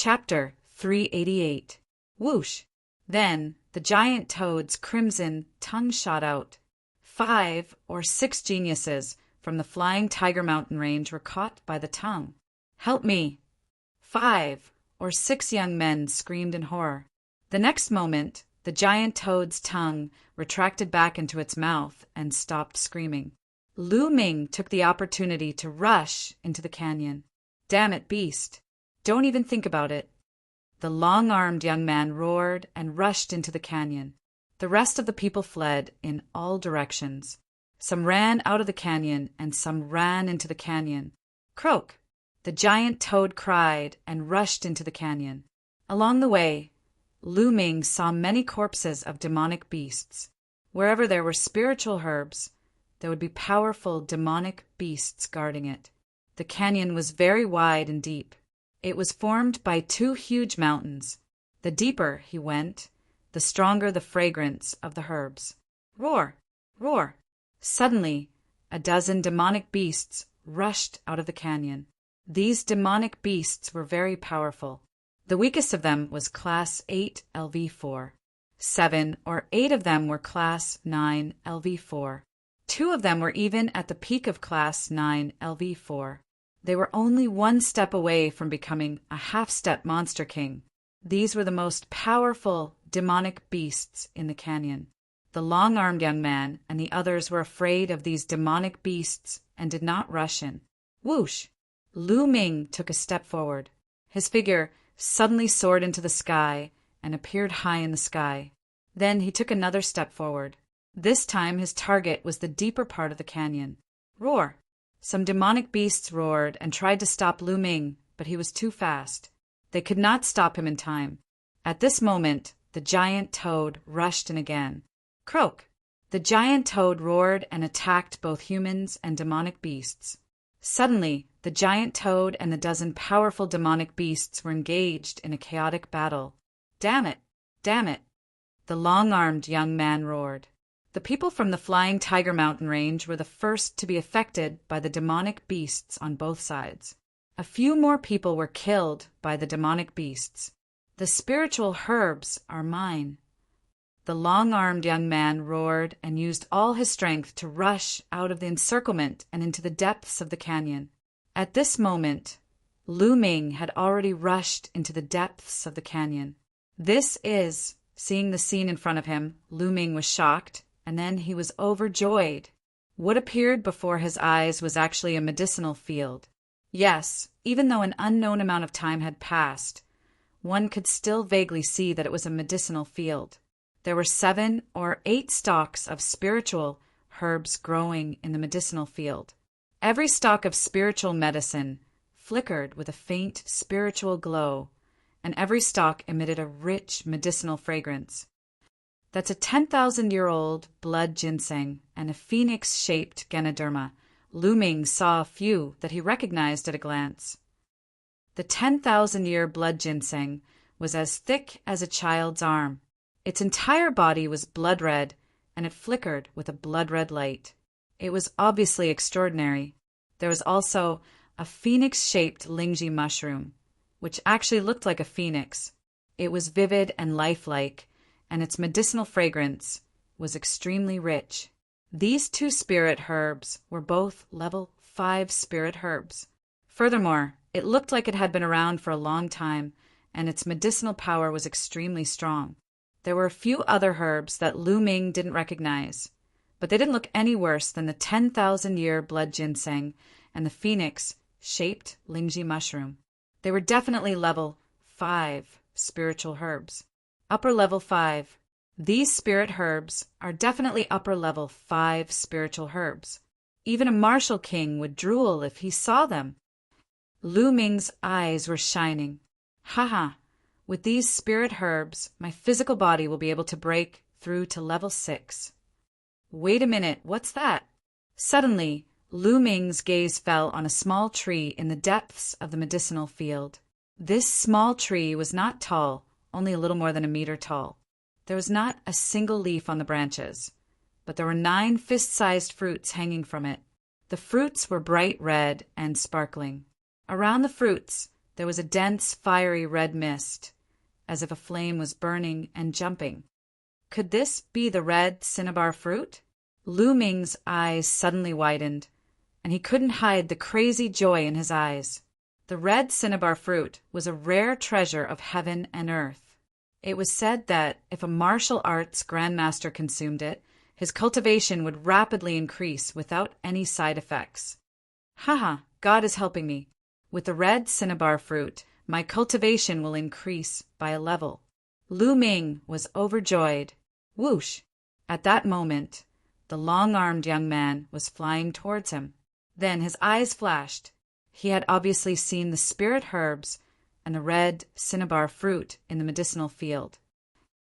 Chapter 388. Whoosh! Then the giant toad's crimson tongue shot out. 5 or 6 geniuses from the flying tiger mountain range were caught by the tongue. "Help me!" 5 or 6 young men screamed in horror. The next moment, the giant toad's tongue retracted back into its mouth and stopped screaming. Lu Ming took the opportunity to rush into the canyon. "Damn it, beast! Don't even think about it." The long-armed young man roared and rushed into the canyon. The rest of the people fled in all directions. Some ran out of the canyon and some ran into the canyon. "Croak!" The giant toad cried and rushed into the canyon. Along the way, Lu Ming saw many corpses of demonic beasts. Wherever there were spiritual herbs, there would be powerful demonic beasts guarding it. The canyon was very wide and deep. It was formed by 2 huge mountains. The deeper he went, the stronger the fragrance of the herbs. Roar! Roar! Suddenly, a dozen demonic beasts rushed out of the canyon. These demonic beasts were very powerful. The weakest of them was Class 8 LV4. 7 or 8 of them were Class 9 LV4. 2 of them were even at the peak of Class 9 LV4. They were only 1 step away from becoming a half-step monster king. These were the most powerful demonic beasts in the canyon. The long-armed young man and the others were afraid of these demonic beasts and did not rush in. Whoosh! Lu Ming took a step forward. His figure suddenly soared into the sky and appeared high in the sky. Then he took another step forward. This time his target was the deeper part of the canyon. Roar! Some demonic beasts roared and tried to stop Lu Ming, but he was too fast. They could not stop him in time. At this moment, the giant toad rushed in again. Croak! The giant toad roared and attacked both humans and demonic beasts. Suddenly, the giant toad and the dozen powerful demonic beasts were engaged in a chaotic battle. "Damn it! Damn it!" the long-armed young man roared. The people from the flying tiger mountain range were the first to be affected by the demonic beasts on both sides. A few more people were killed by the demonic beasts. "The spiritual herbs are mine." The long-armed young man roared and used all his strength to rush out of the encirclement and into the depths of the canyon. At this moment, Lu Ming had already rushed into the depths of the canyon. Seeing the scene in front of him, Lu Ming was shocked, and then he was overjoyed. What appeared before his eyes was actually a medicinal field. Yes, even though an unknown amount of time had passed, one could still vaguely see that it was a medicinal field. There were 7 or 8 stalks of spiritual herbs growing in the medicinal field. Every stalk of spiritual medicine flickered with a faint spiritual glow, and every stalk emitted a rich medicinal fragrance. "That's a 10,000-year-old blood ginseng and a phoenix-shaped Ganoderma." Lu Ming saw a few that he recognized at a glance. The 10,000-year blood ginseng was as thick as a child's arm. Its entire body was blood red, and it flickered with a blood-red light. It was obviously extraordinary. There was also a phoenix-shaped Lingji mushroom, which actually looked like a phoenix. It was vivid and lifelike, and its medicinal fragrance was extremely rich. These 2 spirit herbs were both level 5 spirit herbs. Furthermore, it looked like it had been around for a long time, and its medicinal power was extremely strong. There were a few other herbs that Lu Ming didn't recognize, but they didn't look any worse than the 10,000-year blood ginseng and the phoenix-shaped Lingji mushroom. They were definitely level 5 spiritual herbs. Upper level 5. These spirit herbs are definitely upper level 5 spiritual herbs. Even a martial king would drool if he saw them. Lu Ming's eyes were shining. Haha, with these spirit herbs, my physical body will be able to break through to level 6. Wait a minute, what's that? Suddenly, Lu Ming's gaze fell on a small tree in the depths of the medicinal field. This small tree was not tall, only a little more than a meter tall. There was not a single leaf on the branches, but there were 9 fist-sized fruits hanging from it. The fruits were bright red and sparkling. Around the fruits, there was a dense, fiery red mist, as if a flame was burning and jumping. Could this be the red cinnabar fruit? Lu Ming's eyes suddenly widened, and he couldn't hide the crazy joy in his eyes. The red cinnabar fruit was a rare treasure of heaven and earth. It was said that if a martial arts grandmaster consumed it, his cultivation would rapidly increase without any side effects. Haha, God is helping me. With the red cinnabar fruit, my cultivation will increase by a level. Lu Ming was overjoyed. Whoosh! At that moment, the long-armed young man was flying towards him. Then his eyes flashed. He had obviously seen the spirit herbs and the red cinnabar fruit in the medicinal field.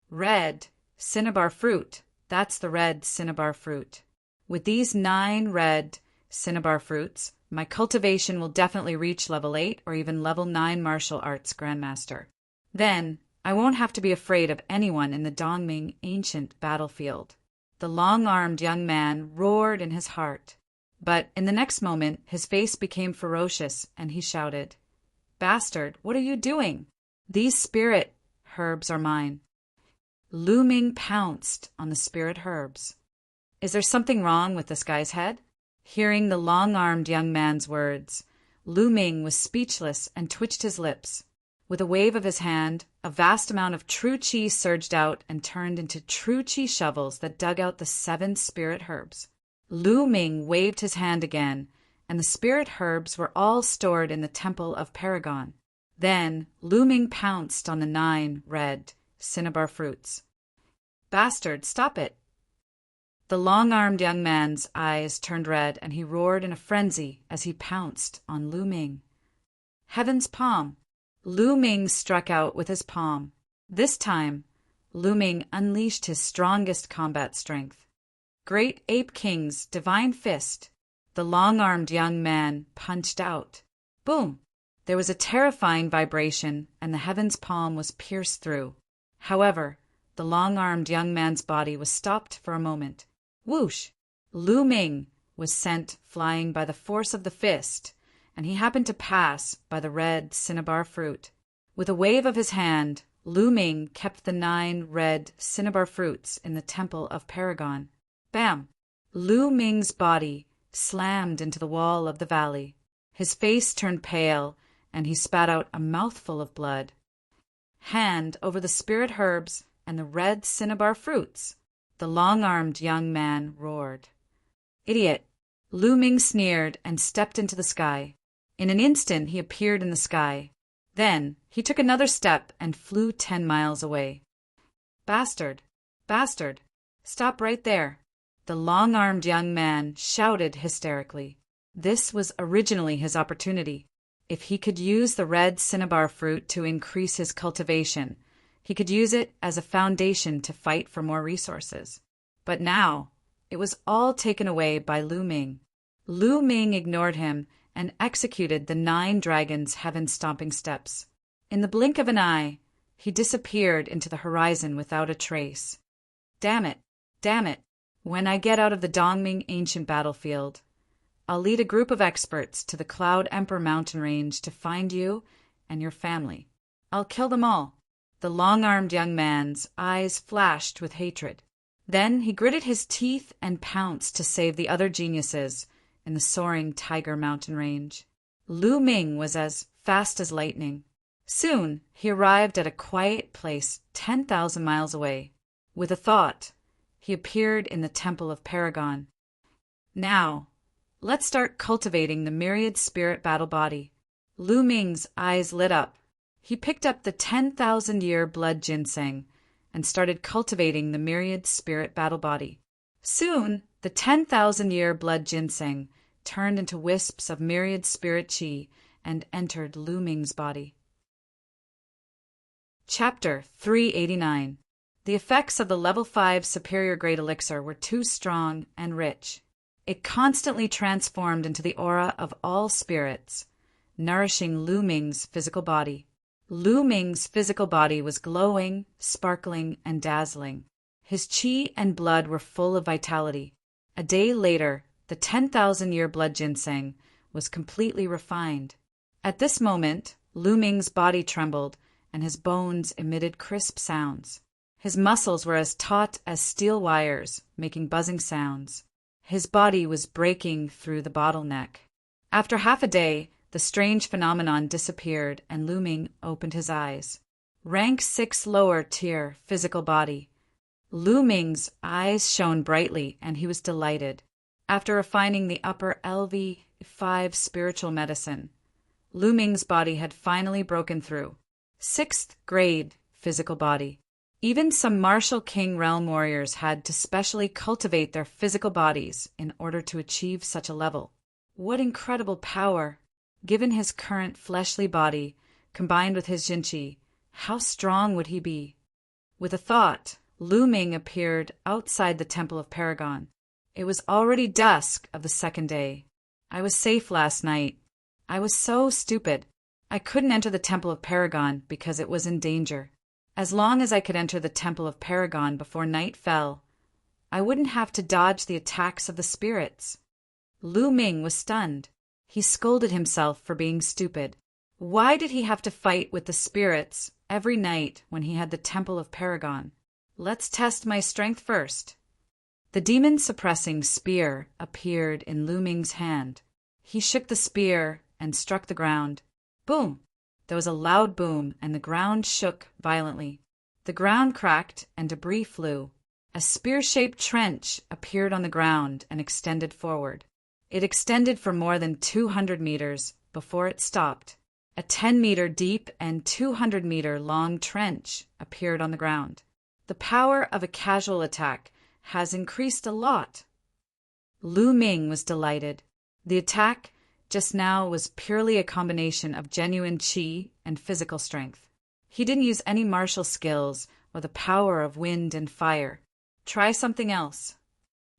Red cinnabar fruit, that's the red cinnabar fruit. With these 9 red cinnabar fruits, my cultivation will definitely reach level 8 or even level 9 martial arts grandmaster. Then, I won't have to be afraid of anyone in the Dongming ancient battlefield. The long-armed young man roared in his heart. But in the next moment, his face became ferocious, and he shouted, "Bastard, what are you doing? These spirit herbs are mine." Lu Ming pounced on the spirit herbs. Is there something wrong with this guy's head? Hearing the long-armed young man's words, Lu Ming was speechless and twitched his lips. With a wave of his hand, a vast amount of true qi surged out and turned into true qi shovels that dug out the 7 spirit herbs. Lu Ming waved his hand again, and the spirit herbs were all stored in the Temple of Paragon. Then Lu Ming pounced on the 9 red cinnabar fruits. "Bastard, stop it!" The long-armed young man's eyes turned red, and he roared in a frenzy as he pounced on Lu Ming. Heaven's palm! Lu Ming struck out with his palm. This time, Lu Ming unleashed his strongest combat strength. Great Ape King's divine fist. The long-armed young man punched out. Boom! There was a terrifying vibration, and the heaven's palm was pierced through. However, the long-armed young man's body was stopped for a moment. Whoosh! Lu Ming was sent flying by the force of the fist, and he happened to pass by the red cinnabar fruit. With a wave of his hand, Lu Ming kept the 9 red cinnabar fruits in the Temple of Paragon. Bam! Lu Ming's body slammed into the wall of the valley. His face turned pale, and he spat out a mouthful of blood. Hand over the spirit herbs and the red cinnabar fruits, the long-armed young man roared. Idiot! Lu Ming sneered and stepped into the sky. In an instant he appeared in the sky. Then he took another step and flew 10 miles away. Bastard! Bastard! Stop right there! The long-armed young man shouted hysterically. This was originally his opportunity. If he could use the red cinnabar fruit to increase his cultivation, he could use it as a foundation to fight for more resources. But now, it was all taken away by Lu Ming. Lu Ming ignored him and executed the 9 dragons' heaven-stomping steps. In the blink of an eye, he disappeared into the horizon without a trace. Damn it! Damn it! When I get out of the Dongming ancient battlefield, I'll lead a group of experts to the Cloud Emperor mountain range to find you and your family. I'll kill them all. The long-armed young man's eyes flashed with hatred. Then he gritted his teeth and pounced to save the other geniuses in the soaring Tiger mountain range. Lu Ming was as fast as lightning. Soon he arrived at a quiet place 10,000 miles away. With a thought, he appeared in the Temple of Paragon. Now, let's start cultivating the myriad spirit battle body. Lu Ming's eyes lit up. He picked up the 10,000-year blood ginseng and started cultivating the myriad spirit battle body. Soon, the 10,000-year blood ginseng turned into wisps of myriad spirit chi and entered Lu Ming's body. Chapter 389. The effects of the level 5 superior grade elixir were too strong and rich. It constantly transformed into the aura of all spirits, nourishing Lu Ming's physical body. Lu Ming's physical body was glowing, sparkling, and dazzling. His qi and blood were full of vitality. A day later, the 10,000-year blood ginseng was completely refined. At this moment, Lu Ming's body trembled, and his bones emitted crisp sounds. His muscles were as taut as steel wires, making buzzing sounds. His body was breaking through the bottleneck. After half a day, the strange phenomenon disappeared, and Lu Ming opened his eyes. Rank 6 lower tier physical body. Lu Ming's eyes shone brightly, and he was delighted. After refining the upper LV5 spiritual medicine, Lu Ming's body had finally broken through. 6th grade physical body. Even some martial king realm warriors had to specially cultivate their physical bodies in order to achieve such a level. What incredible power! Given his current fleshly body, combined with his jinqi, how strong would he be? With a thought, Lu Ming appeared outside the Temple of Paragon. It was already dusk of the second day. I was safe last night. I was so stupid. I couldn't enter the Temple of Paragon because it was in danger. As long as I could enter the Temple of Paragon before night fell, I wouldn't have to dodge the attacks of the spirits. Lu Ming was stunned. He scolded himself for being stupid. Why did he have to fight with the spirits every night when he had the Temple of Paragon? Let's test my strength first. The demon-suppressing spear appeared in Lu Ming's hand. He shook the spear and struck the ground. Boom! There was a loud boom, and the ground shook violently. The ground cracked, and debris flew. A spear-shaped trench appeared on the ground and extended forward. It extended for more than 200 meters before it stopped. A 10-meter deep and 200-meter long trench appeared on the ground. The power of a casual attack has increased a lot. Lu Ming was delighted. The attack just now was purely a combination of genuine qi and physical strength. He didn't use any martial skills or the power of wind and fire. Try something else.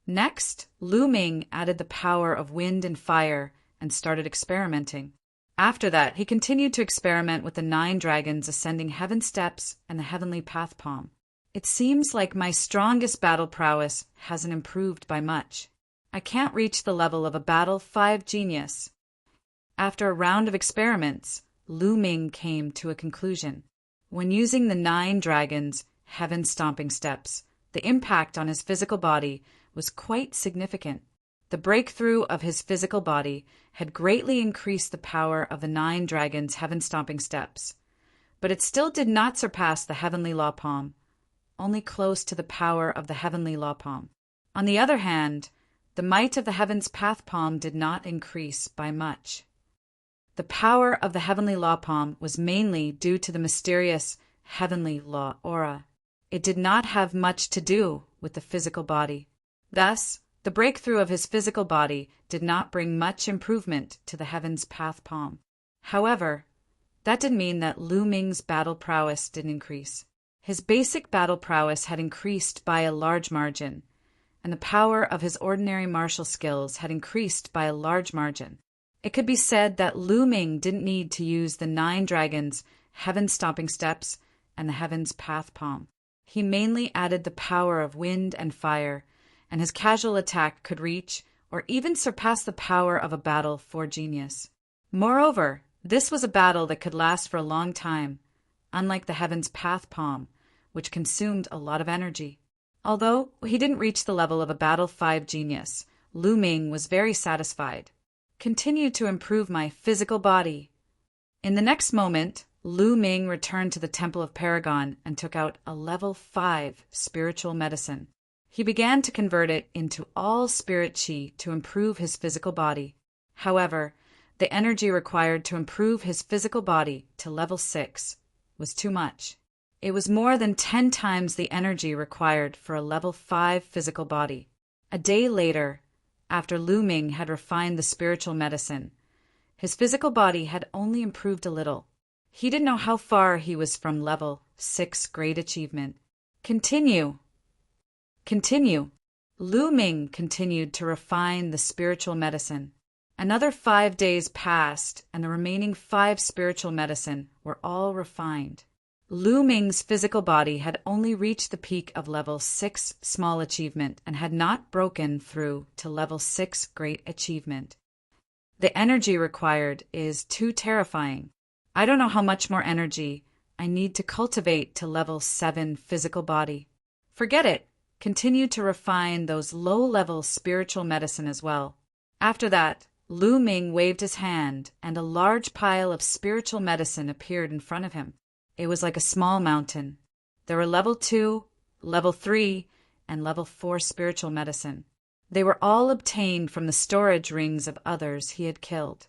Next, Lu Ming added the power of wind and fire and started experimenting. After that, he continued to experiment with the 9 dragons ascending heaven steps and the heavenly path palm. It seems like my strongest battle prowess hasn't improved by much. I can't reach the level of a battle 5 genius. After a round of experiments, Lu Ming came to a conclusion. When using the 9 dragons' heaven-stomping steps, the impact on his physical body was quite significant. The breakthrough of his physical body had greatly increased the power of the 9 dragons' heaven-stomping steps, but it still did not surpass the heavenly law palm, only close to the power of the heavenly law palm. On the other hand, the might of the heaven's path palm did not increase by much. The power of the heavenly law palm was mainly due to the mysterious heavenly law aura. It did not have much to do with the physical body. Thus, the breakthrough of his physical body did not bring much improvement to the heaven's path palm. However, that didn't mean that Lu Ming's battle prowess didn't increase. His basic battle prowess had increased by a large margin, and the power of his ordinary martial skills had increased by a large margin. It could be said that Lu Ming didn't need to use the 9 dragons' heaven-stomping steps and the heaven's path palm. He mainly added the power of wind and fire, and his casual attack could reach or even surpass the power of a battle 4 genius. Moreover, this was a battle that could last for a long time, unlike the heaven's path palm, which consumed a lot of energy. Although he didn't reach the level of a battle 5 genius, Lu Ming was very satisfied. Continue to improve my physical body. In the next moment, Lu Ming returned to the Temple of Paragon and took out a level 5 spiritual medicine. He began to convert it into all spirit qi to improve his physical body. However, the energy required to improve his physical body to level 6 was too much. It was more than 10 times the energy required for a level 5 physical body. A day later, after Lu Ming had refined the spiritual medicine, his physical body had only improved a little. He didn't know how far he was from level 6 great achievement. Continue. Lu Ming continued to refine the spiritual medicine. Another 5 days passed, and the remaining 5 spiritual medicine were all refined. Lu Ming's physical body had only reached the peak of level 6 small achievement and had not broken through to level 6 great achievement. The energy required is too terrifying. I don't know how much more energy I need to cultivate to level 7 physical body. Forget it. Continue to refine those low-level spiritual medicine as well. After that, Lu Ming waved his hand, and a large pile of spiritual medicine appeared in front of him. It was like a small mountain. There were level 2, level 3, and level 4 spiritual medicine. They were all obtained from the storage rings of others he had killed.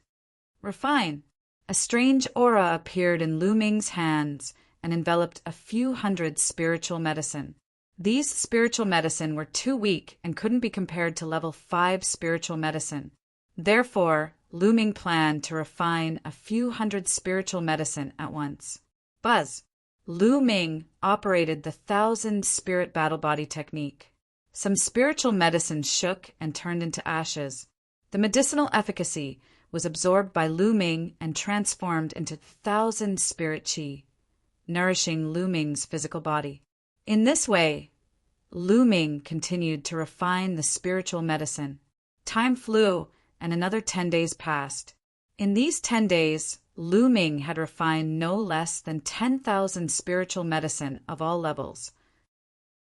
Refine. A strange aura appeared in Lu Ming's hands and enveloped a few hundred spiritual medicine. These spiritual medicine were too weak and couldn't be compared to level 5 spiritual medicine. Therefore, Lu Ming planned to refine a few hundred spiritual medicine at once. Buzz. Lu Ming operated the 1,000 spirit battle body technique. Some spiritual medicine shook and turned into ashes. The medicinal efficacy was absorbed by Lu Ming and transformed into 1,000 spirit qi, nourishing Lu Ming's physical body. In this way, Lu Ming continued to refine the spiritual medicine. Time flew, and another 10 days passed. In these 10 days, Lu Ming had refined no less than 10,000 spiritual medicine of all levels.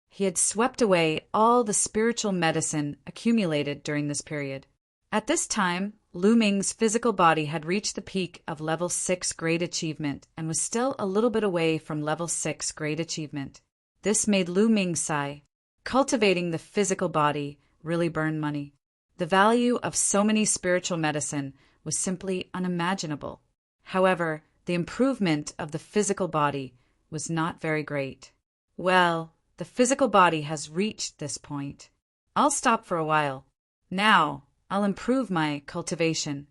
He had swept away all the spiritual medicine accumulated during this period. At this time, Lu Ming's physical body had reached the peak of level 6 grade achievement and was still a little bit away from level 6 grade achievement. This made Lu Ming sigh. Cultivating the physical body really burned money. The value of so many spiritual medicine was simply unimaginable. However, the improvement of the physical body was not very great. Well, the physical body has reached this point. I'll stop for a while. Now, I'll improve my cultivation.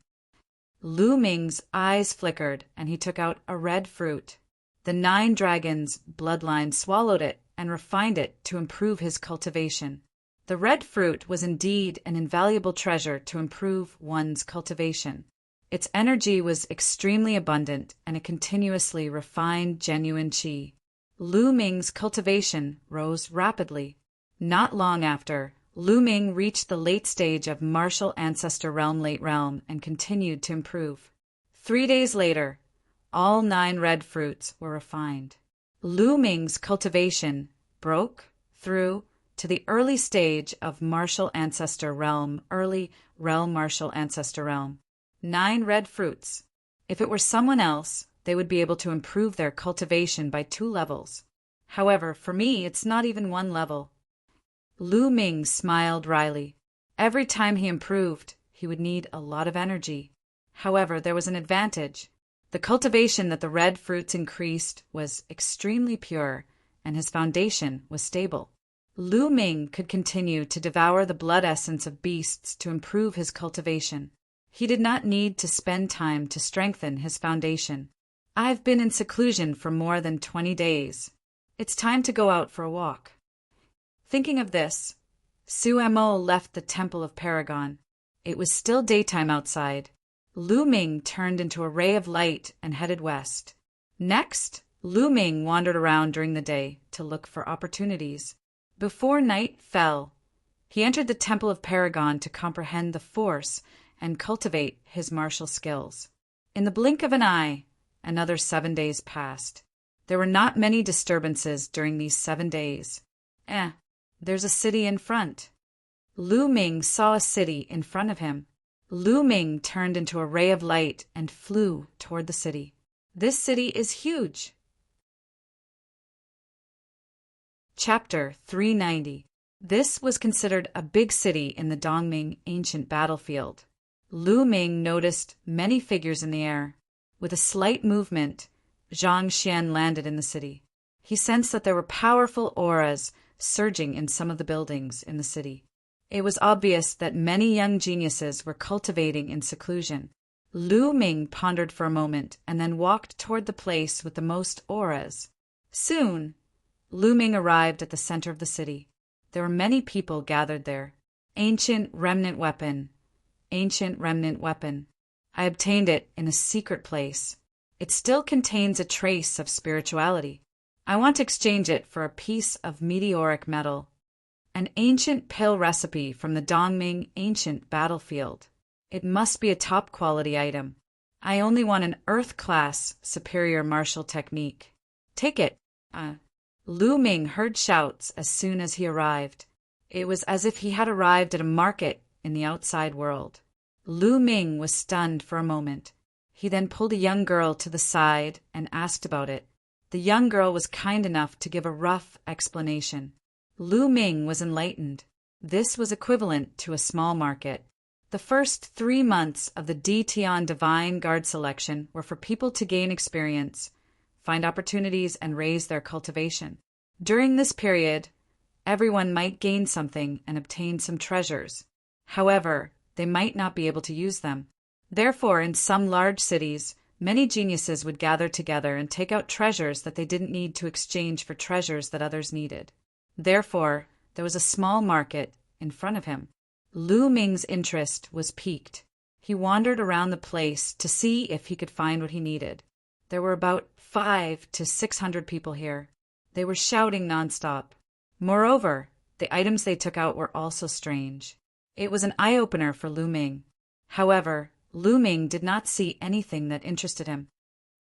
Lu Ming's eyes flickered, and he took out a red fruit. The 9 dragons' bloodline swallowed it and refined it to improve his cultivation. The red fruit was indeed an invaluable treasure to improve one's cultivation. Its energy was extremely abundant, and it continuously refined genuine qi. Lu Ming's cultivation rose rapidly. Not long after, Lu Ming reached the late stage of martial ancestor realm late realm and continued to improve. 3 days later, all 9 red fruits were refined. Lu Ming's cultivation broke through to the early stage of martial ancestor realm, early realm martial ancestor realm. 9 red fruits. If it were someone else, they would be able to improve their cultivation by 2 levels. However, for me, it's not even 1 level. Lu Ming smiled wryly. Every time he improved, he would need a lot of energy. However, there was an advantage. The cultivation that the red fruits increased was extremely pure, and his foundation was stable. Lu Ming could continue to devour the blood essence of beasts to improve his cultivation. He did not need to spend time to strengthen his foundation. I've been in seclusion for more than 20 days. It's time to go out for a walk. Thinking of this, Su Mo left the Temple of Paragon. It was still daytime outside. Lu Ming turned into a ray of light and headed west. Next, Lu Ming wandered around during the day to look for opportunities. Before night fell, he entered the Temple of Paragon to comprehend the force and cultivate his martial skills. In the blink of an eye, another 7 days passed. There were not many disturbances during these 7 days. There's a city in front. Lu Ming saw a city in front of him. Lu Ming turned into a ray of light and flew toward the city. This city is huge. Chapter 390. This was considered a big city in the Dongming ancient battlefield. Lu Ming noticed many figures in the air. With a slight movement, Zhang Xian landed in the city. He sensed that there were powerful auras surging in some of the buildings in the city. It was obvious that many young geniuses were cultivating in seclusion. Lu Ming pondered for a moment and then walked toward the place with the most auras. Soon, Lu Ming arrived at the center of the city. There were many people gathered there. Ancient remnant weapon. Ancient remnant weapon. I obtained it in a secret place. It still contains a trace of spirituality. I want to exchange it for a piece of meteoric metal. An ancient pill recipe from the Dongming ancient battlefield. It must be a top-quality item. I only want an Earth-class superior martial technique. Take it. Lu Ming heard shouts as soon as he arrived. It was as if he had arrived at a market in the outside world. Lu Ming was stunned for a moment. He then pulled a young girl to the side and asked about it. The young girl was kind enough to give a rough explanation. Lu Ming was enlightened. This was equivalent to a small market. The first 3 months of the Tian Divine Guard selection were for people to gain experience, find opportunities, and raise their cultivation. During this period, everyone might gain something and obtain some treasures. However, they might not be able to use them. Therefore, in some large cities, many geniuses would gather together and take out treasures that they didn't need to exchange for treasures that others needed. Therefore, there was a small market in front of him. Lu Ming's interest was piqued. He wandered around the place to see if he could find what he needed. There were about 500 to 600 people here. They were shouting nonstop. Moreover, the items they took out were also strange. It was an eye-opener for Lu Ming. However, Lu Ming did not see anything that interested him.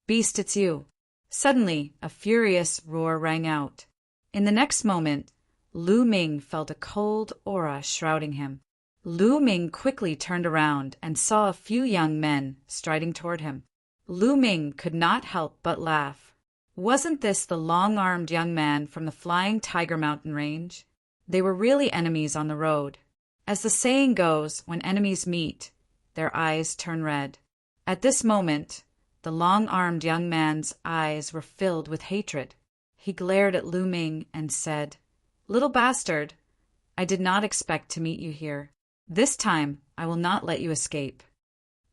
"Beast, it's you." Suddenly, a furious roar rang out. In the next moment, Lu Ming felt a cold aura shrouding him. Lu Ming quickly turned around and saw a few young men striding toward him. Lu Ming could not help but laugh. Wasn't this the long-armed young man from the Flying Tiger Mountain Range? They were really enemies on the road. As the saying goes, when enemies meet, their eyes turn red. At this moment, the long-armed young man's eyes were filled with hatred. He glared at Lu Ming and said, "Little bastard, I did not expect to meet you here. This time, I will not let you escape.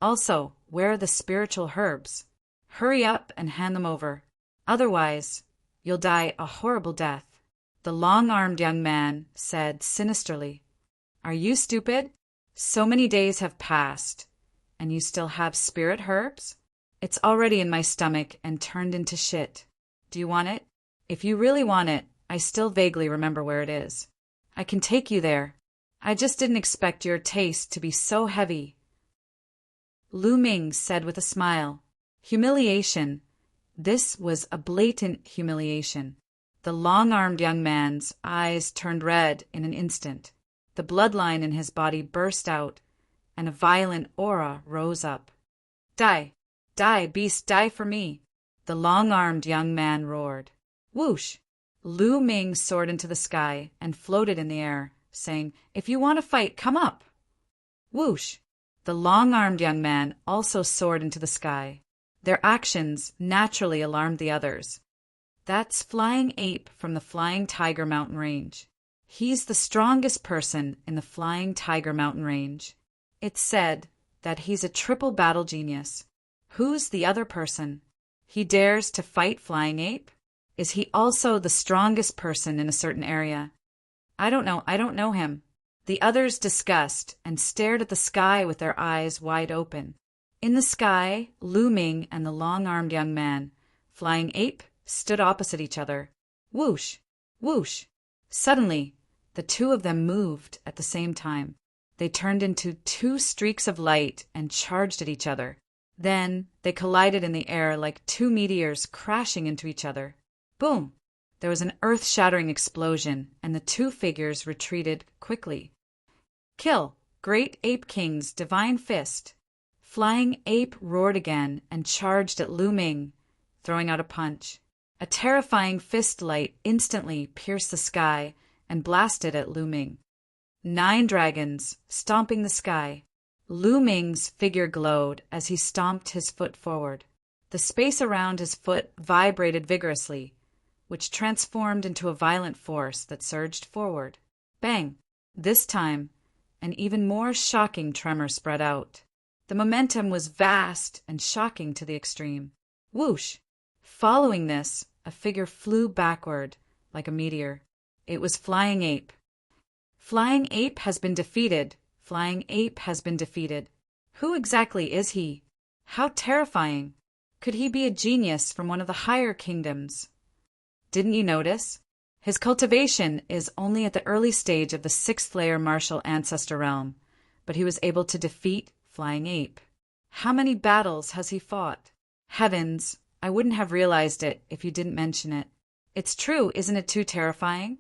Also, where are the spiritual herbs? Hurry up and hand them over. Otherwise, you'll die a horrible death." The long-armed young man said sinisterly, "Are you stupid? So many days have passed, and you still have spirit herbs? It's already in my stomach and turned into shit. Do you want it? If you really want it, I still vaguely remember where it is. I can take you there. I just didn't expect your taste to be so heavy." Lu Ming said with a smile, "Humiliation. This was a blatant humiliation." The long-armed young man's eyes turned red in an instant. The bloodline in his body burst out, and a violent aura rose up. "Die! Die, beast, die for me!" the long-armed young man roared. Whoosh! Lu Ming soared into the sky and floated in the air, saying, "If you want to fight, come up." Whoosh! The long-armed young man also soared into the sky. Their actions naturally alarmed the others. "That's Flying Ape from the Flying Tiger Mountain Range. He's the strongest person in the Flying Tiger Mountain Range. It's said that he's a triple battle genius. Who's the other person? He dares to fight Flying Ape? Is he also the strongest person in a certain area? I don't know him." The others discussed and stared at the sky with their eyes wide open. In the sky, Lu Ming and the long-armed young man, Flying Ape, stood opposite each other. Whoosh! Whoosh! Suddenly, the two of them moved at the same time. They turned into 2 streaks of light and charged at each other. Then they collided in the air like 2 meteors crashing into each other. Boom! There was an earth-shattering explosion, and the 2 figures retreated quickly. "Kill! Great Ape King's Divine Fist!" Flying Ape roared again and charged at Lu Ming, throwing out a punch. A terrifying fist light instantly pierced the sky and blasted at Lu Ming. 9 dragons, stomping the sky. Lu Ming's figure glowed as he stomped his foot forward. The space around his foot vibrated vigorously, which transformed into a violent force that surged forward. Bang! This time, an even more shocking tremor spread out. The momentum was vast and shocking to the extreme. Whoosh! Following this, a figure flew backward like a meteor. It was Flying Ape. "Flying Ape has been defeated. Flying Ape has been defeated. Who exactly is he? How terrifying! Could he be a genius from one of the higher kingdoms? Didn't you notice? His cultivation is only at the early stage of the 6th layer martial ancestor realm, but he was able to defeat Flying Ape. How many battles has he fought? Heavens, I wouldn't have realized it if you didn't mention it. It's true, isn't it too terrifying?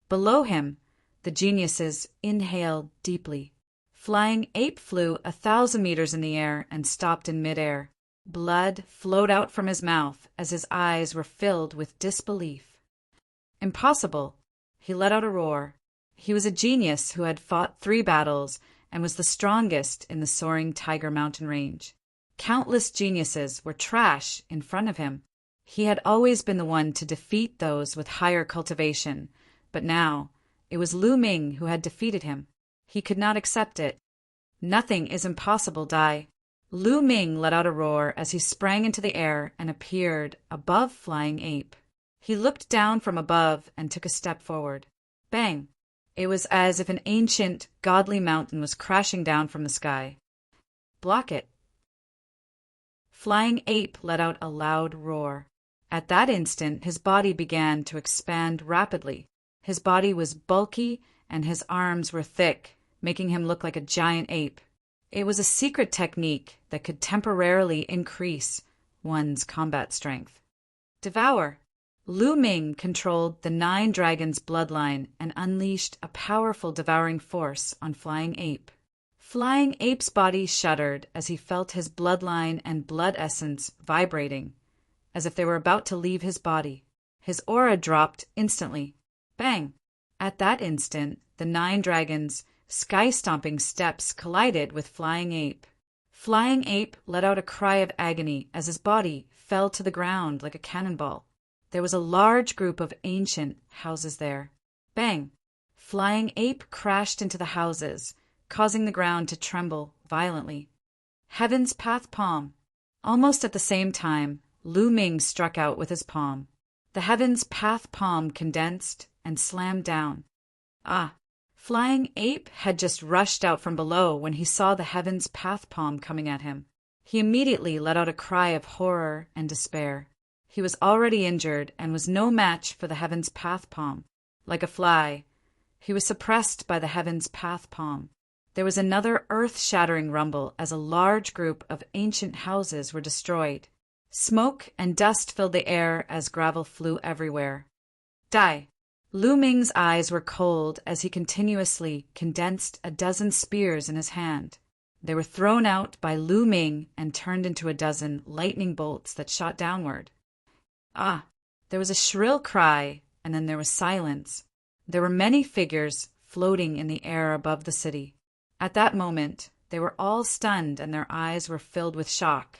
Below him, the geniuses inhaled deeply. Flying Ape flew 1,000 meters in the air and stopped in midair. Blood flowed out from his mouth as his eyes were filled with disbelief. Impossible! He let out a roar. He was a genius who had fought 3 battles and was the strongest in the soaring Tiger Mountain range. Countless geniuses were trash in front of him. He had always been the one to defeat those with higher cultivation, but now it was Lu Ming who had defeated him. He could not accept it. Nothing is impossible, Dai. Lu Ming let out a roar as he sprang into the air and appeared above Flying Ape. He looked down from above and took a step forward. Bang! It was as if an ancient, godly mountain was crashing down from the sky. Block it. Flying Ape let out a loud roar. At that instant, his body began to expand rapidly. His body was bulky and his arms were thick, making him look like a giant ape. It was a secret technique that could temporarily increase one's combat strength. Devour! Lu Ming controlled the 9 dragons' bloodline and unleashed a powerful devouring force on Flying Ape. Flying Ape's body shuddered as he felt his bloodline and blood essence vibrating, as if they were about to leave his body. His aura dropped instantly. Bang! At that instant, the 9 dragons' sky-stomping steps collided with Flying Ape. Flying Ape let out a cry of agony as his body fell to the ground like a cannonball. There was a large group of ancient houses there. Bang! Flying Ape crashed into the houses, causing the ground to tremble violently. Heaven's Path Palm. Almost at the same time, Lu Ming struck out with his palm. The Heaven's Path Palm condensed and slammed down. Ah! Flying Ape had just rushed out from below when he saw the Heaven's Path Palm coming at him. He immediately let out a cry of horror and despair. He was already injured and was no match for the Heaven's Path Palm. Like a fly, he was suppressed by the Heaven's Path Palm. There was another earth-shattering rumble as a large group of ancient houses were destroyed. Smoke and dust filled the air as gravel flew everywhere. Die! Lu Ming's eyes were cold as he continuously condensed a dozen spears in his hand. They were thrown out by Lu Ming and turned into a dozen lightning bolts that shot downward. Ah! There was a shrill cry, and then there was silence. There were many figures floating in the air above the city. At that moment, they were all stunned and their eyes were filled with shock.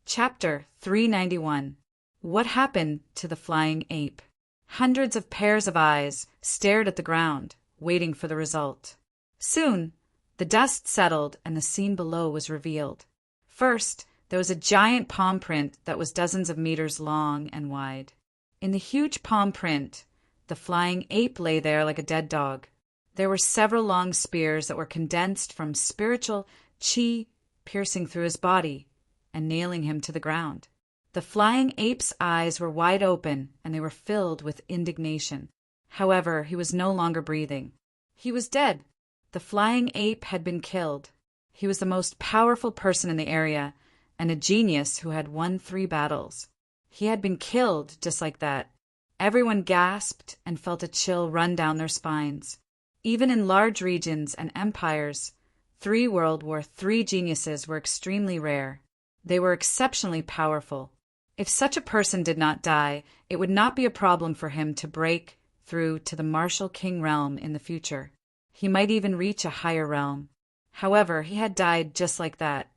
Chapter 391. What happened to the Flying Ape? Hundreds of pairs of eyes stared at the ground, waiting for the result. Soon, the dust settled and the scene below was revealed. First, there was a giant palm print that was dozens of meters long and wide. In the huge palm print, the Flying Ape lay there like a dead dog. There were several long spears that were condensed from spiritual chi piercing through his body and nailing him to the ground. The Flying Ape's eyes were wide open and they were filled with indignation. However, he was no longer breathing. He was dead. The Flying Ape had been killed. He was the most powerful person in the area and a genius who had won 3 battles. He had been killed just like that. Everyone gasped and felt a chill run down their spines. Even in large regions and empires, 3 World War III geniuses were extremely rare. They were exceptionally powerful. If such a person did not die, it would not be a problem for him to break through to the martial king realm in the future. He might even reach a higher realm. However, he had died just like that.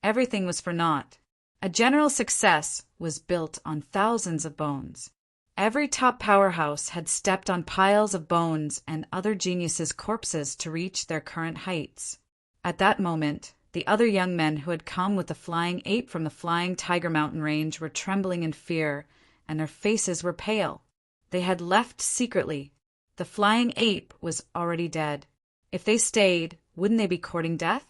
Everything was for naught. A general success was built on thousands of bones. Every top powerhouse had stepped on piles of bones and other geniuses' corpses to reach their current heights. At that moment, the other young men who had come with the Flying Ape from the flying Tiger Mountain range were trembling in fear, and their faces were pale. They had left secretly. The Flying Ape was already dead. If they stayed, wouldn't they be courting death?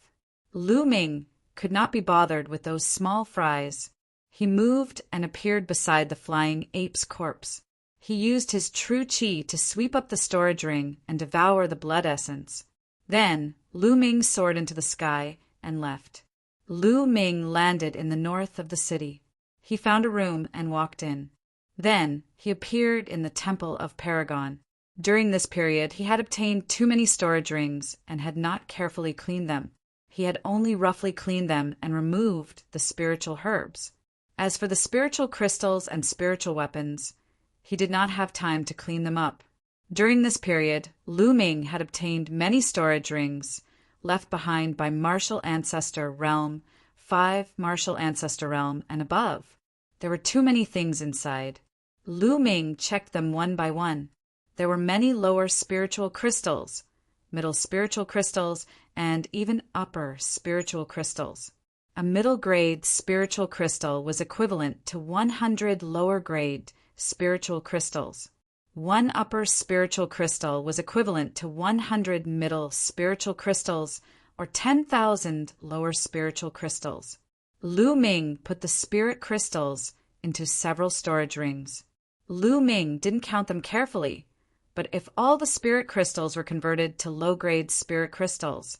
Lu Ming could not be bothered with those small fries. He moved and appeared beside the Flying Ape's corpse. He used his true chi to sweep up the storage ring and devour the blood essence. Then Lu Ming soared into the sky and left. Lu Ming landed in the north of the city. He found a room and walked in. Then he appeared in the Temple of Paragon. During this period, he had obtained too many storage rings and had not carefully cleaned them. He had only roughly cleaned them and removed the spiritual herbs. As for the spiritual crystals and spiritual weapons, he did not have time to clean them up. During this period, Lu Ming had obtained many storage rings left behind by Martial Ancestor Realm, 5 Martial Ancestor Realm, and above. There were too many things inside. Lu Ming checked them one by one. There were many lower spiritual crystals, middle spiritual crystals, and even upper spiritual crystals. A middle-grade spiritual crystal was equivalent to 100 lower-grade spiritual crystals. One upper spiritual crystal was equivalent to 100 middle spiritual crystals or 10,000 lower spiritual crystals. Lu Ming put the spirit crystals into several storage rings. Lu Ming didn't count them carefully, but if all the spirit crystals were converted to low-grade spirit crystals,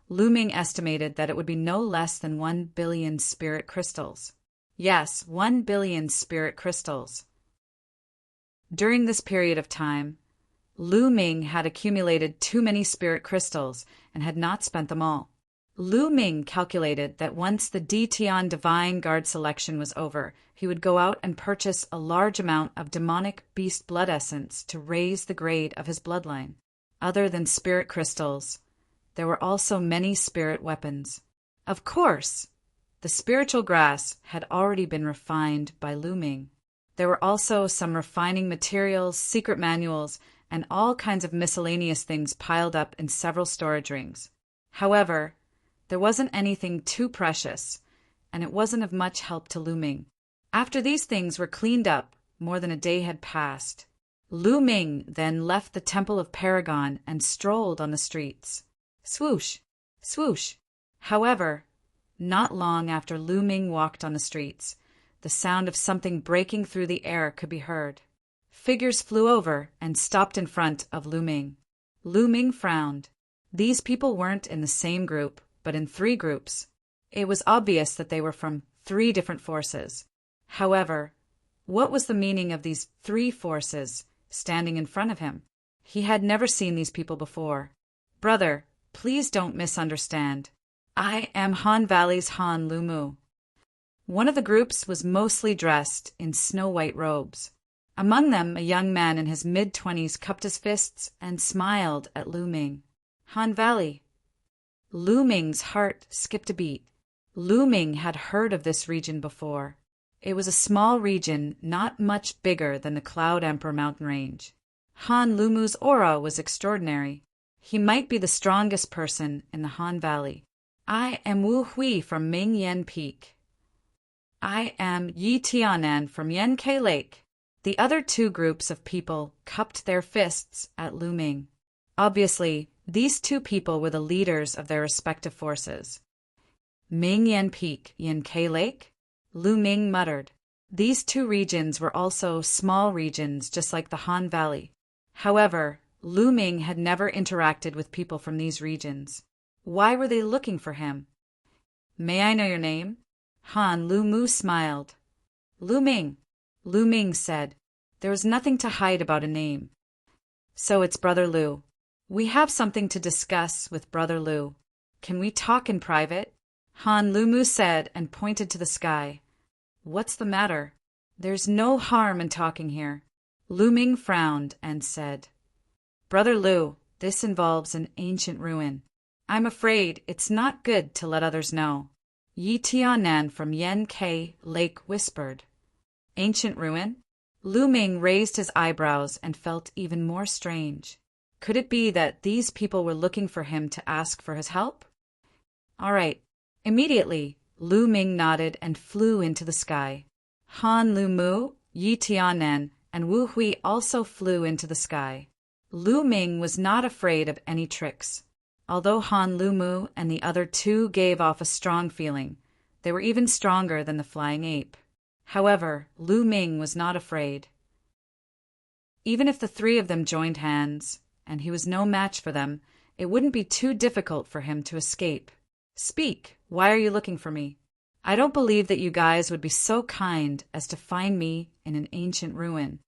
Lu Ming estimated that it would be no less than 1 billion spirit crystals. Yes, 1 billion spirit crystals. During this period of time, Lu Ming had accumulated too many spirit crystals and had not spent them all. Lu Ming calculated that once the Ditian Divine Guard selection was over, he would go out and purchase a large amount of demonic beast blood essence to raise the grade of his bloodline. Other than spirit crystals, there were also many spirit weapons. Of course, the spiritual grass had already been refined by Lu Ming. There were also some refining materials, secret manuals, and all kinds of miscellaneous things piled up in several storage rings. However, there wasn't anything too precious, and it wasn't of much help to Lu Ming. After these things were cleaned up, more than a day had passed. Lu Ming then left the Temple of Paragon and strolled on the streets. Swoosh, swoosh. However, not long after Lu Ming walked on the streets, the sound of something breaking through the air could be heard. Figures flew over and stopped in front of Lu Ming. Lu Ming frowned. These people weren't in the same group, but in 3 groups. It was obvious that they were from 3 different forces. However, what was the meaning of these 3 forces standing in front of him? He had never seen these people before. Brother, please don't misunderstand. I am Han Valley's Han Lumu. One of the groups was mostly dressed in snow-white robes. Among them, a young man in his mid-20s cupped his fists and smiled at Lu Ming. Han Valley. Lu Ming's heart skipped a beat. Lu Ming had heard of this region before. It was a small region not much bigger than the Cloud Emperor mountain range. Han Lumu's aura was extraordinary. He might be the strongest person in the Han Valley. I am Wu Hui from Ming Yen Peak. I am Yi Tianan from Yankai Lake. The other 2 groups of people cupped their fists at Lu Ming. Obviously, these 2 people were the leaders of their respective forces. Ming Yen Peak, Yankai Lake? Lu Ming muttered. These 2 regions were also small regions just like the Han Valley. However, Lu Ming had never interacted with people from these regions. Why were they looking for him? May I know your name? Han Lumu smiled. Lu Ming. Lu Ming said. There was nothing to hide about a name. So it's Brother Lu. We have something to discuss with Brother Lu. Can we talk in private? Han Lumu said and pointed to the sky. What's the matter? There's no harm in talking here. Lu Ming frowned and said, Brother Lu, this involves an ancient ruin. I'm afraid it's not good to let others know. Yi Tianan from Yankai Lake whispered. Ancient ruin? Lu Ming raised his eyebrows and felt even more strange. Could it be that these people were looking for him to ask for his help? All right. Immediately, Lu Ming nodded and flew into the sky. Han Lumu, Yi Tianan, and Wu Hui also flew into the sky. Lu Ming was not afraid of any tricks. Although Han Lumu and the other 2 gave off a strong feeling, they were even stronger than the flying ape. However, Lu Ming was not afraid. Even if the 3 of them joined hands, and he was no match for them, it wouldn't be too difficult for him to escape. Speak, why are you looking for me? I don't believe that you guys would be so kind as to find me in an ancient ruin.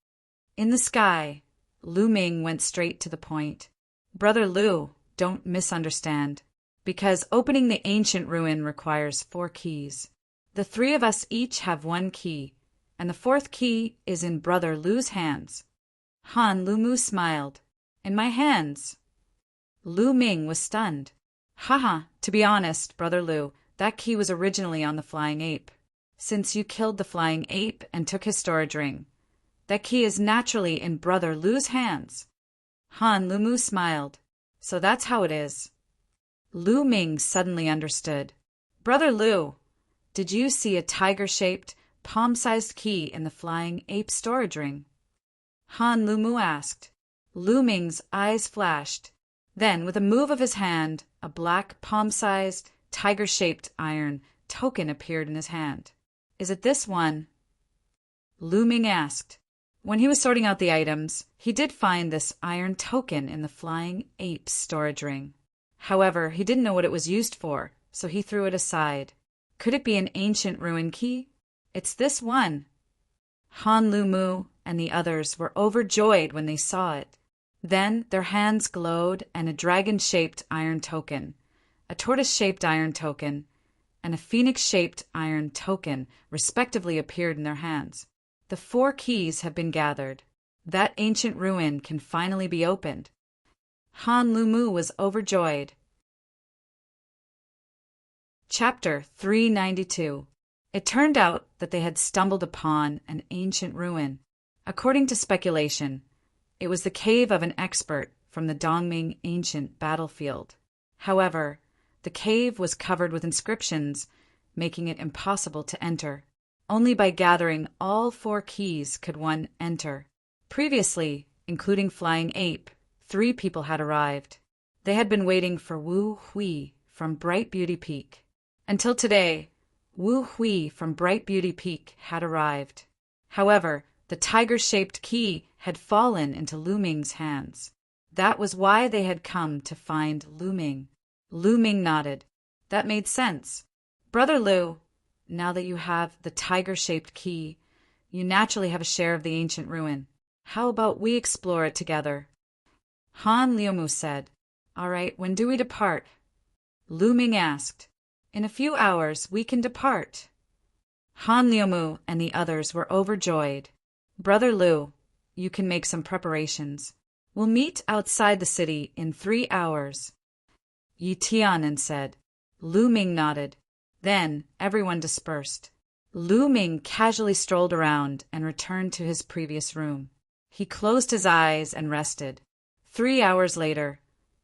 In the sky, Lu Ming went straight to the point. Brother Lu, don't misunderstand, because opening the ancient ruin requires 4 keys. The 3 of us each have 1 key, and the 4th key is in Brother Lu's hands. Han Lumu smiled. In my hands. Lu Ming was stunned. Haha, to be honest, Brother Lu, that key was originally on the flying ape. Since you killed the flying ape and took his storage ring, that key is naturally in Brother Lu's hands. Han Lumu smiled. So that's how it is. Lu Ming suddenly understood. Brother Lu, did you see a tiger-shaped, palm-sized key in the flying ape storage ring? Han Lumu asked. Lu Ming's eyes flashed. Then, with a move of his hand, a black, palm-sized, tiger-shaped iron token appeared in his hand. Is it this one? Lu Ming asked. When he was sorting out the items, he did find this iron token in the flying ape's storage ring. However, he didn't know what it was used for, so he threw it aside. Could it be an ancient ruin key? It's this one. Han Lumu and the others were overjoyed when they saw it. Then their hands glowed and a dragon-shaped iron token, a tortoise-shaped iron token, and a phoenix-shaped iron token respectively appeared in their hands. The 4 keys have been gathered. That ancient ruin can finally be opened. Han Lumu was overjoyed. Chapter 392. It turned out that they had stumbled upon an ancient ruin. According to speculation, it was the cave of an expert from the Dongming ancient battlefield. However, the cave was covered with inscriptions, making it impossible to enter. Only by gathering all 4 keys could one enter. Previously, including Flying Ape, 3 people had arrived. They had been waiting for Wu Hui from Bright Beauty Peak. Until today, Wu Hui from Bright Beauty Peak had arrived. However, the tiger-shaped key had fallen into Lu Ming's hands. That was why they had come to find Lu Ming. Lu Ming nodded. That made sense. Brother Lu, now that you have the tiger-shaped key, you naturally have a share of the ancient ruin. How about we explore it together? Han Liumu said. All right, when do we depart? Lu Ming asked. In a few hours we can depart. Han Liumu and the others were overjoyed. Brother Lu, you can make some preparations. We'll meet outside the city in 3 hours. Yi Tianen said. Lu Ming nodded. Then everyone dispersed. Lu Ming casually strolled around and returned to his previous room. He closed his eyes and rested. 3 hours later,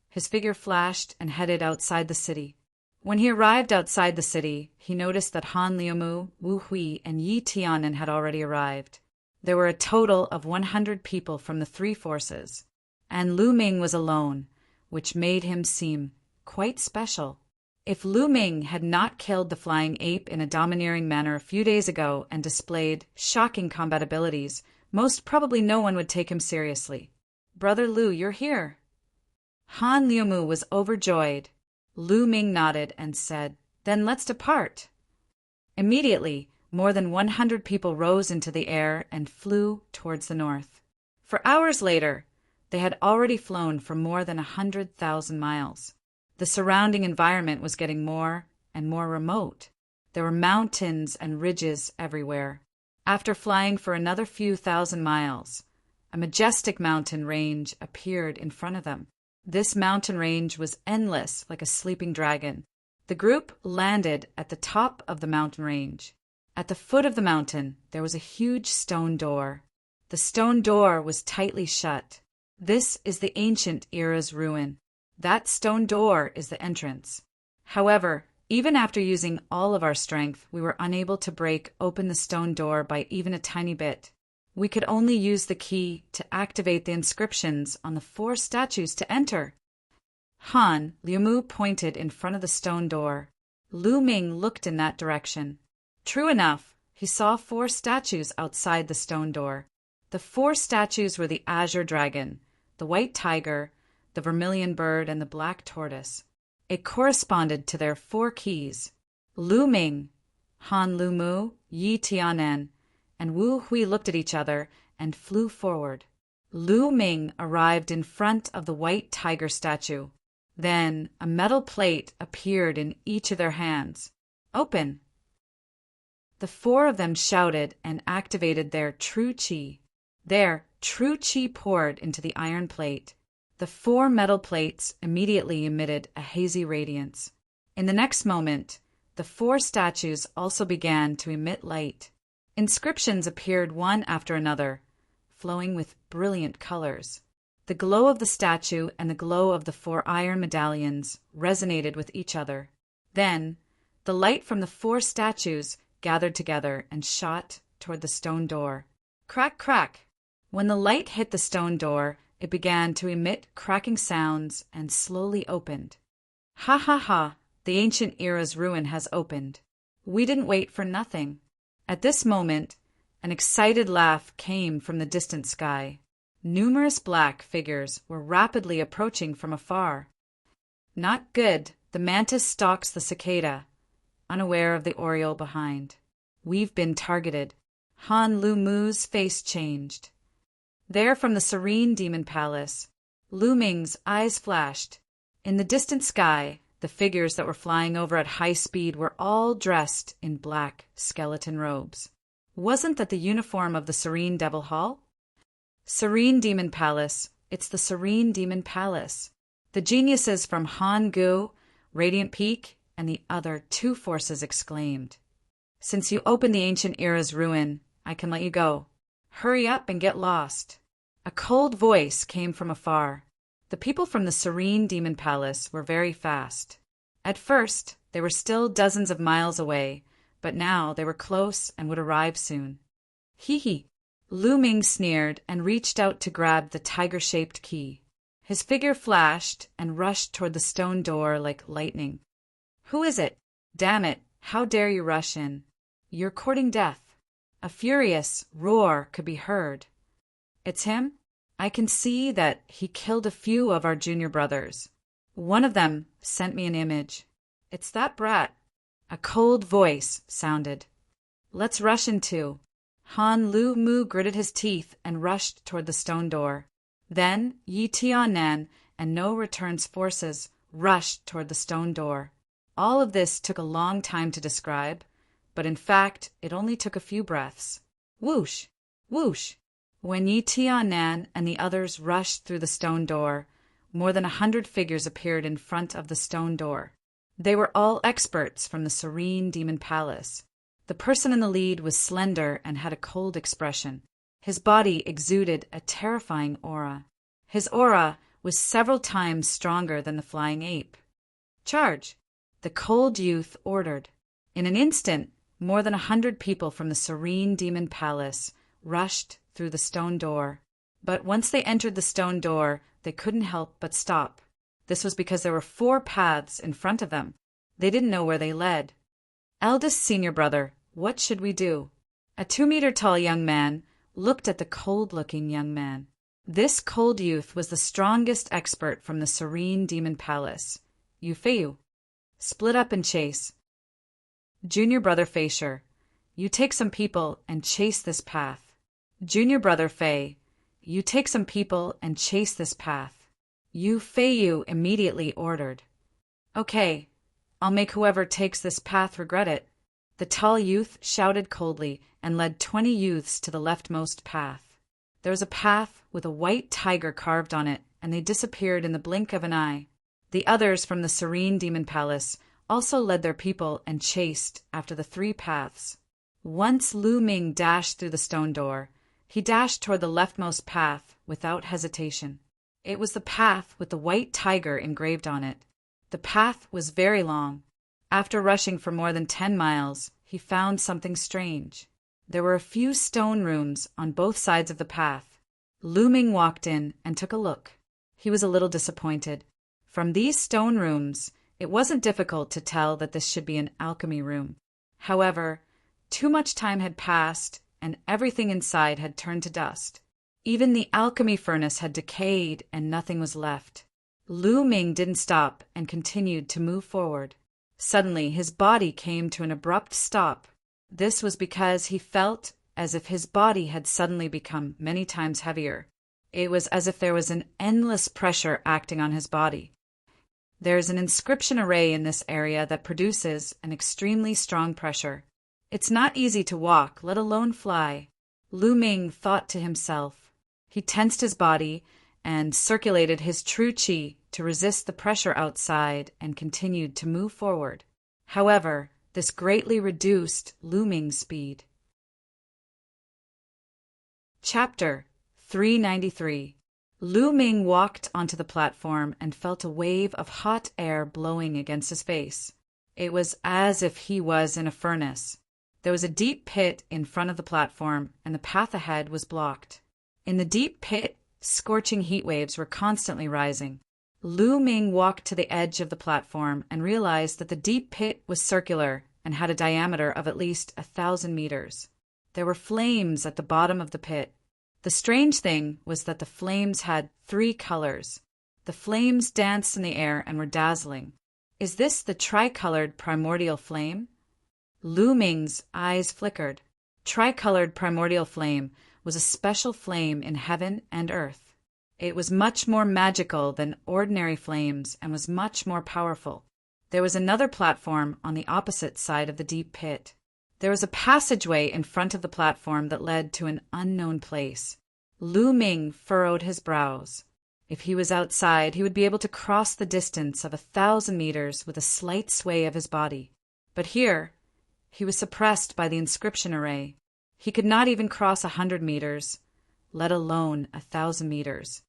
his figure flashed and headed outside the city. When he arrived outside the city, he noticed that Han Liumu, Wu Hui, and Yi Tianen had already arrived. There were a total of 100 people from the 3 forces, and Lu Ming was alone, which made him seem quite special. If Lu Ming had not killed the flying ape in a domineering manner a few days ago and displayed shocking combat abilities, most probably no one would take him seriously. Brother Lu, you're here. Han Liumu was overjoyed. Lu Ming nodded and said, Then let's depart. Immediately, more than 100 people rose into the air and flew towards the north. For hours later, they had already flown for more than 100,000 miles. The surrounding environment was getting more and more remote. There were mountains and ridges everywhere. After flying for another few thousand miles, a majestic mountain range appeared in front of them. This mountain range was endless, like a sleeping dragon. The group landed at the top of the mountain range. At the foot of the mountain, there was a huge stone door. The stone door was tightly shut. This is the ancient era's ruin. That stone door is the entrance. However, even after using all of our strength, we were unable to break open the stone door by even a tiny bit. We could only use the key to activate the inscriptions on the 4 statues to enter. Han Liumu pointed in front of the stone door. Lu Ming looked in that direction. True enough, he saw 4 statues outside the stone door. The 4 statues were the azure dragon, the white tiger, the vermilion bird, and the black tortoise. It corresponded to their 4 keys. Lu Ming, Han Lu Mu, Yi Tianen, and Wu Hui looked at each other and flew forward. Lu Ming arrived in front of the white tiger statue. Then a metal plate appeared in each of their hands. Open! The 4 of them shouted and activated their true qi. Their true qi poured into the iron plate. The 4 metal plates immediately emitted a hazy radiance. In the next moment, the 4 statues also began to emit light. Inscriptions appeared one after another, flowing with brilliant colors. The glow of the statue and the glow of the 4 iron medallions resonated with each other. Then, the light from the 4 statues gathered together and shot toward the stone door. Crack, crack! When the light hit the stone door, it began to emit cracking sounds and slowly opened. Ha ha ha! The ancient era's ruin has opened. We didn't wait for nothing. At this moment, an excited laugh came from the distant sky. Numerous black figures were rapidly approaching from afar. Not good. The mantis stalks the cicada, unaware of the oriole behind. We've been targeted. Han Lu Mu's face changed. There from the serene demon palace, Lu Ming's eyes flashed. In the distant sky, the figures that were flying over at high speed were all dressed in black skeleton robes. Wasn't that the uniform of the Serene Devil Hall? Serene Demon Palace. It's the Serene Demon Palace. The geniuses from Han Gu, Radiant Peak, and the other 2 forces exclaimed. Since you opened the ancient era's ruin, I can let you go. Hurry up and get lost. A cold voice came from afar. The people from the Serene Demon Palace were very fast. At first, they were still dozens of miles away, but now they were close and would arrive soon. Hee hee! Lu Ming sneered and reached out to grab the tiger-shaped key. His figure flashed and rushed toward the stone door like lightning. Who is it? Damn it, how dare you rush in? You're courting death. A furious roar could be heard. It's him? I can see that he killed a few of our junior brothers. One of them sent me an image. It's that brat. A cold voice sounded. Let's rush in too. Han Lu Mu gritted his teeth and rushed toward the stone door. Then Yi Tianan and No Return's forces rushed toward the stone door. All of this took a long time to describe, but in fact it only took a few breaths. Whoosh! Whoosh! When Yi Tianan and the others rushed through the stone door, more than 100 figures appeared in front of the stone door. They were all experts from the Serene Demon Palace. The person in the lead was slender and had a cold expression. His body exuded a terrifying aura. His aura was several times stronger than the flying ape. Charge! The cold youth ordered. In an instant, more than 100 people from the Serene Demon Palace rushed through the stone door. But once they entered the stone door, they couldn't help but stop. This was because there were 4 paths in front of them. They didn't know where they led. Eldest senior brother, what should we do? A 2-meter-tall young man looked at the cold-looking young man. This cold youth was the strongest expert from the Serene Demon Palace. Yu Feiyu. Split up and chase. Junior brother Feisher, you take some people and chase this path. Junior brother Fei, you take some people and chase this path. Yu Feiyu immediately ordered. Okay, I'll make whoever takes this path regret it. The tall youth shouted coldly and led 20 youths to the leftmost path. There was a path with a white tiger carved on it, and they disappeared in the blink of an eye. The others from the Serene Demon Palace also led their people and chased after the 3 paths. Once Lu Ming dashed through the stone door, he dashed toward the leftmost path without hesitation. It was the path with the white tiger engraved on it. The path was very long. After rushing for more than 10 miles, he found something strange. There were a few stone rooms on both sides of the path. Lu Ming walked in and took a look. He was a little disappointed. From these stone rooms, it wasn't difficult to tell that this should be an alchemy room. However, too much time had passed and everything inside had turned to dust. Even the alchemy furnace had decayed and nothing was left. Lu Ming didn't stop and continued to move forward. Suddenly, his body came to an abrupt stop. This was because he felt as if his body had suddenly become many times heavier. It was as if there was an endless pressure acting on his body. There is an inscription array in this area that produces an extremely strong pressure. It's not easy to walk, let alone fly, Lu Ming thought to himself. He tensed his body and circulated his true qi to resist the pressure outside and continued to move forward. However, this greatly reduced Lu Ming's speed. Chapter 393. Lu Ming walked onto the platform and felt a wave of hot air blowing against his face. It was as if he was in a furnace. There was a deep pit in front of the platform, and the path ahead was blocked. In the deep pit, scorching heat waves were constantly rising. Lu Ming walked to the edge of the platform and realized that the deep pit was circular and had a diameter of at least 1,000 meters. There were flames at the bottom of the pit. The strange thing was that the flames had 3 colors. The flames danced in the air and were dazzling. Is this the tricolored primordial flame? Lu Ming's eyes flickered. Tricolored primordial flame was a special flame in heaven and earth. It was much more magical than ordinary flames and was much more powerful. There was another platform on the opposite side of the deep pit. There was a passageway in front of the platform that led to an unknown place. Lu Ming furrowed his brows. If he was outside, he would be able to cross the distance of 1,000 meters with a slight sway of his body. But here, he was suppressed by the inscription array. He could not even cross 100 meters, let alone 1,000 meters.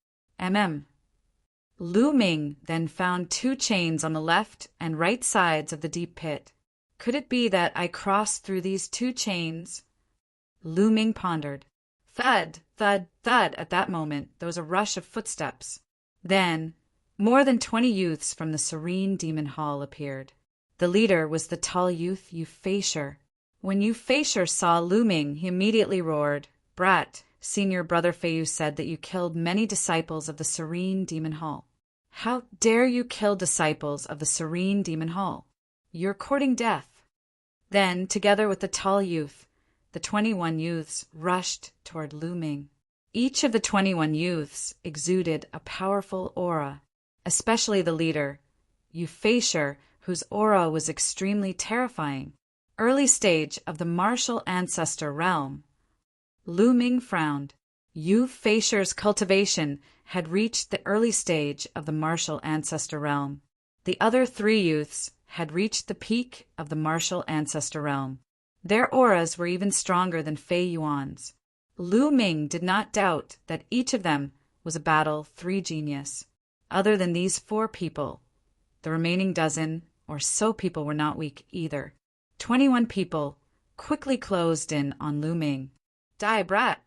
Lu Ming then found 2 chains on the left and right sides of the deep pit. Could it be that I crossed through these 2 chains? Lu Ming pondered. Thud, thud, thud. At that moment, there was a rush of footsteps. Then, more than 20 youths from the serene demon hall appeared. The leader was the tall youth Euphasor. When Euphasor saw Lu Ming, he immediately roared, "Brat, senior brother Feiyu said that you killed many disciples of the serene demon hall. How dare you kill disciples of the serene demon hall? You're courting death." Then, together with the tall youth, the 21 youths rushed toward Lu Ming. Each of the 21 youths exuded a powerful aura, especially the leader, Euphasor, whose aura was extremely terrifying. Early stage of the martial ancestor realm. Lu Ming frowned. Euphasor's cultivation had reached the early stage of the martial ancestor realm. The other 3 youths had reached the peak of the martial ancestor realm. Their auras were even stronger than Fei Yuan's. Lu Ming did not doubt that each of them was a Battle 3 genius. Other than these 4 people, the remaining dozen or so people were not weak either. 21 people quickly closed in on Lu Ming. Die, brat!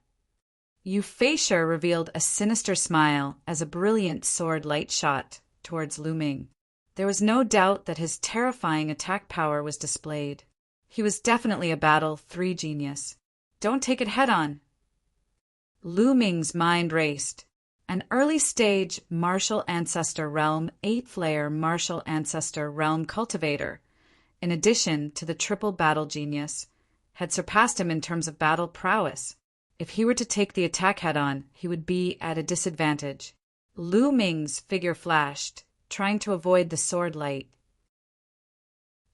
Euphasor revealed a sinister smile as a brilliant sword light shot towards Lu Ming. There was no doubt that his terrifying attack power was displayed. He was definitely a Battle 3 genius. Don't take it head-on. Lu Ming's mind raced. An early-stage martial ancestor realm 8th-layer martial ancestor realm cultivator, in addition to the triple battle genius, had surpassed him in terms of battle prowess. If he were to take the attack head-on, he would be at a disadvantage. Lu Ming's figure flashed, trying to avoid the sword light.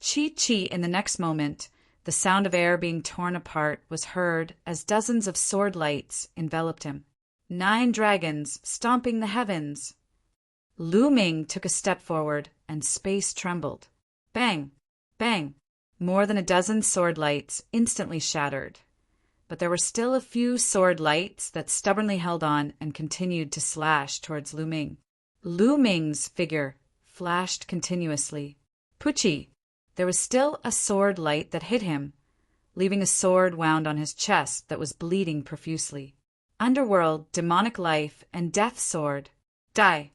Chi-chi in the next moment, the sound of air being torn apart was heard as dozens of sword lights enveloped him. 9 dragons stomping the heavens. Lu Ming took a step forward, and space trembled. Bang! Bang! More than a dozen sword lights instantly shattered. But there were still a few sword lights that stubbornly held on and continued to slash towards Lu Ming. Lu Ming's figure flashed continuously. Pucci! There was still a sword light that hit him, leaving a sword wound on his chest that was bleeding profusely. Underworld, demonic life, and death sword. Die!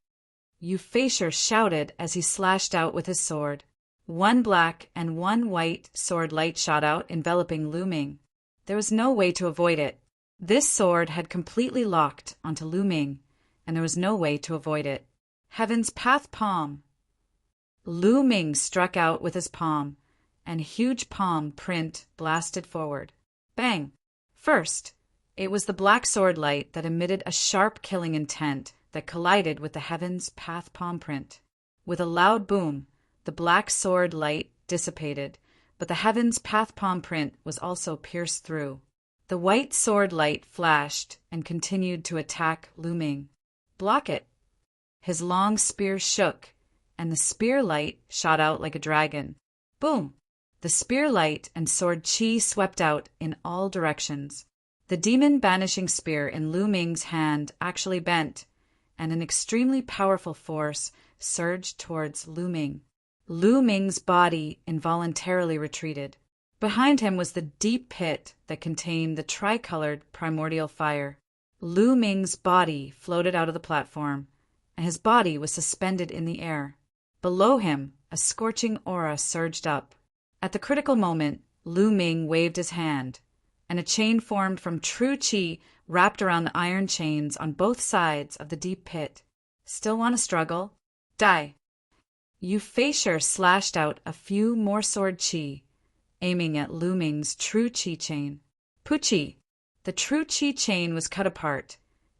Euphasor shouted as he slashed out with his sword. 1 black and 1 white sword light shot out, enveloping Lu Ming. There was no way to avoid it. This sword had completely locked onto Lu Ming, and there was no way to avoid it. Heaven's path palm. Lu Ming struck out with his palm, and huge palm print blasted forward. Bang! First, it was the black sword light that emitted a sharp killing intent that collided with the Heaven's path palm print. With a loud boom, the black sword light dissipated, but the Heaven's path palm print was also pierced through. The white sword light flashed and continued to attack Lu Ming. Block it! His long spear shook, and the spear light shot out like a dragon. Boom! The spear light and sword chi swept out in all directions. The demon banishing spear in Lu Ming's hand actually bent, and an extremely powerful force surged towards Lu Ming. Lu Ming's body involuntarily retreated. Behind him was the deep pit that contained the tricolored primordial fire. Lu Ming's body floated out of the platform, and his body was suspended in the air. Below him, a scorching aura surged up. At the critical moment, Lu Ming waved his hand, and a chain formed from true chi wrapped around the iron chains on both sides of the deep pit. Still want to struggle? Die! Yu Feisher slashed out a few more sword chi, aiming at Lu Ming's true chi chain. Puchi! The true chi chain was cut apart,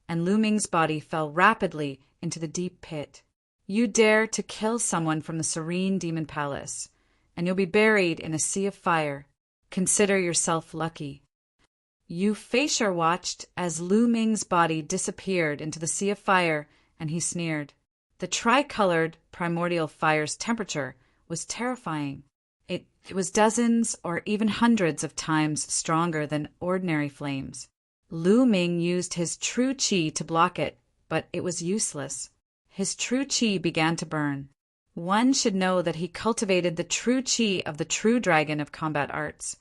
and Lu Ming's body fell rapidly into the deep pit. You dare to kill someone from the serene demon palace, and you'll be buried in a sea of fire. Consider yourself lucky. Yu Feisher watched as Lu Ming's body disappeared into the sea of fire, and he sneered. The tricolored primordial fire's temperature was terrifying. It was dozens or even hundreds of times stronger than ordinary flames. Lu Ming used his true chi to block it, but it was useless. His true chi began to burn. One should know that he cultivated the true chi of the true dragon of combat arts,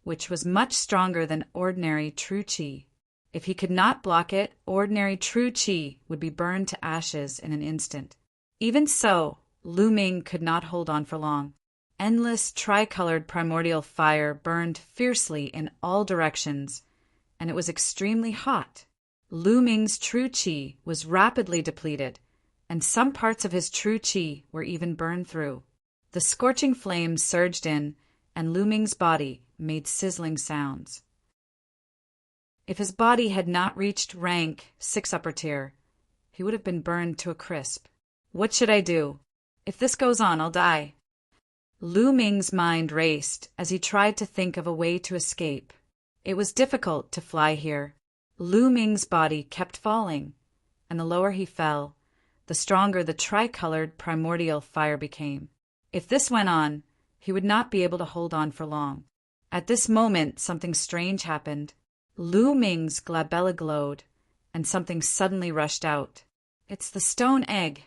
which was much stronger than ordinary true chi. If he could not block it, ordinary true chi would be burned to ashes in an instant. Even so, Lu Ming could not hold on for long. Endless tricolored primordial fire burned fiercely in all directions, and it was extremely hot. Lu Ming's true chi was rapidly depleted, and some parts of his true chi were even burned through. The scorching flames surged in, and Lu Ming's body made sizzling sounds. If his body had not reached rank 6 upper tier, he would have been burned to a crisp. What should I do? If this goes on, I'll die. Lu Ming's mind raced as he tried to think of a way to escape. It was difficult to fly here. Lu Ming's body kept falling, and the lower he fell, the stronger the tricolored primordial fire became. If this went on, he would not be able to hold on for long. At this moment, something strange happened. Lu Ming's glabella glowed, and something suddenly rushed out. It's the stone egg.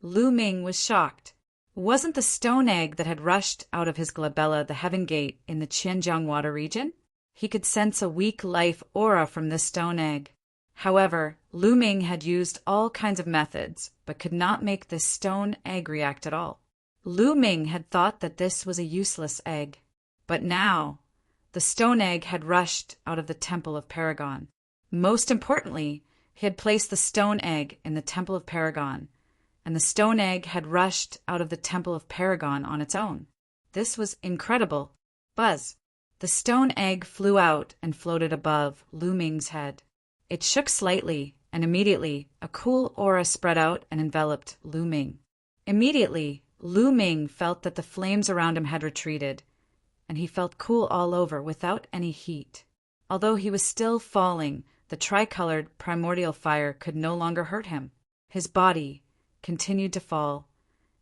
Lu Ming was shocked. Wasn't the stone egg that had rushed out of his glabella the heaven gate in the Qianjiang water region? He could sense a weak life aura from this stone egg. However, Lu Ming had used all kinds of methods, but could not make this stone egg react at all. Lu Ming had thought that this was a useless egg. But now, the stone egg had rushed out of the Temple of Paragon. Most importantly, he had placed the stone egg in the Temple of Paragon, and the stone egg had rushed out of the Temple of Paragon on its own. This was incredible. Buzz! The stone egg flew out and floated above Lu Ming's head. It shook slightly, and immediately a cool aura spread out and enveloped Lu Ming. Immediately, Lu Ming felt that the flames around him had retreated, and he felt cool all over without any heat. Although he was still falling, the tricolored primordial fire could no longer hurt him. His body continued to fall,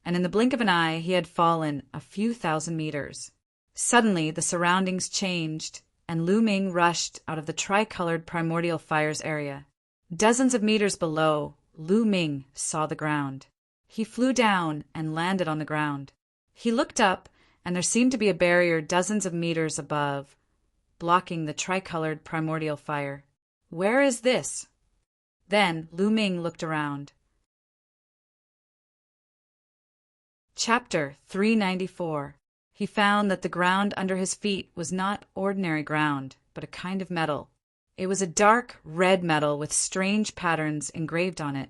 and in the blink of an eye he had fallen a few thousand meters. Suddenly the surroundings changed, and Lu Ming rushed out of the tricolored primordial fire's area. Dozens of meters below, Lu Ming saw the ground. He flew down and landed on the ground. He looked up, and there seemed to be a barrier dozens of meters above, blocking the tricolored primordial fire. Where is this? Then Lu Ming looked around. Chapter 394. He found that the ground under his feet was not ordinary ground, but a kind of metal. It was a dark red metal with strange patterns engraved on it.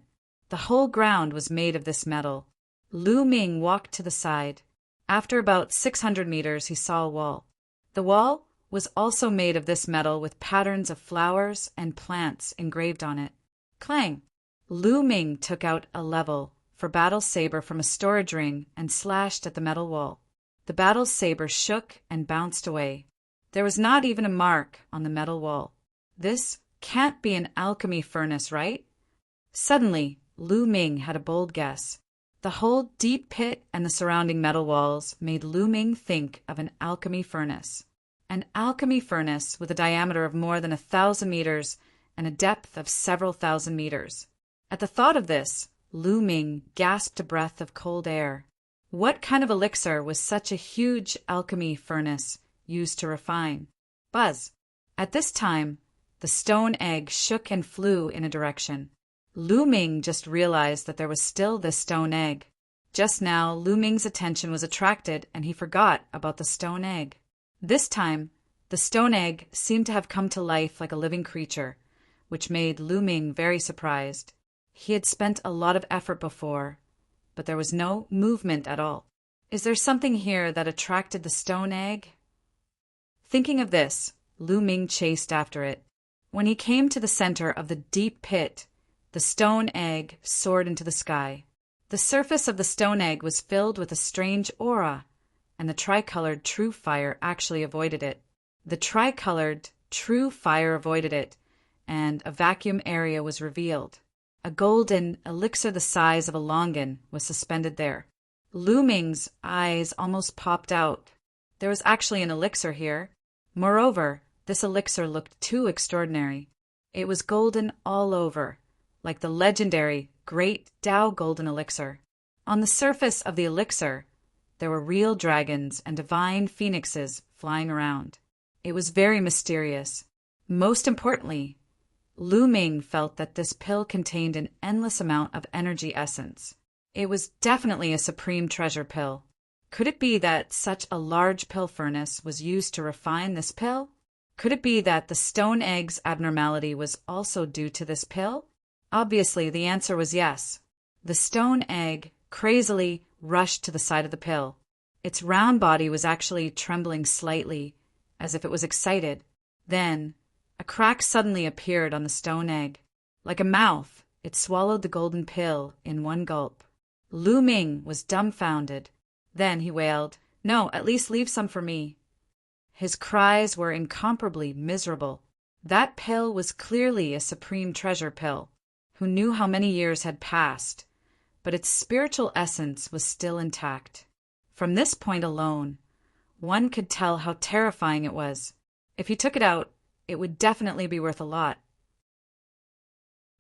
The whole ground was made of this metal. Lu Ming walked to the side. After about 600 meters, he saw a wall. The wall was also made of this metal with patterns of flowers and plants engraved on it. Clang! Lu Ming took out a level for battle saber from a storage ring and slashed at the metal wall. The battle saber shook and bounced away. There was not even a mark on the metal wall. This can't be an alchemy furnace, right? Suddenly, Lu Ming had a bold guess. The whole deep pit and the surrounding metal walls made Lu Ming think of an alchemy furnace. An alchemy furnace with a diameter of more than 1,000 meters and a depth of several thousand meters. At the thought of this, Lu Ming gasped a breath of cold air. What kind of elixir was such a huge alchemy furnace used to refine? Buzz! At this time, the stone egg shook and flew in a direction. Lu Ming just realized that there was still this stone egg. Just now, Lu Ming's attention was attracted and he forgot about the stone egg. This time, the stone egg seemed to have come to life like a living creature, which made Lu Ming very surprised. He had spent a lot of effort before, but there was no movement at all. Is there something here that attracted the stone egg? Thinking of this, Lu Ming chased after it. When he came to the center of the deep pit, the stone egg soared into the sky. The surface of the stone egg was filled with a strange aura, and the tricolored true fire actually avoided it. The tricolored true fire avoided it, and a vacuum area was revealed. A golden elixir the size of a longan was suspended there. Lu Ming's eyes almost popped out. There was actually an elixir here. Moreover, this elixir looked too extraordinary. It was golden all over, like the legendary Great Tao Golden Elixir. On the surface of the elixir, there were real dragons and divine phoenixes flying around. It was very mysterious. Most importantly, Lu Ming felt that this pill contained an endless amount of energy essence. It was definitely a supreme treasure pill. Could it be that such a large pill furnace was used to refine this pill? Could it be that the stone egg's abnormality was also due to this pill? Obviously, the answer was yes. The stone egg crazily rushed to the side of the pill. Its round body was actually trembling slightly, as if it was excited. Then, a crack suddenly appeared on the stone egg. Like a mouth, it swallowed the golden pill in one gulp. Lu Ming was dumbfounded. Then he wailed, "No, at least leave some for me." His cries were incomparably miserable. That pill was clearly a supreme treasure pill. Who knew how many years had passed, but its spiritual essence was still intact. From this point alone, one could tell how terrifying it was. If he took it out, it would definitely be worth a lot.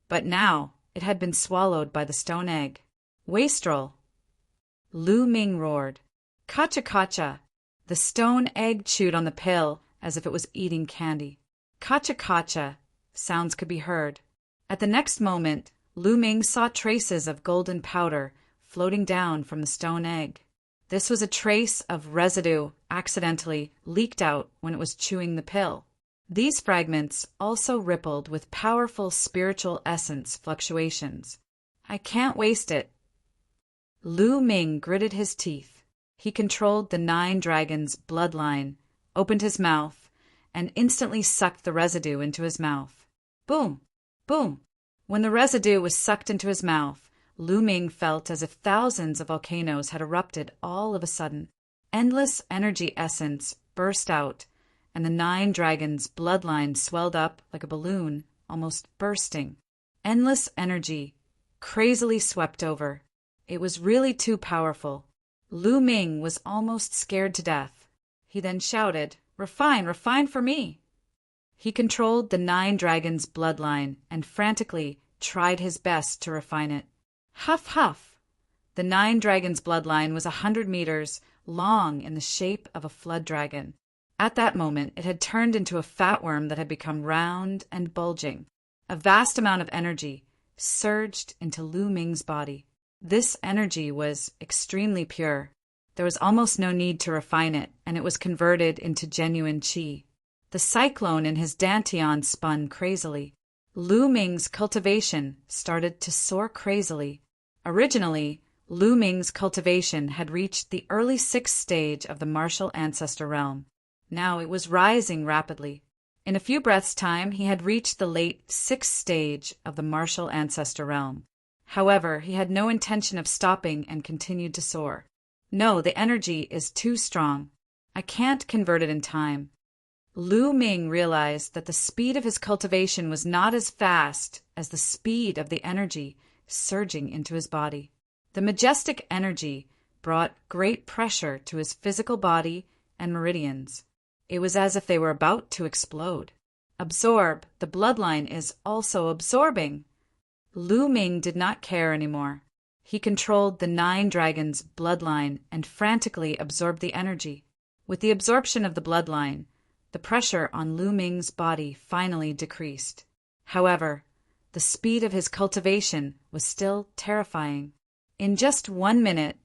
But now, it had been swallowed by the stone egg. Wastrel! Lu Ming roared. Kacha kacha! The stone egg chewed on the pill as if it was eating candy. Kacha kacha! Sounds could be heard. At the next moment, Lu Ming saw traces of golden powder floating down from the stone egg. This was a trace of residue accidentally leaked out when it was chewing the pill. These fragments also rippled with powerful spiritual essence fluctuations. I can't waste it. Lu Ming gritted his teeth. He controlled the 9 dragons' bloodline, opened his mouth, and instantly sucked the residue into his mouth. Boom! Boom! When the residue was sucked into his mouth, Lu Ming felt as if thousands of volcanoes had erupted all of a sudden. Endless energy essence burst out, and the 9 dragons' bloodline swelled up like a balloon, almost bursting. Endless energy, crazily swept over. It was really too powerful. Lu Ming was almost scared to death. He then shouted, "Refine, refine for me!" He controlled the 9 dragons' bloodline and frantically tried his best to refine it. Huff, huff! The 9 dragons' bloodline was 100 meters long in the shape of a flood dragon. At that moment, it had turned into a fat worm that had become round and bulging. A vast amount of energy surged into Lu Ming's body. This energy was extremely pure. There was almost no need to refine it, and it was converted into genuine qi. The cyclone in his dantian spun crazily. Lu Ming's cultivation started to soar crazily. Originally, Lu Ming's cultivation had reached the early 6th stage of the martial ancestor realm. Now it was rising rapidly. In a few breaths' time, he had reached the late 6th stage of the martial ancestor realm. However, he had no intention of stopping and continued to soar. No, the energy is too strong. I can't convert it in time. Lu Ming realized that the speed of his cultivation was not as fast as the speed of the energy surging into his body. The majestic energy brought great pressure to his physical body and meridians. It was as if they were about to explode. Absorb, the bloodline is also absorbing. Lu Ming did not care anymore. He controlled the 9 dragons' bloodline and frantically absorbed the energy. With the absorption of the bloodline, the pressure on Lu Ming's body finally decreased. However, the speed of his cultivation was still terrifying. In just 1 minute,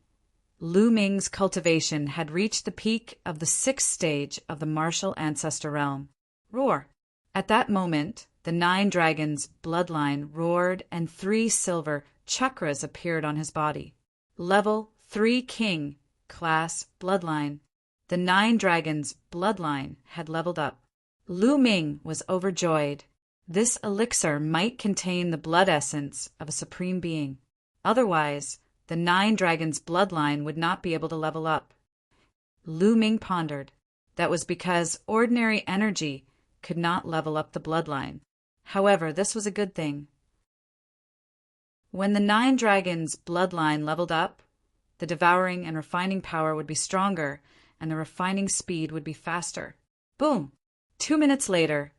Lu Ming's cultivation had reached the peak of the 6th stage of the martial ancestor realm. Roar! At that moment, the 9 dragons' bloodline roared and 3 silver chakras appeared on his body. Level 3 King, class bloodline. The 9 dragons' bloodline had leveled up. Lu Ming was overjoyed. This elixir might contain the blood essence of a supreme being. Otherwise, the 9 dragons' bloodline would not be able to level up. Lu Ming pondered. That was because ordinary energy could not level up the bloodline. However, this was a good thing. When the 9 dragons' bloodline leveled up, the devouring and refining power would be stronger, and the refining speed would be faster. Boom! 2 minutes later,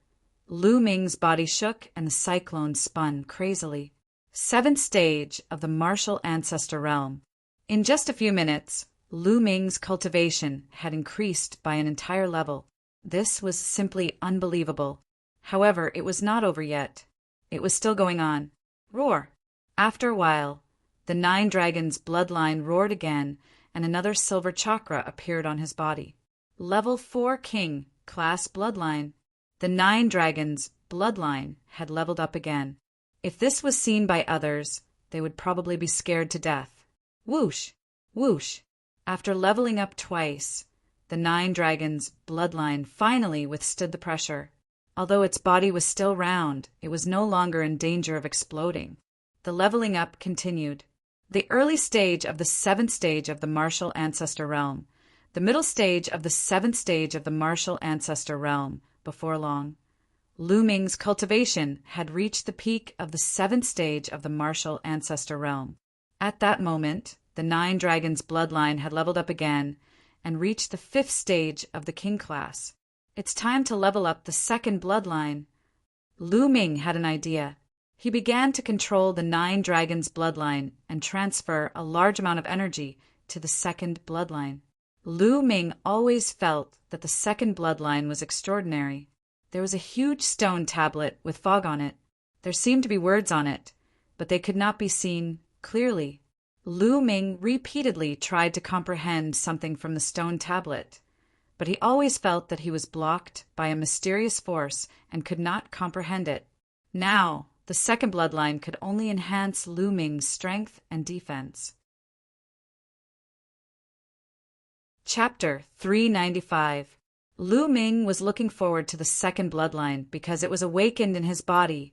Lu Ming's body shook and the cyclone spun crazily. 7th stage of the martial ancestor realm. In just a few minutes, Lu Ming's cultivation had increased by an entire level. This was simply unbelievable. However, it was not over yet. It was still going on. Roar! After a while, the 9 dragons' bloodline roared again, and another silver chakra appeared on his body. Level 4 King, class bloodline. The 9 dragons' bloodline had leveled up again. If this was seen by others, they would probably be scared to death. Whoosh! Whoosh! After leveling up twice, the 9 dragons' bloodline finally withstood the pressure. Although its body was still round, it was no longer in danger of exploding. The leveling up continued. The early stage of the 7th stage of the martial ancestor realm. The middle stage of the 7th stage of the martial ancestor realm. Before long, Lu Ming's cultivation had reached the peak of the 7th stage of the martial ancestor realm. At that moment, the 9 dragons' bloodline had leveled up again and reached the 5th stage of the king class. It's time to level up the 2nd bloodline. Lu Ming had an idea. He began to control the 9 dragons' bloodline and transfer a large amount of energy to the 2nd bloodline. Lu Ming always felt that the 2nd bloodline was extraordinary. There was a huge stone tablet with fog on it. There seemed to be words on it, but they could not be seen clearly. Lu Ming repeatedly tried to comprehend something from the stone tablet, but he always felt that he was blocked by a mysterious force and could not comprehend it. Now, the 2nd bloodline could only enhance Lu Ming's strength and defense. Chapter 395. Lu Ming was looking forward to the 2nd bloodline because it was awakened in his body,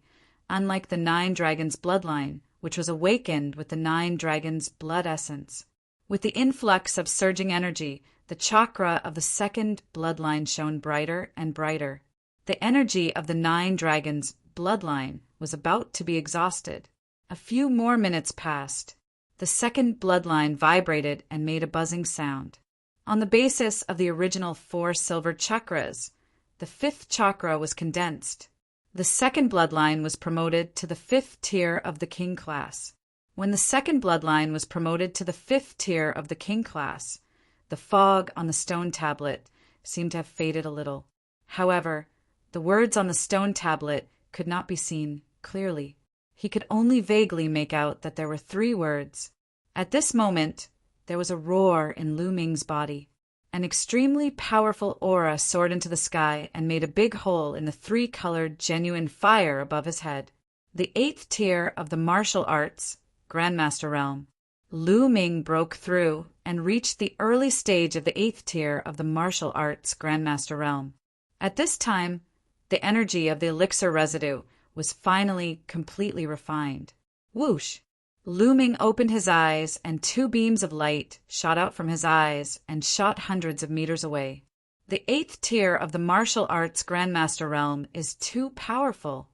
unlike the 9 dragons' bloodline, which was awakened with the 9 dragons' blood essence. With the influx of surging energy, the chakra of the 2nd bloodline shone brighter and brighter. The energy of the 9 dragons' bloodline was about to be exhausted. A few more minutes passed. The 2nd bloodline vibrated and made a buzzing sound. On the basis of the original 4 silver chakras, the 5th chakra was condensed. The 2nd bloodline was promoted to the 5th tier of the king class. When the 2nd bloodline was promoted to the 5th tier of the king class, the fog on the stone tablet seemed to have faded a little. However, the words on the stone tablet could not be seen clearly. He could only vaguely make out that there were 3 words. At this moment, there was a roar in Lu Ming's body. An extremely powerful aura soared into the sky and made a big hole in the three-colored genuine fire above his head. The 8th tier of the martial arts, Grandmaster Realm. Lu Ming broke through and reached the early stage of the 8th tier of the martial arts Grandmaster Realm. At this time, the energy of the elixir residue was finally completely refined. Whoosh! Lu Ming opened his eyes, and 2 beams of light shot out from his eyes and shot hundreds of meters away. The 8th tier of the martial arts Grandmaster Realm is too powerful.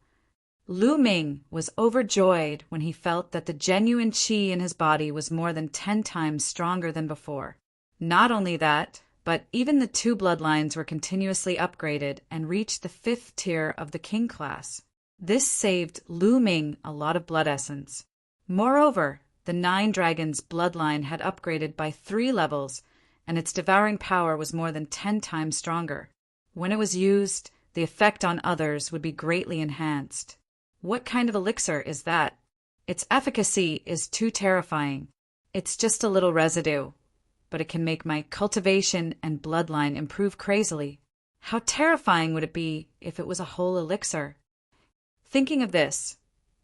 Lu Ming was overjoyed when he felt that the genuine qi in his body was more than 10 times stronger than before. Not only that, but even the 2 bloodlines were continuously upgraded and reached the 5th tier of the king class. This saved Lu Ming a lot of blood essence. Moreover, the 9 Dragons bloodline had upgraded by 3 levels, and its devouring power was more than 10 times stronger. When it was used, the effect on others would be greatly enhanced. What kind of elixir is that? Its efficacy is too terrifying. It's just a little residue, but it can make my cultivation and bloodline improve crazily. How terrifying would it be if it was a whole elixir? Thinking of this,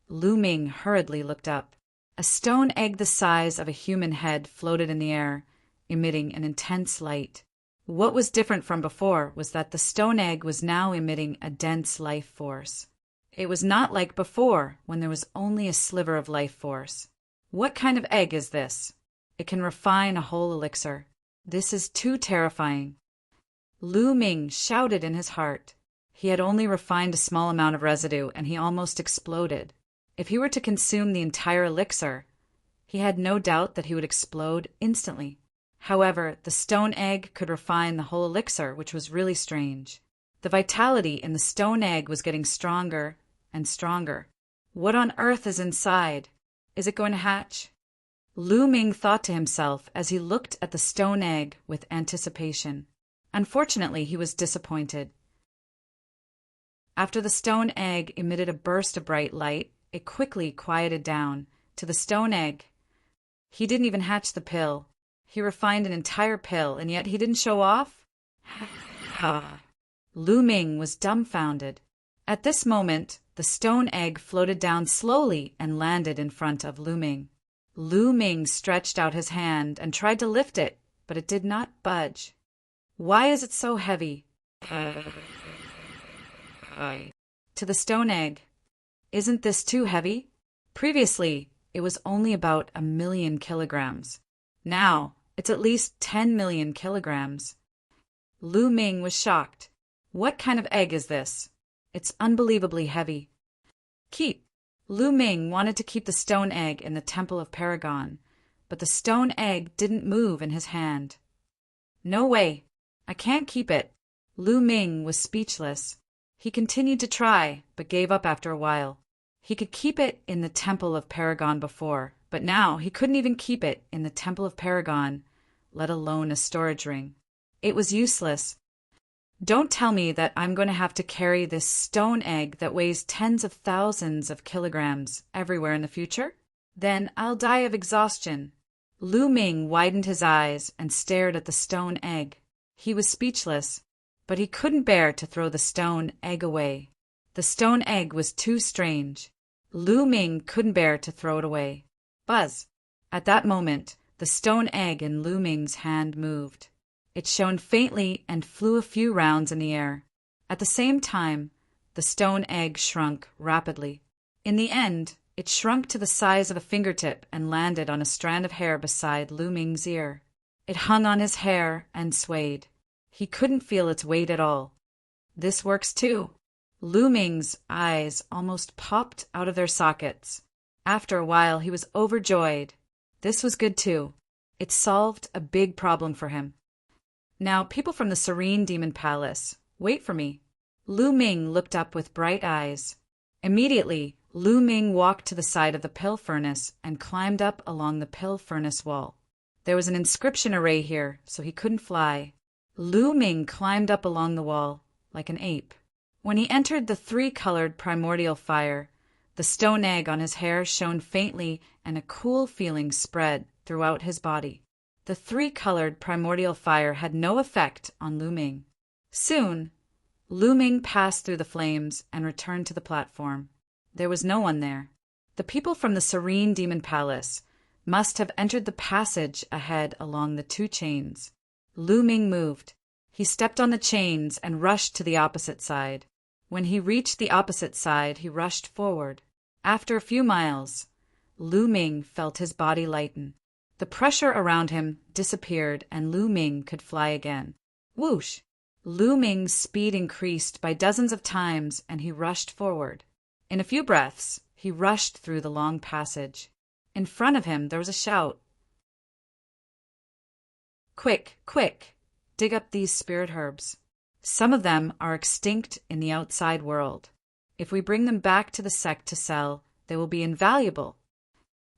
Lu Ming hurriedly looked up. A stone egg the size of a human head floated in the air, emitting an intense light. What was different from before was that the stone egg was now emitting a dense life force. It was not like before, when there was only a sliver of life force. What kind of egg is this? It can refine a whole elixir. This is too terrifying. Lu Ming shouted in his heart. He had only refined a small amount of residue, and he almost exploded. If he were to consume the entire elixir, he had no doubt that he would explode instantly. However, the stone egg could refine the whole elixir, which was really strange. The vitality in the stone egg was getting stronger and stronger. What on earth is inside? Is it going to hatch? Lu Ming thought to himself as he looked at the stone egg with anticipation. Unfortunately, he was disappointed. After the stone egg emitted a burst of bright light, it quickly quieted down. To the stone egg. He didn't even hatch the pill. He refined an entire pill, and yet he didn't show off? Lu Ming was dumbfounded. At this moment, the stone egg floated down slowly and landed in front of Lu Ming. Lu Ming stretched out his hand and tried to lift it, but it did not budge. Why is it so heavy? To the stone egg. Isn't this too heavy? Previously, it was only about 1,000,000 kilograms. Now, it's at least 10 million kilograms. Lu Ming was shocked. What kind of egg is this? It's unbelievably heavy. Keep. Lu Ming wanted to keep the stone egg in the Temple of Paragon, but the stone egg didn't move in his hand. No way. I can't keep it. Lu Ming was speechless. He continued to try, but gave up after a while. He could keep it in the Temple of Paragon before, but now he couldn't even keep it in the Temple of Paragon, let alone a storage ring. It was useless. Don't tell me that I'm going to have to carry this stone egg that weighs tens of thousands of kilograms everywhere in the future? Then I'll die of exhaustion. Lu Ming widened his eyes and stared at the stone egg. He was speechless, but he couldn't bear to throw the stone egg away. The stone egg was too strange. Lu Ming couldn't bear to throw it away. Buzz! At that moment, the stone egg in Lu Ming's hand moved. It shone faintly and flew a few rounds in the air. At the same time, the stone egg shrunk rapidly. In the end, it shrunk to the size of a fingertip and landed on a strand of hair beside Lu Ming's ear. It hung on his hair and swayed. He couldn't feel its weight at all. This works too. Lu Ming's eyes almost popped out of their sockets. After a while, he was overjoyed. This was good too. It solved a big problem for him. Now, people from the Serene Demon Palace, wait for me. Lu Ming looked up with bright eyes. Immediately, Lu Ming walked to the side of the pill furnace and climbed up along the pill furnace wall. There was an inscription array here, so he couldn't fly. Lu Ming climbed up along the wall, like an ape. When he entered the 3-colored primordial fire, the stone egg on his hair shone faintly and a cool feeling spread throughout his body. The three-colored primordial fire had no effect on Lu Ming. Soon, Lu Ming passed through the flames and returned to the platform. There was no one there. The people from the Serene Demon Palace must have entered the passage ahead along the two chains. Lu Ming moved. He stepped on the chains and rushed to the opposite side. When he reached the opposite side, he rushed forward. After a few miles, Lu Ming felt his body lighten. The pressure around him disappeared and Lu Ming could fly again. Whoosh! Lu Ming's speed increased by dozens of times and he rushed forward. In a few breaths, he rushed through the long passage. In front of him there was a shout. Quick, quick! Dig up these spirit herbs. Some of them are extinct in the outside world. If we bring them back to the sect to sell, they will be invaluable.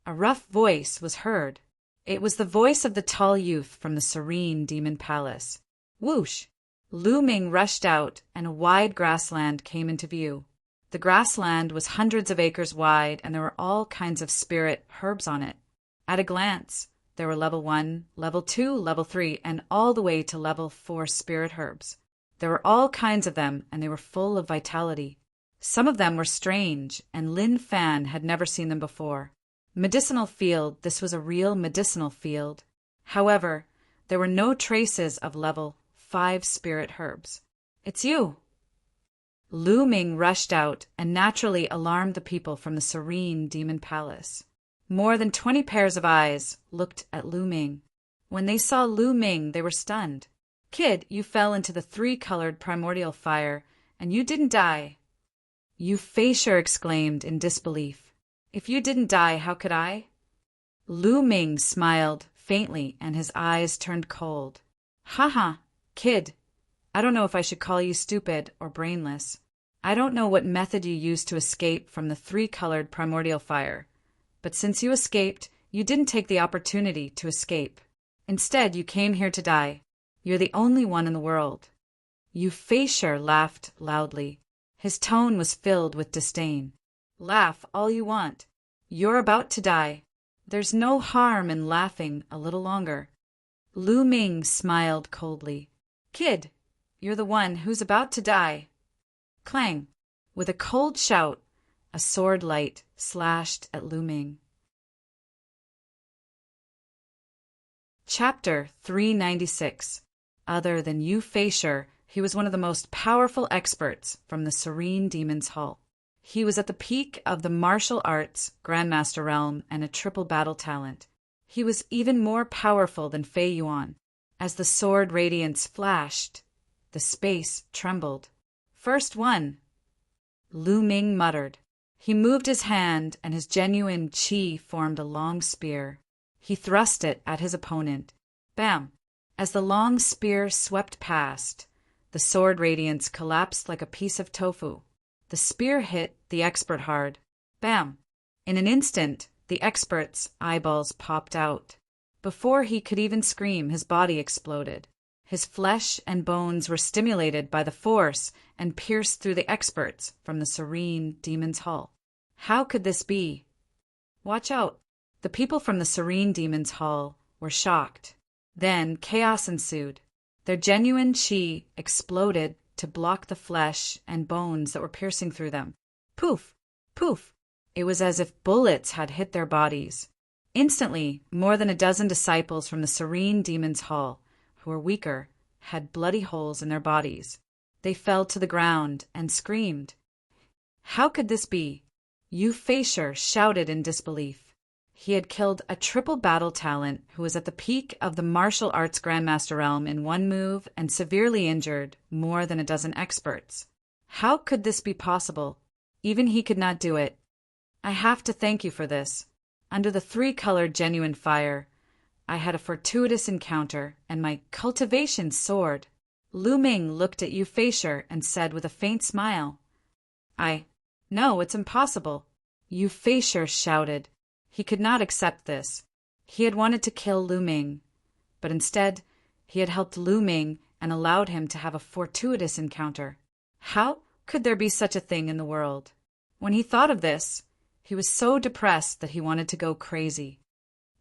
A rough voice was heard. It was the voice of the tall youth from the Serene Demon Palace. Whoosh! Lu Ming rushed out, and a wide grassland came into view. The grassland was hundreds of acres wide, and there were all kinds of spirit herbs on it. At a glance, there were level 1, level 2, level 3, and all the way to level 4 spirit herbs. There were all kinds of them, and they were full of vitality. Some of them were strange, and Lin Fan had never seen them before. Medicinal field, this was a real medicinal field. However, there were no traces of level 5 spirit herbs. It's you! Lu Ming rushed out and naturally alarmed the people from the Serene Demon Palace. More than 20 pairs of eyes looked at Lu Ming. When they saw Lu Ming, they were stunned. Kid, you fell into the three-colored primordial fire, and you didn't die. Faceur exclaimed in disbelief. If you didn't die, how could I? Lu Ming smiled faintly, and his eyes turned cold. Ha, kid. I don't know if I should call you stupid or brainless. I don't know what method you used to escape from the three-colored primordial fire. But since you escaped, you didn't take the opportunity to escape. Instead, you came here to die. You're the only one in the world. Faceur laughed loudly. His tone was filled with disdain. Laugh all you want. You're about to die. There's no harm in laughing a little longer. Lu Ming smiled coldly. Kid, you're the one who's about to die. Clang! With a cold shout, a sword light slashed at Lu Ming. Chapter 396. Other than Faceur, he was one of the most powerful experts from the Serene Demon's Hall. He was at the peak of the martial arts, Grandmaster realm, and a triple battle talent. He was even more powerful than Fei Yuan. As the sword radiance flashed, the space trembled. First one, Lu Ming muttered. He moved his hand, and his genuine qi formed a long spear. He thrust it at his opponent. Bam! As the long spear swept past, the sword radiance collapsed like a piece of tofu. The spear hit the expert hard. Bam! In an instant, the expert's eyeballs popped out. Before he could even scream, his body exploded. His flesh and bones were stimulated by the force and pierced through the experts from the Serene Demon's Hall. How could this be? Watch out! The people from the Serene Demon's Hall were shocked. Then chaos ensued. Their genuine qi exploded to block the flesh and bones that were piercing through them. Poof! Poof! It was as if bullets had hit their bodies. Instantly, more than a dozen disciples from the Serene Demon's Hall, who were weaker, had bloody holes in their bodies. They fell to the ground and screamed. How could this be? Faceur shouted in disbelief. He had killed a triple battle talent who was at the peak of the martial arts Grandmaster realm in one move and severely injured more than a dozen experts. How could this be possible? Even he could not do it. I have to thank you for this. Under the three-colored genuine fire, I had a fortuitous encounter, and my cultivation soared. Lu Ming looked at Faceur and said with a faint smile, No, it's impossible. Faceur shouted. He could not accept this. He had wanted to kill Lu Ming, but instead, he had helped Lu Ming and allowed him to have a fortuitous encounter. How could there be such a thing in the world? When he thought of this, he was so depressed that he wanted to go crazy.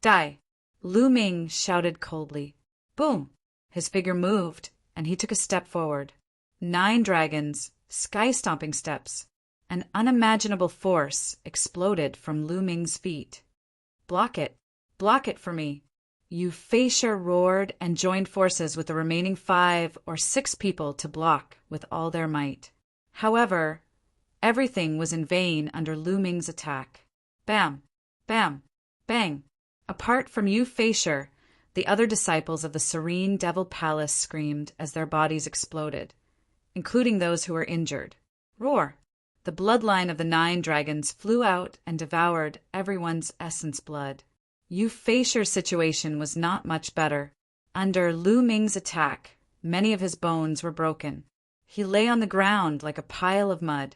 Die! Lu Ming shouted coldly. Boom! His figure moved, and he took a step forward. 9 dragons, sky-stomping steps. An unimaginable force exploded from Lu Ming's feet. Block it! Block it for me! Euphrasia roared and joined forces with the remaining 5 or 6 people to block with all their might. However, everything was in vain under Lu Ming's attack. Bam! Bam! Bang! Apart from Euphrasia, the other disciples of the Serene Devil Palace screamed as their bodies exploded, including those who were injured. Roar! The bloodline of the 9 dragons flew out and devoured everyone's essence blood. Euphrasia's situation was not much better. Under Lu Ming's attack, many of his bones were broken. He lay on the ground like a pile of mud.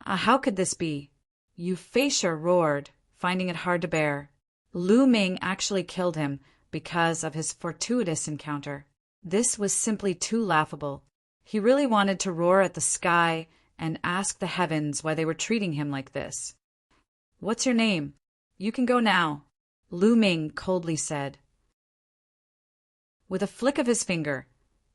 How could this be? Euphrasia roared, finding it hard to bear. Lu Ming actually killed him because of his fortuitous encounter. This was simply too laughable. He really wanted to roar at the sky and ask the heavens why they were treating him like this. What's your name? You can go now, Lu Ming coldly said. With a flick of his finger,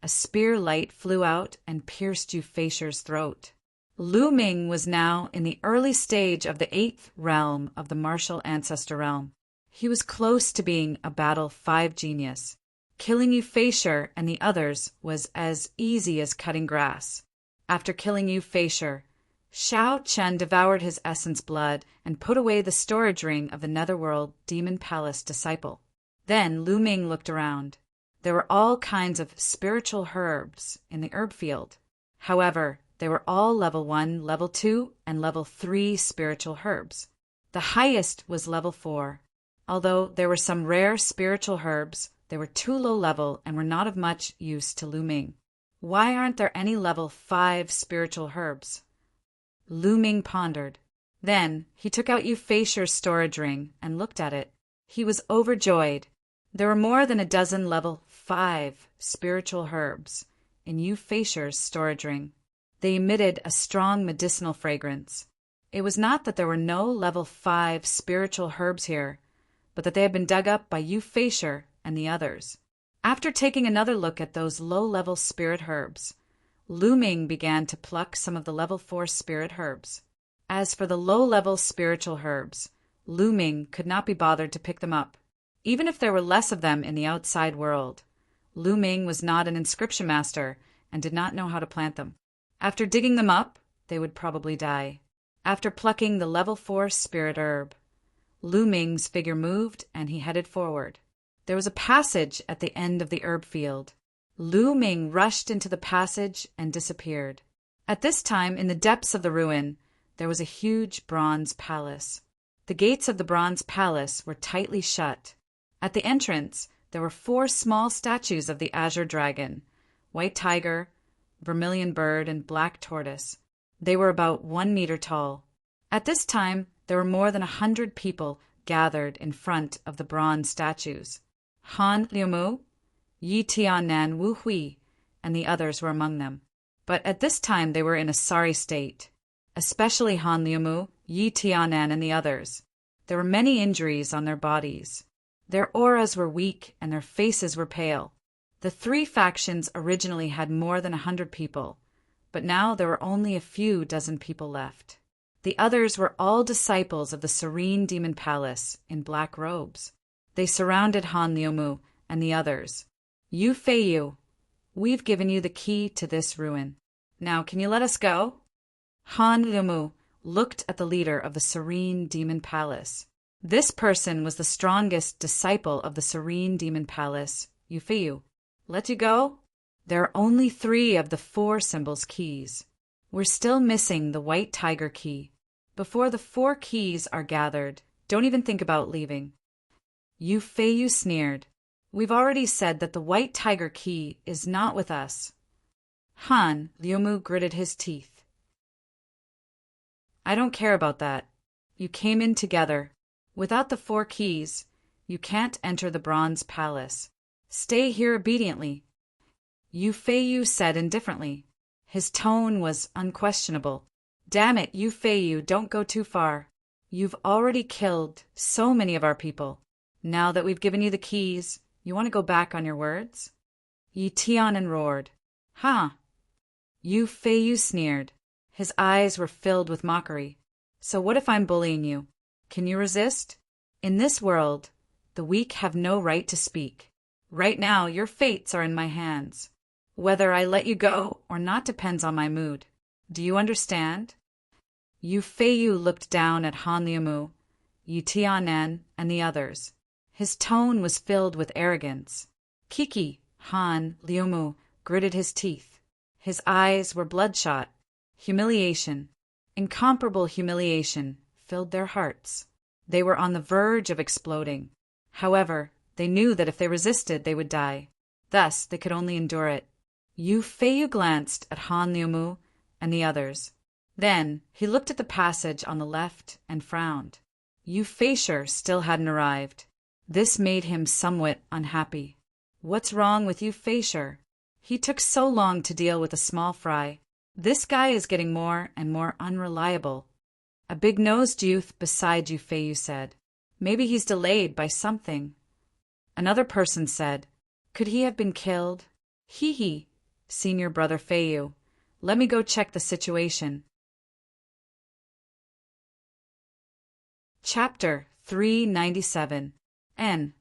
a spear light flew out and pierced Euphrasia's throat. Lu Ming was now in the early stage of the 8th realm of the martial ancestor realm. He was close to being a Battle 5 genius. Killing Euphrasia and the others was as easy as cutting grass. After killing Euphrasia, Shao Chen devoured his essence blood and put away the storage ring of the Netherworld Demon Palace disciple. Then Lu Ming looked around. There were all kinds of spiritual herbs in the herb field. However, they were all level 1, level 2, and level 3 spiritual herbs. The highest was level 4. Although there were some rare spiritual herbs, they were too low level and were not of much use to Lu Ming. Why aren't there any level 5 spiritual herbs? Lu Ming pondered. Then he took out Euphrasia's storage ring and looked at it. He was overjoyed. There were more than a dozen level 5 spiritual herbs in Euphrasia's storage ring. They emitted a strong medicinal fragrance. It was not that there were no level 5 spiritual herbs here, but that they had been dug up by Euphrasia and the others. After taking another look at those low-level spirit herbs, Lu Ming began to pluck some of the level 4 spirit herbs. As for the low-level spiritual herbs, Lu Ming could not be bothered to pick them up. Even if there were less of them in the outside world, Lu Ming was not an inscription master and did not know how to plant them. After digging them up, they would probably die. After plucking the level 4 spirit herb, Lu Ming's figure moved and he headed forward. There was a passage at the end of the herb field. Lu Ming rushed into the passage and disappeared. At this time, in the depths of the ruin, there was a huge bronze palace. The gates of the bronze palace were tightly shut. At the entrance, there were 4 small statues of the azure dragon, white tiger, vermilion bird, and black tortoise. They were about 1 meter tall. At this time, there were more than 100 people gathered in front of the bronze statues. Han Liumu, Yi Tianan Wu Hui, and the others were among them. But at this time they were in a sorry state, especially Han Liumu, Yi Tianan, and the others. There were many injuries on their bodies. Their auras were weak and their faces were pale. The 3 factions originally had more than 100 people, but now there were only a few dozen people left. The others were all disciples of the Serene Demon Palace in black robes. They surrounded Han Liumu and the others. Yu Feiyu, we've given you the key to this ruin. Now can you let us go? Han Liumu looked at the leader of the Serene Demon Palace. This person was the strongest disciple of the Serene Demon Palace, Yu Feiyu. Let you go? There are only 3 of the 4 symbols keys. We're still missing the white tiger key. Before the 4 keys are gathered, don't even think about leaving. Yu Feiyu sneered. We've already said that the white tiger key is not with us. Han Liumu gritted his teeth. I don't care about that. You came in together. Without the 4 keys, you can't enter the bronze palace. Stay here obediently. Yu Feiyu said indifferently. His tone was unquestionable. Damn it, Yu Feiyu, don't go too far. You've already killed so many of our people. Now that we've given you the keys, you want to go back on your words? Yi Tianan roared. Huh? Yu Feiyu sneered. His eyes were filled with mockery. So what if I'm bullying you? Can you resist? In this world, the weak have no right to speak. Right now, your fates are in my hands. Whether I let you go or not depends on my mood. Do you understand? Yu Feiyu looked down at Han Liumu, Yi Tianan, and the others. His tone was filled with arrogance. Kiki, Han Liumu, gritted his teeth. His eyes were bloodshot. Humiliation, incomparable humiliation, filled their hearts. They were on the verge of exploding. However, they knew that if they resisted, they would die. Thus, they could only endure it. Yu Feiyu glanced at Han Liumu and the others. Then, he looked at the passage on the left and frowned. Yu Feisher still hadn't arrived. This made him somewhat unhappy. What's wrong with Yu Feisher? He took so long to deal with a small fry. This guy is getting more and more unreliable. A big-nosed youth beside Yu Feiyu said. Maybe he's delayed by something. Another person said, could he have been killed? Hee, senior brother Feiyu. Let me go check the situation. Chapter 397. N.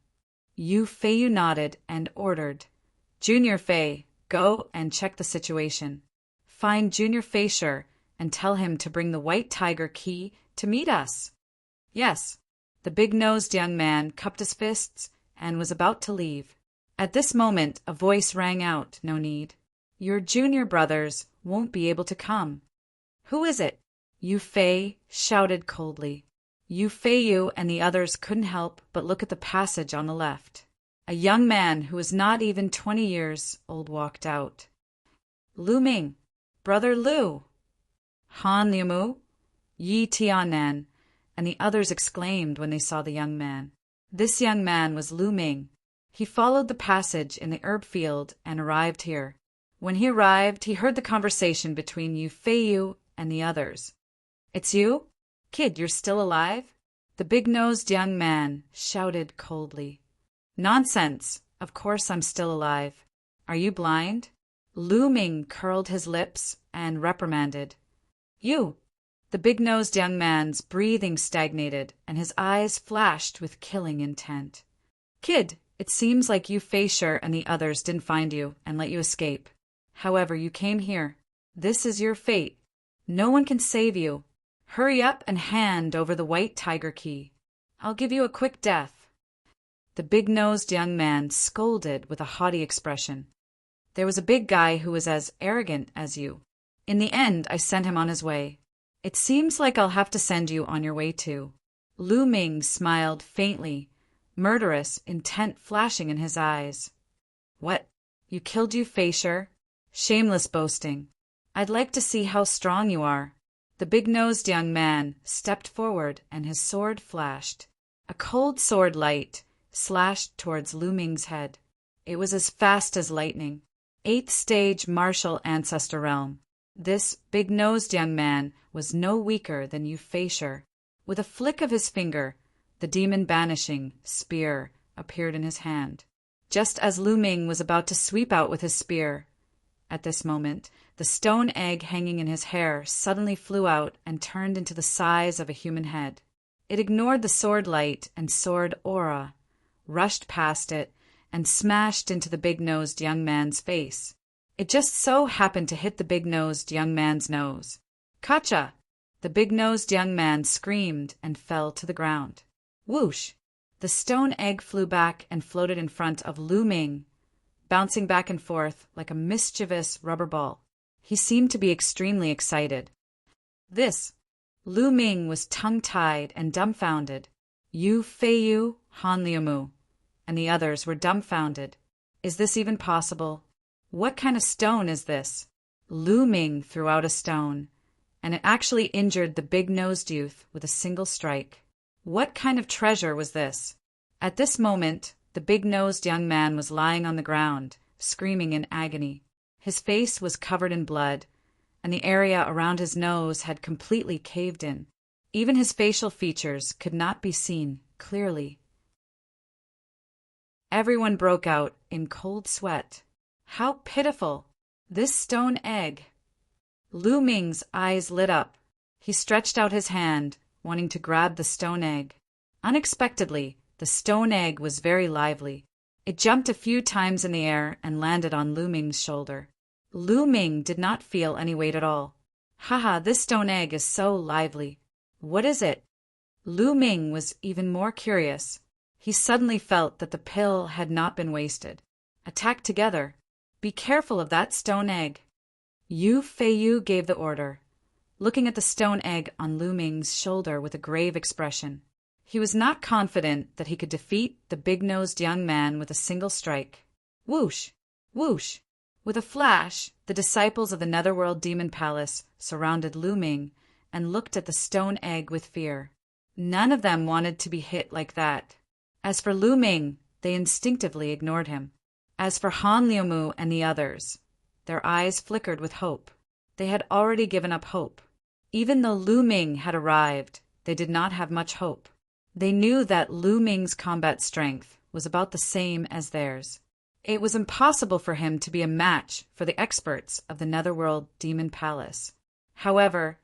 Yu Feiyu nodded and ordered, Junior Fei, go and check the situation. Find Junior Feisher and tell him to bring the White Tiger key to meet us. Yes. The big-nosed young man cupped his fists and was about to leave. At this moment, a voice rang out, no need. Your junior brothers won't be able to come. Who is it? Yu Fei shouted coldly. Yu Feiyu and the others couldn't help but look at the passage on the left. A young man who was not even 20 years old walked out. Lu Ming, Brother Lu. Han Liumu, Yi Tianan, and the others exclaimed when they saw the young man. This young man was Lu Ming. He followed the passage in the herb field and arrived here. When he arrived, he heard the conversation between Yu Feiyu and the others. It's you? Kid, you're still alive? The big-nosed young man shouted coldly. Nonsense! Of course I'm still alive. Are you blind? Lu Ming curled his lips and reprimanded. You! The big-nosed young man's breathing stagnated and his eyes flashed with killing intent. Kid, it seems like Yu Feisher and the others didn't find you and let you escape. However, you came here. This is your fate. No one can save you. Hurry up and hand over the White Tiger key. I'll give you a quick death. The big-nosed young man scolded with a haughty expression. There was a big guy who was as arrogant as you. In the end, I sent him on his way. It seems like I'll have to send you on your way too. Lu Ming smiled faintly, murderous intent flashing in his eyes. What? You killed Yu Feisher? Shameless boasting. I'd like to see how strong you are. The big-nosed young man stepped forward and his sword flashed. A cold sword light slashed towards Lu Ming's head. It was as fast as lightning. 8th stage martial ancestor realm. This big-nosed young man was no weaker than Yu Feisher. With a flick of his finger, the demon-banishing spear appeared in his hand. Just as Lu Ming was about to sweep out with his spear, at this moment, the stone egg hanging in his hair suddenly flew out and turned into the size of a human head. It ignored the sword light and sword aura, rushed past it, and smashed into the big-nosed young man's face. It just so happened to hit the big-nosed young man's nose. Kacha! The big-nosed young man screamed and fell to the ground. Whoosh! The stone egg flew back and floated in front of Lu Ming, bouncing back and forth like a mischievous rubber ball. He seemed to be extremely excited. Lu Ming was tongue-tied and dumbfounded. Yu Feiyu, Han Liumu, and the others were dumbfounded. Is this even possible? What kind of stone is this? Lu Ming threw out a stone, and it actually injured the big-nosed youth with a single strike. What kind of treasure was this? At this moment, the big-nosed young man was lying on the ground, screaming in agony. His face was covered in blood, and the area around his nose had completely caved in. Even his facial features could not be seen clearly. Everyone broke out in cold sweat. How pitiful! This stone egg! Lu Ming's eyes lit up. He stretched out his hand, wanting to grab the stone egg. Unexpectedly, the stone egg was very lively. It jumped a few times in the air and landed on Lu Ming's shoulder. Lu Ming did not feel any weight at all. Haha, this stone egg is so lively. What is it? Lu Ming was even more curious. He suddenly felt that the pill had not been wasted. Attack together. Be careful of that stone egg. Yu Feiyu gave the order, looking at the stone egg on Lu Ming's shoulder with a grave expression. He was not confident that he could defeat the big-nosed young man with a single strike. Whoosh! Whoosh! With a flash, the disciples of the Netherworld Demon Palace surrounded Lu Ming and looked at the stone egg with fear. None of them wanted to be hit like that. As for Lu Ming, they instinctively ignored him. As for Han Liumu and the others, their eyes flickered with hope. They had already given up hope. Even though Lu Ming had arrived, they did not have much hope. They knew that Lu Ming's combat strength was about the same as theirs. It was impossible for him to be a match for the experts of the Netherworld Demon Palace. However,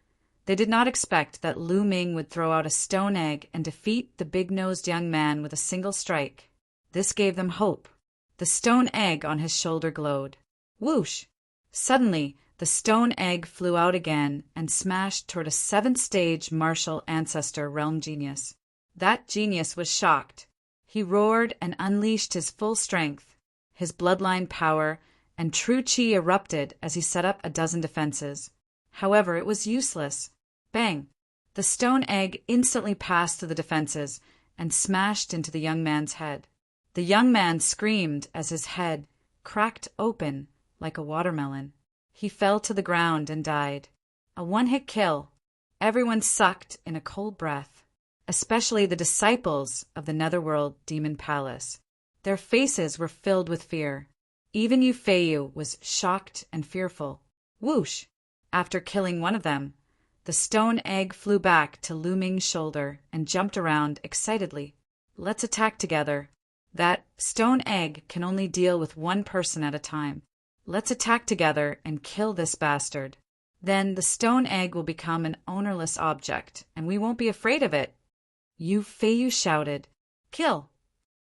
they did not expect that Lu Ming would throw out a stone egg and defeat the big-nosed young man with a single strike. This gave them hope. The stone egg on his shoulder glowed. Whoosh! Suddenly, the stone egg flew out again and smashed toward a 7th-stage martial ancestor realm genius. That genius was shocked. He roared and unleashed his full strength. His bloodline power and true chi erupted as he set up a dozen defenses. However, it was useless. Bang! The stone egg instantly passed through the defenses and smashed into the young man's head. The young man screamed as his head cracked open like a watermelon. He fell to the ground and died. A one-hit kill. Everyone sucked in a cold breath, especially the disciples of the Netherworld Demon Palace. Their faces were filled with fear. Even Yu Feiyu was shocked and fearful. Whoosh! After killing one of them, the stone egg flew back to Lu Ming's shoulder and jumped around excitedly. Let's attack together. That stone egg can only deal with one person at a time. Let's attack together and kill this bastard. Then the stone egg will become an ownerless object, and we won't be afraid of it. Yu Feiyu shouted, Kill!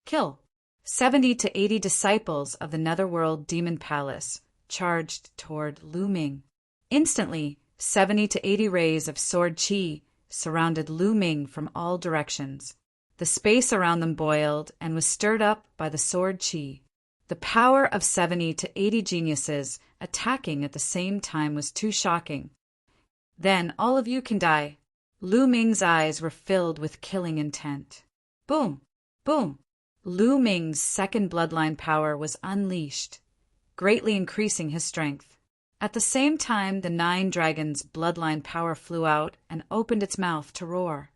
Kill! 70 to 80 disciples of the Netherworld Demon Palace charged toward Lu Ming. Instantly, 70 to 80 rays of sword chi surrounded Lu Ming from all directions. The space around them boiled and was stirred up by the sword chi. The power of 70 to 80 geniuses attacking at the same time was too shocking. Then all of you can die. Lu Ming's eyes were filled with killing intent. Boom! Boom! Lu Ming's second bloodline power was unleashed, greatly increasing his strength. At the same time, the 9 dragons' bloodline power flew out and opened its mouth to roar.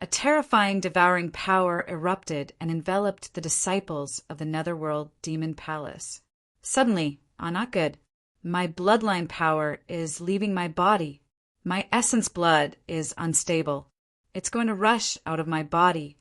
A terrifying, devouring power erupted and enveloped the disciples of the Netherworld Demon Palace. Suddenly, not good. My bloodline power is leaving my body. My essence blood is unstable. It's going to rush out of my body.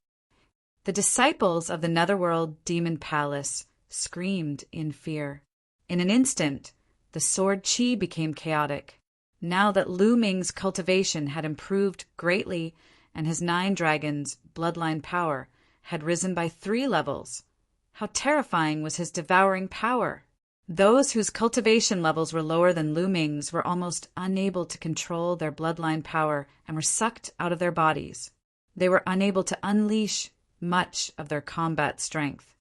The disciples of the Netherworld Demon Palace screamed in fear. In an instant, the sword chi became chaotic. Now that Lu Ming's cultivation had improved greatly and his 9 dragons' bloodline power had risen by 3 levels, how terrifying was his devouring power! Those whose cultivation levels were lower than Lu Ming's were almost unable to control their bloodline power and were sucked out of their bodies. They were unable to unleash much of their combat strength.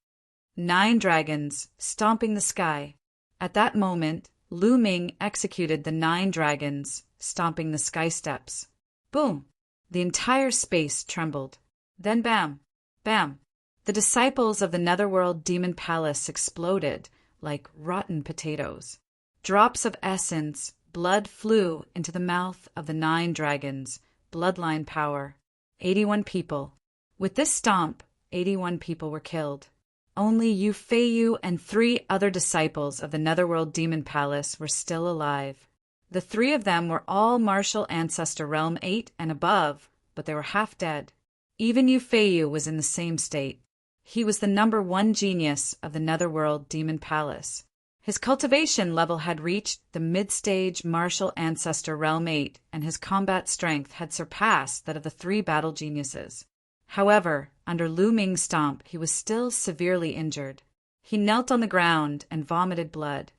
9 dragons stomping the sky. At that moment, Lu Ming executed the 9 dragons stomping the sky steps. Boom! The entire space trembled. Then bam! Bam! The disciples of the Netherworld Demon Palace exploded like rotten potatoes. Drops of essence, blood flew into the mouth of the 9 dragons, bloodline power. 81 people. With this stomp, 81 people were killed. Only Yu Feiyu and 3 other disciples of the Netherworld Demon Palace were still alive. The 3 of them were all martial ancestor realm 8 and above, but they were half dead. Even Yu Feiyu was in the same state. He was the #1 genius of the Netherworld Demon Palace. His cultivation level had reached the mid-stage martial ancestor realm 8, and his combat strength had surpassed that of the 3 battle geniuses. However, under Lu Ming's stomp, he was still severely injured. He knelt on the ground and vomited blood.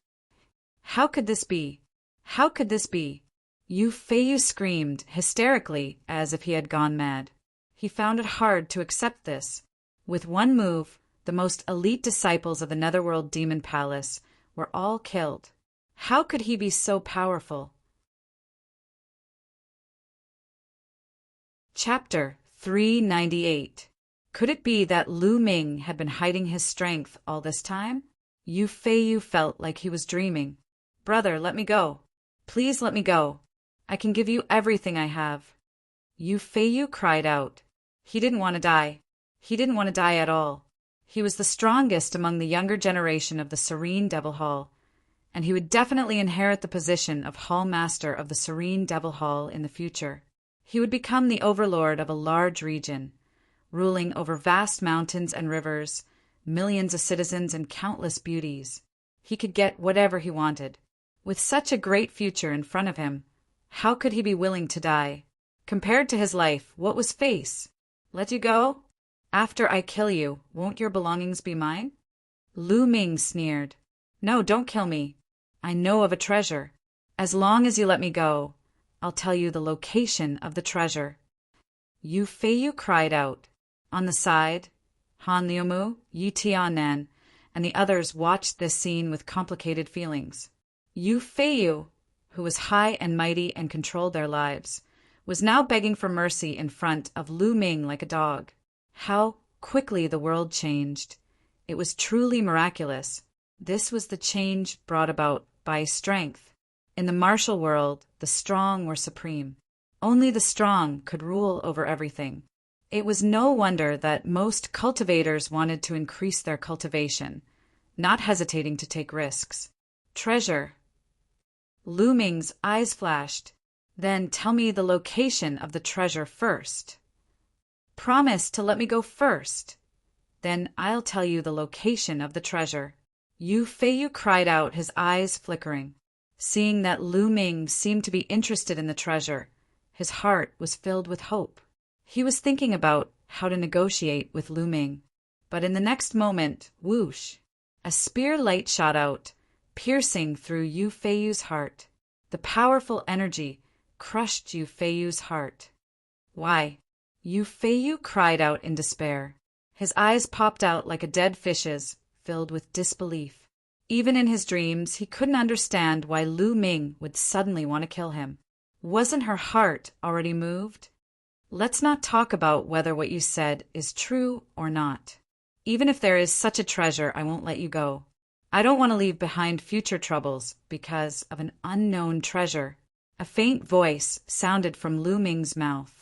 How could this be? How could this be? Yu Feiyu screamed hysterically as if he had gone mad. He found it hard to accept this. With one move, the most elite disciples of the Netherworld Demon Palace were all killed. How could he be so powerful? Chapter 398. Could it be that Lu Ming had been hiding his strength all this time? Yu Feiyu felt like he was dreaming. Brother, let me go. Please let me go. I can give you everything I have. Yu Feiyu cried out. He didn't want to die. He didn't want to die at all. He was the strongest among the younger generation of the Serene Devil Hall, and he would definitely inherit the position of Hall Master of the Serene Devil Hall in the future. He would become the overlord of a large region, ruling over vast mountains and rivers, millions of citizens and countless beauties. He could get whatever he wanted. With such a great future in front of him, how could he be willing to die? Compared to his life, what was face? Let you go? After I kill you, won't your belongings be mine? Lu Ming sneered. No, don't kill me. I know of a treasure. As long as you let me go, I'll tell you the location of the treasure. Yu Feiyu cried out. On the side, Han Liumu, Yi Tianan, and the others watched this scene with complicated feelings. Yu Feiyu, who was high and mighty and controlled their lives, was now begging for mercy in front of Lu Ming like a dog. How quickly the world changed. It was truly miraculous. This was the change brought about by strength. In the martial world, the strong were supreme. Only the strong could rule over everything. It was no wonder that most cultivators wanted to increase their cultivation, not hesitating to take risks. Treasure. Lu Ming's eyes flashed. Then tell me the location of the treasure first. Promise to let me go first. Then I'll tell you the location of the treasure. Yu Feiyu cried out, his eyes flickering. Seeing that Lu Ming seemed to be interested in the treasure, his heart was filled with hope. He was thinking about how to negotiate with Lu Ming. But in the next moment, whoosh, a spear light shot out, piercing through Yu Feiyu's heart. The powerful energy crushed Yu Feiyu's heart. Why? Yu Feiyu cried out in despair. His eyes popped out like a dead fish's, filled with disbelief. Even in his dreams, he couldn't understand why Lu Ming would suddenly want to kill him. Wasn't her heart already moved? Let's not talk about whether what you said is true or not. Even if there is such a treasure, I won't let you go. I don't want to leave behind future troubles because of an unknown treasure. A faint voice sounded from Lu Ming's mouth.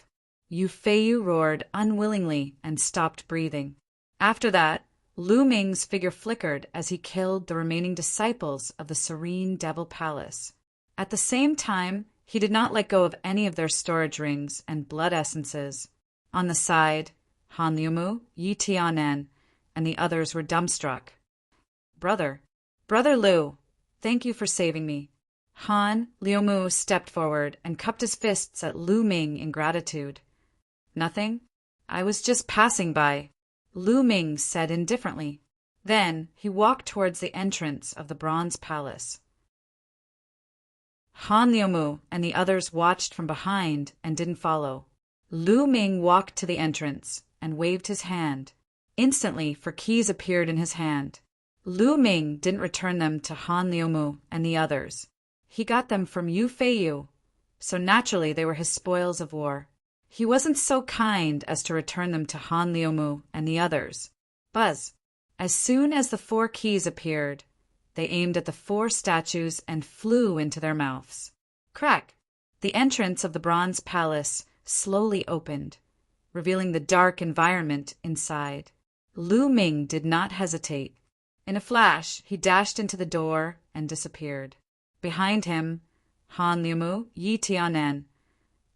Yu Feiyu roared unwillingly and stopped breathing. After that, Lu Ming's figure flickered as he killed the remaining disciples of the Serene Devil Palace. At the same time, he did not let go of any of their storage rings and blood essences. On the side, Han Liumu, Yi Tianan, and the others were dumbstruck. Brother Lu, thank you for saving me. Han Liumu stepped forward and cupped his fists at Lu Ming in gratitude. Nothing. I was just passing by, Lu Ming said indifferently. Then he walked towards the entrance of the Bronze Palace. Han Liumu and the others watched from behind and didn't follow. Lu Ming walked to the entrance and waved his hand. Instantly, 4 keys appeared in his hand. Lu Ming didn't return them to Han Liumu and the others. He got them from Yu Feiyu, so naturally they were his spoils of war. He wasn't so kind as to return them to Han Liumu and the others. Buzz. As soon as the 4 keys appeared, they aimed at the 4 statues and flew into their mouths. Crack! The entrance of the Bronze Palace slowly opened, revealing the dark environment inside. Lu Ming did not hesitate. In a flash, he dashed into the door and disappeared. Behind him, Han Liumu, Yi Tianan,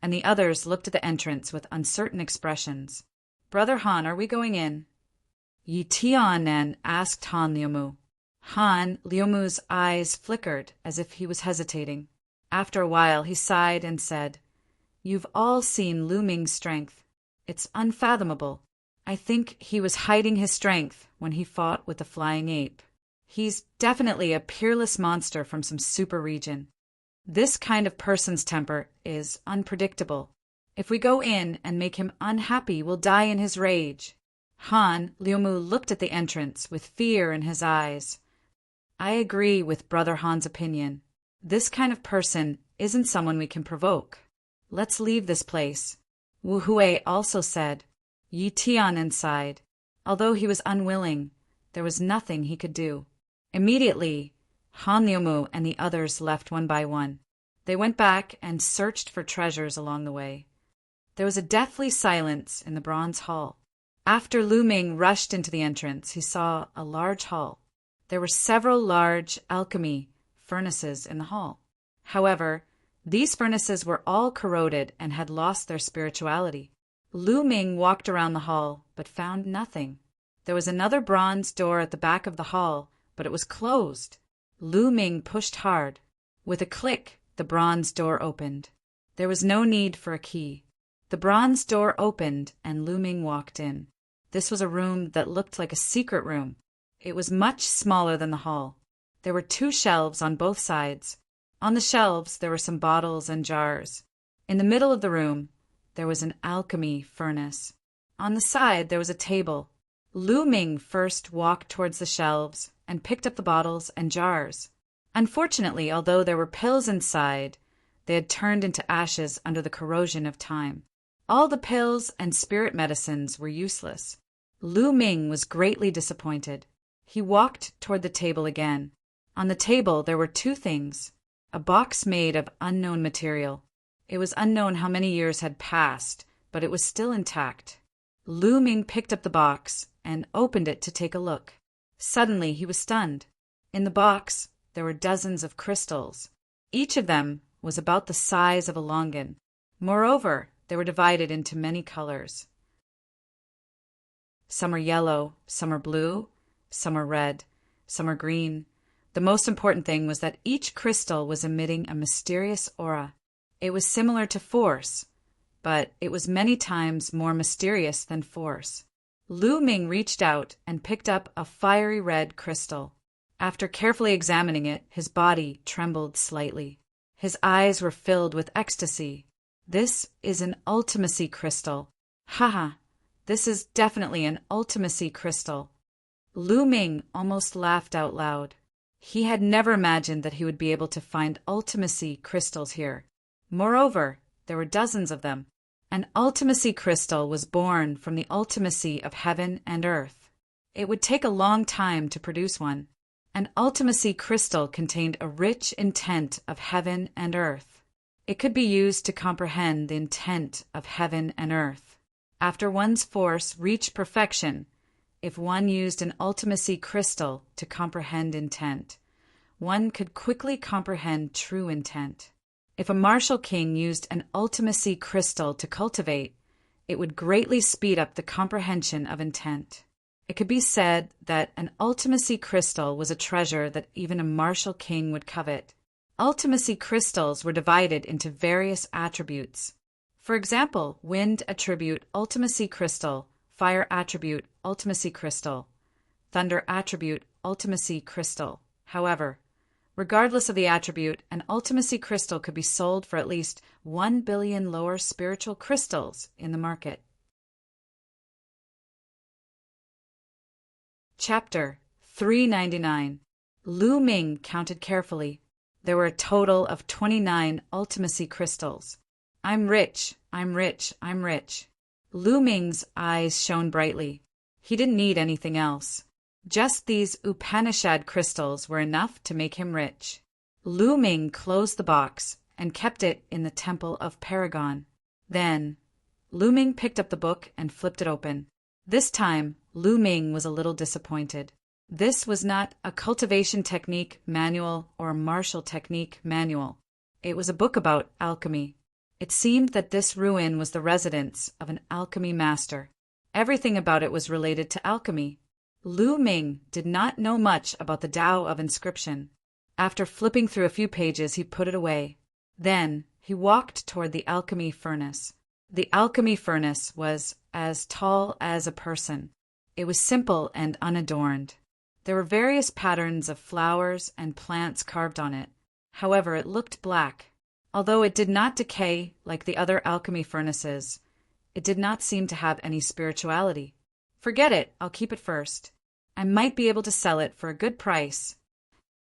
and the others looked at the entrance with uncertain expressions. Brother Han, are we going in? Yi Tianen asked Han Liumu. Han Liumu's eyes flickered as if he was hesitating. After a while he sighed and said, "You've all seen Lu Ming's strength. It's unfathomable. I think he was hiding his strength when he fought with the flying ape. He's definitely a peerless monster from some super region. This kind of person's temper is unpredictable. If we go in and make him unhappy, we'll die in his rage." Han Liumu looked at the entrance with fear in his eyes. "I agree with Brother Han's opinion. This kind of person isn't someone we can provoke. Let's leave this place." Wu Hui also said. Yi Tianen sighed. Although he was unwilling, there was nothing he could do. Immediately, Han Liumu and the others left one by one. They went back and searched for treasures along the way. There was a deathly silence in the bronze hall. After Lu Ming rushed into the entrance, he saw a large hall. There were several large alchemy furnaces in the hall. However, these furnaces were all corroded and had lost their spirituality. Lu Ming walked around the hall, but found nothing. There was another bronze door at the back of the hall, but it was closed. Lu Ming pushed hard. With a click, the bronze door opened. There was no need for a key. The bronze door opened, and Lu Ming walked in. This was a room that looked like a secret room. It was much smaller than the hall. There were 2 shelves on both sides. On the shelves there were some bottles and jars. In the middle of the room there was an alchemy furnace. On the side there was a table. Lu Ming first walked towards the shelves and picked up the bottles and jars. Unfortunately, although there were pills inside, they had turned into ashes under the corrosion of time. All the pills and spirit medicines were useless. Lu Ming was greatly disappointed. He walked toward the table again. On the table there were 2 things. A box made of unknown material. It was unknown how many years had passed, but it was still intact. Lu Ming picked up the box and opened it to take a look. Suddenly he was stunned. In the box there were dozens of crystals. Each of them was about the size of a longan. Moreover, they were divided into many colors. Some are yellow, some are blue, some are red, some are green. The most important thing was that each crystal was emitting a mysterious aura. It was similar to force, but it was many times more mysterious than force. Lu Ming reached out and picked up a fiery red crystal. After carefully examining it, his body trembled slightly. His eyes were filled with ecstasy. "This is an ultimacy crystal. Haha, this is definitely an ultimacy crystal." Lu Ming almost laughed out loud. He had never imagined that he would be able to find ultimacy crystals here. Moreover, there were dozens of them. An ultimacy crystal was born from the ultimacy of heaven and earth. It would take a long time to produce one. An ultimacy crystal contained a rich intent of heaven and earth. It could be used to comprehend the intent of heaven and earth. After one's force reached perfection, if one used an ultimacy crystal to comprehend intent, one could quickly comprehend true intent. If a martial king used an ultimacy crystal to cultivate, it would greatly speed up the comprehension of intent. It could be said that an ultimacy crystal was a treasure that even a martial king would covet. Ultimacy crystals were divided into various attributes. For example, wind attribute ultimacy crystal, fire attribute ultimacy crystal, thunder attribute ultimacy crystal. However, regardless of the attribute, an ultimacy crystal could be sold for at least 1 billion lower spiritual crystals in the market. Chapter 399. Lu Ming counted carefully. There were a total of 29 ultimacy crystals. "I'm rich, I'm rich, I'm rich." Lu Ming's eyes shone brightly. He didn't need anything else. Just these Upanishad crystals were enough to make him rich. Lu Ming closed the box and kept it in the Temple of Paragon. Then, Lu Ming picked up the book and flipped it open. This time, Lu Ming was a little disappointed. This was not a cultivation technique manual or a martial technique manual. It was a book about alchemy. It seemed that this ruin was the residence of an alchemy master. Everything about it was related to alchemy. Lu Ming did not know much about the Tao of inscription. After flipping through a few pages, he put it away. Then he walked toward the alchemy furnace. The alchemy furnace was as tall as a person. It was simple and unadorned. There were various patterns of flowers and plants carved on it. However, it looked black. Although it did not decay like the other alchemy furnaces, it did not seem to have any spirituality. Forget it, I'll keep it first. I might be able to sell it for a good price.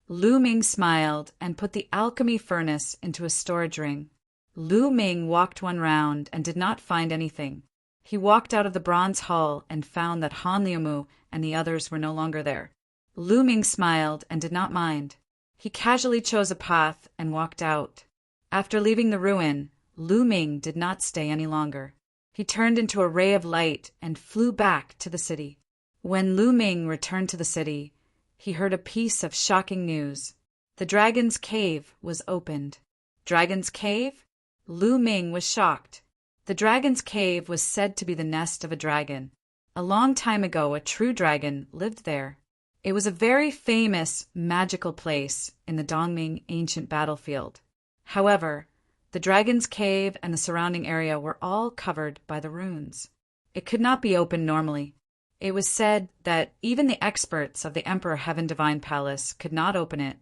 Lu Ming smiled and put the alchemy furnace into a storage ring. Lu Ming walked one round and did not find anything. He walked out of the bronze hall and found that Han Liumu and the others were no longer there. Lu Ming smiled and did not mind. He casually chose a path and walked out. After leaving the ruin, Lu Ming did not stay any longer. He turned into a ray of light and flew back to the city. When Lu Ming returned to the city, he heard a piece of shocking news. The Dragon's Cave was opened. Dragon's Cave? Lu Ming was shocked. The Dragon's Cave was said to be the nest of a dragon. A long time ago, a true dragon lived there. It was a very famous, magical place in the Dongming ancient battlefield. However, the Dragon's Cave and the surrounding area were all covered by the runes. It could not be opened normally. It was said that even the experts of the Emperor Heaven Divine Palace could not open it.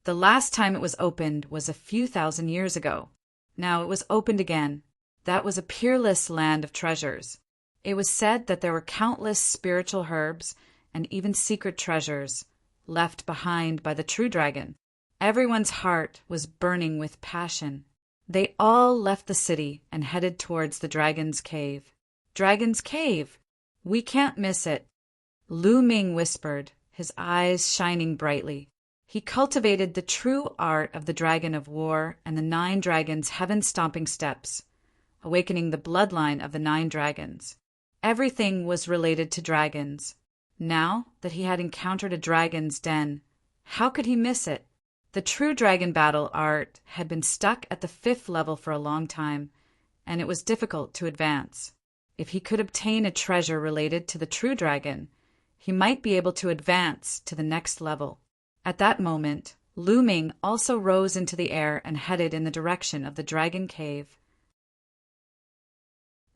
The last time it was opened was a few thousand years ago. Now it was opened again. That was a peerless land of treasures. It was said that there were countless spiritual herbs and even secret treasures left behind by the true dragon. Everyone's heart was burning with passion. They all left the city and headed towards the Dragon's Cave. Dragon's Cave! We can't miss it. Lu Ming whispered, his eyes shining brightly. He cultivated the true art of the Dragon of War and the 9 Dragons' heaven-stomping steps, awakening the bloodline of the 9 dragons. Everything was related to dragons. Now that he had encountered a dragon's den, how could he miss it? The true dragon battle art had been stuck at the 5th level for a long time, and it was difficult to advance. If he could obtain a treasure related to the true dragon, he might be able to advance to the next level. At that moment, Lu Ming also rose into the air and headed in the direction of the Dragon Cave.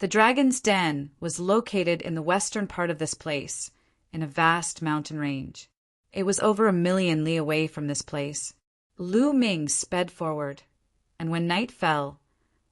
The dragon's den was located in the western part of this place, in a vast mountain range. It was over 1,000,000 li away from this place. Lu Ming sped forward, and when night fell,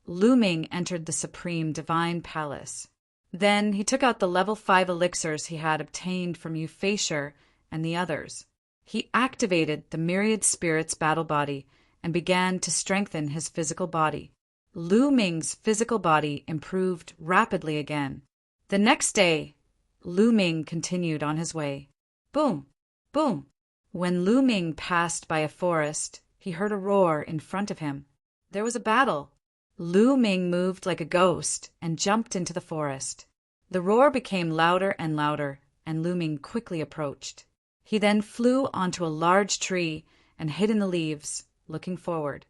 Lu Ming entered the Supreme Divine Palace. Then he took out the level 5 elixirs he had obtained from Euphasher and the others. He activated the myriad spirits battle body and began to strengthen his physical body. Lu Ming's physical body improved rapidly again. The next day, Lu Ming continued on his way. Boom! Boom! When Lu Ming passed by a forest, he heard a roar in front of him. There was a battle. Lu Ming moved like a ghost and jumped into the forest. The roar became louder and louder, and Lu Ming quickly approached. He then flew onto a large tree and hid in the leaves, looking forward.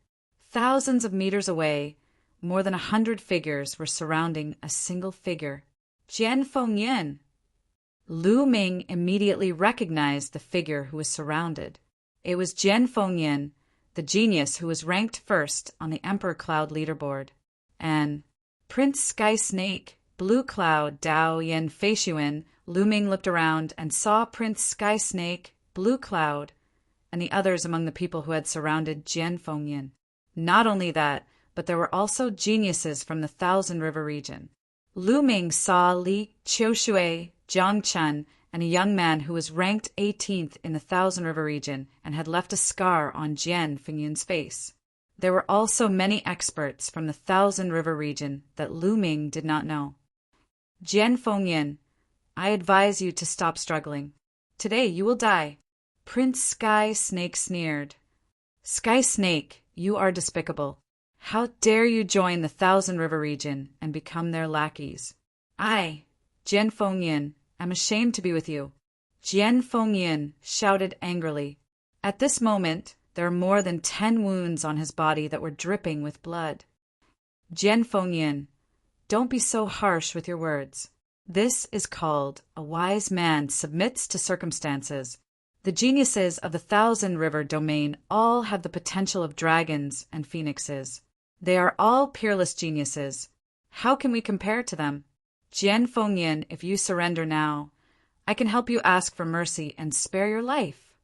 Thousands of meters away, more than 100 figures were surrounding a single figure. Jian Fengyan! Lu Ming immediately recognized the figure who was surrounded. It was Jian Fengyan, the genius who was ranked first on the Emperor Cloud leaderboard. And Prince Sky Snake, Blue Cloud, Dao Yen Feishuan. Lu Ming looked around and saw Prince Sky Snake, Blue Cloud, and the others among the people who had surrounded Jian Fengyan. Not only that, but there were also geniuses from the Thousand River region. Lu Ming saw Li Qiushui, Jiang Chen, and a young man who was ranked 18th in the Thousand River region and had left a scar on Jian Fengyan's face. There were also many experts from the Thousand River region that Lu Ming did not know. Jian Fengyan, I advise you to stop struggling. Today you will die. Prince Sky Snake sneered. Sky Snake, you are despicable. How dare you join the Thousand River region and become their lackeys? I, Jian Fengyan, am ashamed to be with you. Jian Fengyan shouted angrily. At this moment, there were more than 10 wounds on his body that were dripping with blood. Jian Fengyan, don't be so harsh with your words. This is called a wise man submits to circumstances. The geniuses of the Thousand River domain all have the potential of dragons and phoenixes. They are all peerless geniuses. How can we compare to them? Jian Fengyan, if you surrender now, I can help you ask for mercy and spare your life.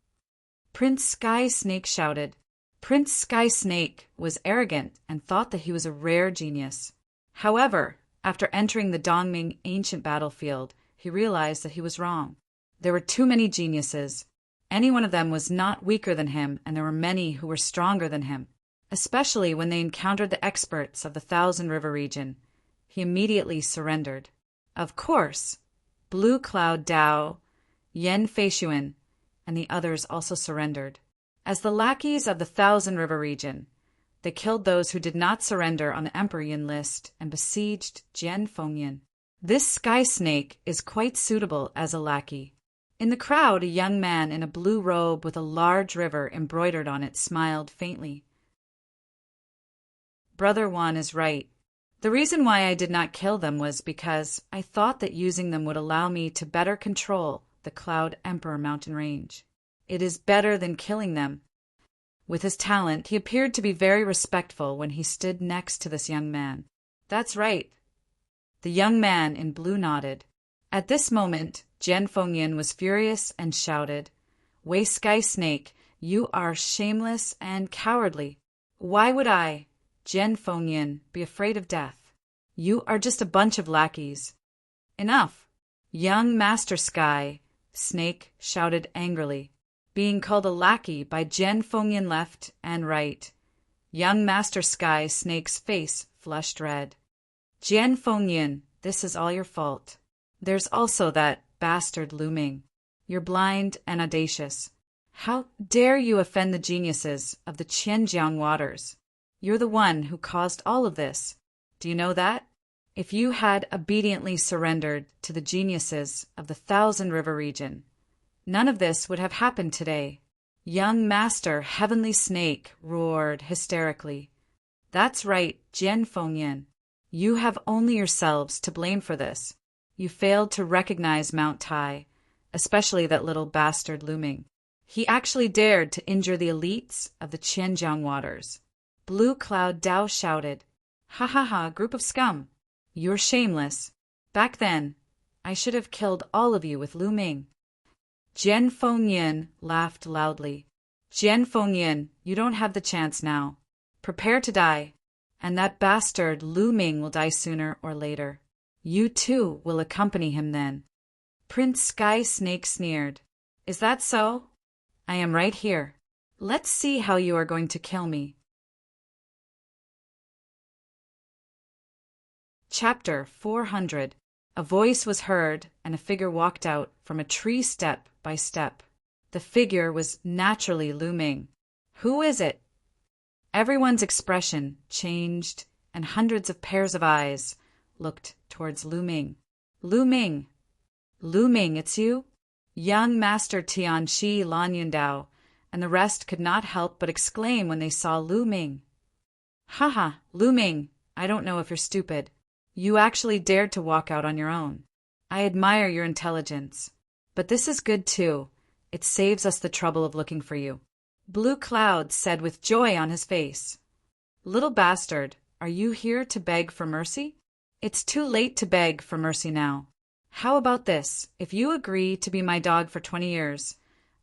Prince Sky Snake shouted. Prince Sky Snake was arrogant and thought that he was a rare genius. However, after entering the Dongming ancient battlefield, he realized that he was wrong. There were too many geniuses. Any one of them was not weaker than him, and there were many who were stronger than him, especially when they encountered the experts of the Thousand River region. He immediately surrendered. Of course, Blue Cloud Dao, Yen Feishuan, and the others also surrendered. As the lackeys of the Thousand River region, they killed those who did not surrender on the Emperor Yin list and besieged Jian Fengyan. This sky snake is quite suitable as a lackey. In the crowd, a young man in a blue robe with a large river embroidered on it smiled faintly. Brother Wan is right. The reason why I did not kill them was because I thought that using them would allow me to better control the Cloud Emperor mountain range. It is better than killing them. With his talent, he appeared to be very respectful when he stood next to this young man. That's right. The young man in blue nodded. At this moment, Jian Fengyan was furious and shouted, Wei Sky Snake, you are shameless and cowardly. Why would I, Jian Fengyan, be afraid of death? You are just a bunch of lackeys. Enough! Young Master Sky Snake shouted angrily, being called a lackey by Jian Fengyan left and right. Young Master Sky Snake's face flushed red. Jian Fengyan, this is all your fault. There's also that bastard Lu Ming. You're blind and audacious. How dare you offend the geniuses of the Qianjiang waters? You're the one who caused all of this. Do you know that? If you had obediently surrendered to the geniuses of the Thousand River region, none of this would have happened today. Young Master Heavenly Snake roared hysterically. That's right, Jian Fengyan. You have only yourselves to blame for this. You failed to recognize Mount Tai, especially that little bastard Lu Ming. He actually dared to injure the elites of the Qianjiang waters. Blue Cloud Dao shouted, Ha ha ha, group of scum! You're shameless. Back then, I should have killed all of you with Lu Ming. Jian Fengyan laughed loudly. Jian Fengyan, you don't have the chance now. Prepare to die, and that bastard Lu Ming will die sooner or later. You too will accompany him then. Prince Sky Snake sneered. Is that so? I am right here. Let's see how you are going to kill me. Chapter 400. A voice was heard, and a figure walked out from a tree step by step. The figure was naturally Lu Ming. Who is it? Everyone's expression changed, and hundreds of pairs of eyes looked towards Lu Ming. Lu Ming! Lu Ming, it's you? Young Master Tian Shi Lan Yundao and the rest could not help but exclaim when they saw Lu Ming. Haha, Lu Ming, I don't know if you're stupid. You actually dared to walk out on your own. I admire your intelligence. But this is good too. It saves us the trouble of looking for you. Blue Cloud said with joy on his face. Little bastard, are you here to beg for mercy? It's too late to beg for mercy now. How about this? If you agree to be my dog for 20 years,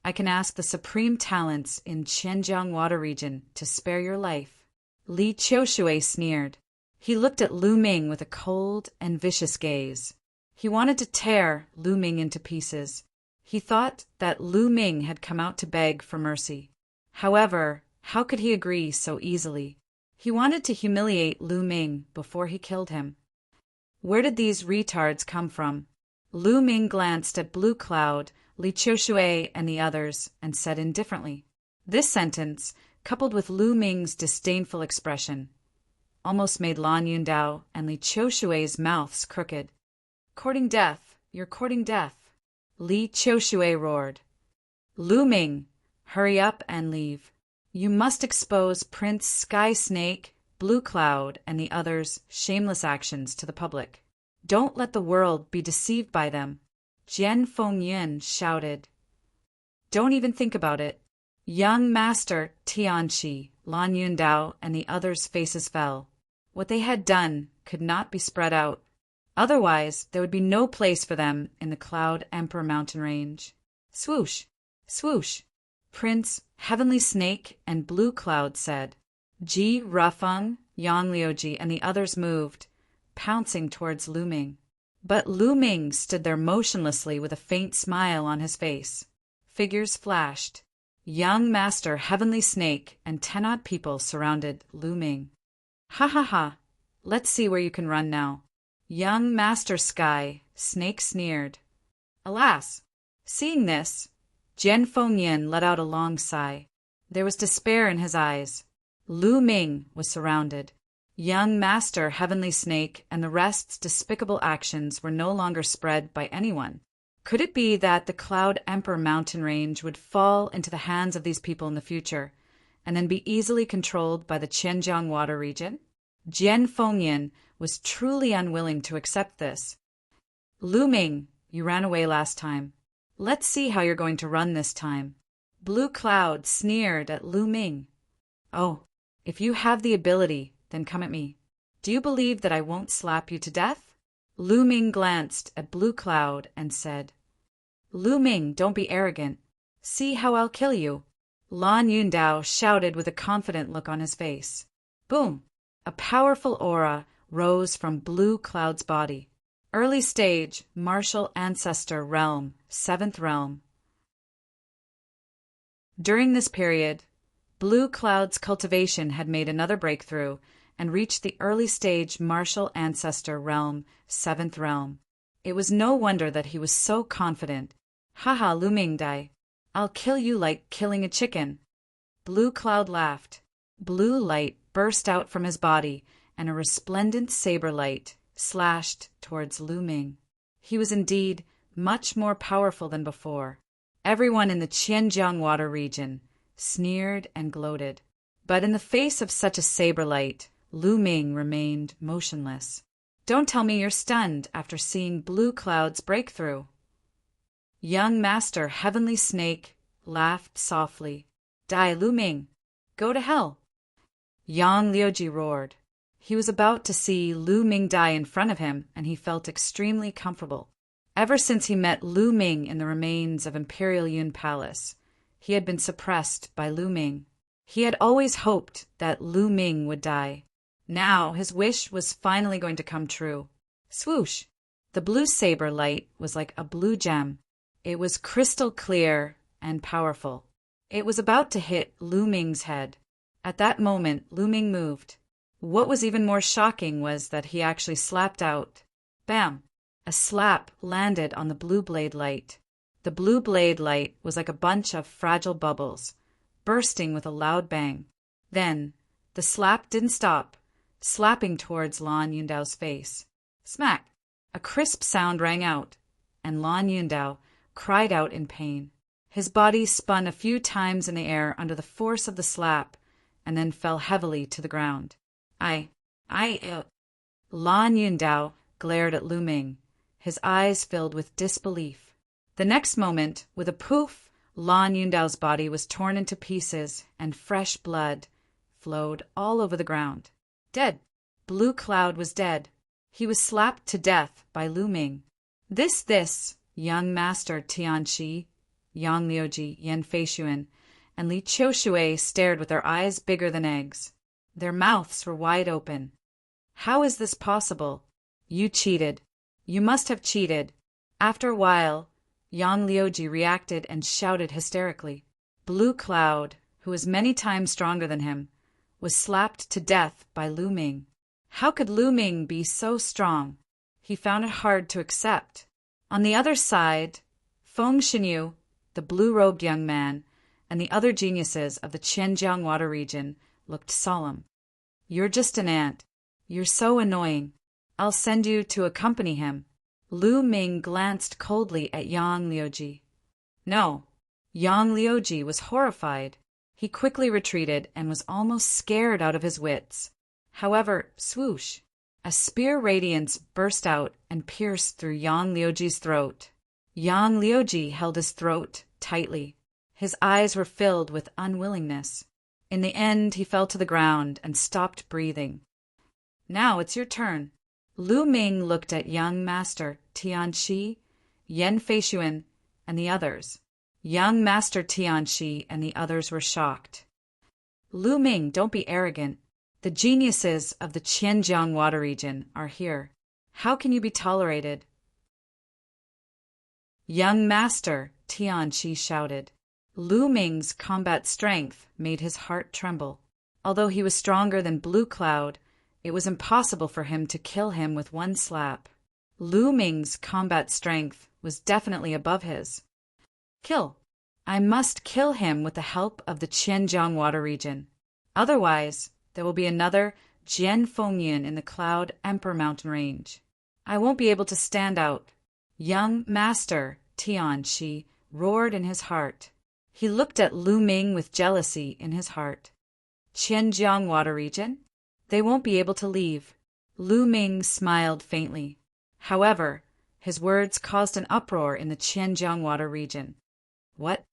I can ask the supreme talents in Qianjiang Water region to spare your life. Li Qiushui sneered. He looked at Lu Ming with a cold and vicious gaze. He wanted to tear Lu Ming into pieces. He thought that Lu Ming had come out to beg for mercy. However, how could he agree so easily? He wanted to humiliate Lu Ming before he killed him. Where did these retards come from? Lu Ming glanced at Blue Cloud, Li Qiushui, and the others, and said indifferently. This sentence, coupled with Lu Ming's disdainful expression, almost made Lan Yundao and Li Qiushui's mouths crooked. Courting death, you're courting death, Li Qiushui roared. Lu Ming, hurry up and leave. You must expose Prince Sky Snake, Blue Cloud, and the others' shameless actions to the public. Don't let the world be deceived by them. Jian Fengyin shouted. Don't even think about it. Young Master Tianqi, Lan Yundao, and the others' faces fell. What they had done could not be spread out. Otherwise, there would be no place for them in the Cloud Emperor mountain range. Swoosh! Swoosh! Prince, Heavenly Snake, and Blue Cloud said. Ji Rafeng, Yang Liuji, and the others moved, pouncing towards Lu Ming. But Lu Ming stood there motionlessly with a faint smile on his face. Figures flashed. Young Master Heavenly Snake and 10-odd people surrounded Lu Ming. Ha ha ha! Let's see where you can run now. Young Master Sky, Snake sneered. Alas! Seeing this, Jian Fengyin let out a long sigh. There was despair in his eyes. Lu Ming was surrounded. Young Master Heavenly Snake and the rest's despicable actions were no longer spread by anyone. Could it be that the Cloud Emperor mountain range would fall into the hands of these people in the future, and then be easily controlled by the Qianjiang water region? Jian Fengyin was truly unwilling to accept this. Lu Ming, you ran away last time. Let's see how you're going to run this time. Blue Cloud sneered at Lu Ming. Oh, if you have the ability, then come at me. Do you believe that I won't slap you to death? Lu Ming glanced at Blue Cloud and said, Lu Ming, don't be arrogant. See how I'll kill you. Lan Yundao shouted with a confident look on his face. Boom! A powerful aura rose from Blue Cloud's body. Early stage, martial ancestor realm, 7th realm. During this period, Blue Cloud's cultivation had made another breakthrough and reached the early stage martial ancestor realm, 7th realm. It was no wonder that he was so confident. Haha, Lu Ming Dai. I'll kill you like killing a chicken. Blue Cloud laughed. Blue light burst out from his body, and a resplendent saber light slashed towards Lu Ming. He was indeed much more powerful than before. Everyone in the Qianjiang water region sneered and gloated. But in the face of such a saber light, Lu Ming remained motionless. Don't tell me you're stunned after seeing Blue Cloud's breakthrough. Young Master Heavenly Snake laughed softly. Die, Lu Ming. Go to hell. Yang Liuji roared. He was about to see Lu Ming die in front of him, and he felt extremely comfortable. Ever since he met Lu Ming in the remains of Imperial Yun Palace, he had been suppressed by Lu Ming. He had always hoped that Lu Ming would die. Now his wish was finally going to come true. Swoosh! The blue saber light was like a blue gem. It was crystal clear and powerful. It was about to hit Lu Ming's head. At that moment, Lu Ming moved. What was even more shocking was that he actually slapped out. Bam! A slap landed on the blue blade light. The blue blade light was like a bunch of fragile bubbles, bursting with a loud bang. Then, the slap didn't stop, slapping towards Lan Yundao's face. Smack! A crisp sound rang out, and Lan Yundao cried out in pain. His body spun a few times in the air under the force of the slap, and then fell heavily to the ground. Lan Yundao glared at Lu Ming, his eyes filled with disbelief. The next moment, with a poof, Lan Yundao's body was torn into pieces, and fresh blood flowed all over the ground. Dead. Blue Cloud was dead. He was slapped to death by Lu Ming. This, young Master Tianqi, Yang Liuji, Yan Feishuan, and Li Qiushui stared with their eyes bigger than eggs. Their mouths were wide open. How is this possible? You cheated. You must have cheated. After a while, Yang Liuji reacted and shouted hysterically. Blue Cloud, who was many times stronger than him, was slapped to death by Lu Ming. How could Lu Ming be so strong? He found it hard to accept. On the other side, Feng Xinyu, the blue-robed young man, and the other geniuses of the Qianjiang water region looked solemn. You're just an ant. You're so annoying. I'll send you to accompany him. Lu Ming glanced coldly at Yang Liuji. No. Yang Liuji was horrified. He quickly retreated and was almost scared out of his wits. However, swoosh! A spear radiance burst out and pierced through Yang Liuji's throat. Yang Liuji held his throat tightly. His eyes were filled with unwillingness. In the end, he fell to the ground and stopped breathing. Now it's your turn. Lu Ming looked at young master Tianxi, Yan Feishuan, and the others. Young master Tianxi and the others were shocked. Lu Ming, don't be arrogant. The geniuses of the Qianjiang water region are here. How can you be tolerated? Young master, Tianxi shouted. Lu Ming's combat strength made his heart tremble. Although he was stronger than Blue Cloud, it was impossible for him to kill him with one slap. Lu Ming's combat strength was definitely above his. Kill. I must kill him with the help of the Qianjiang water region. Otherwise, there will be another Jian Fengyan in the Cloud Emperor mountain range. I won't be able to stand out. Young master Tianxi roared in his heart. He looked at Lu Ming with jealousy in his heart. Qianjiang water region? They won't be able to leave. Lu Ming smiled faintly. However, his words caused an uproar in the Qianjiang water region. What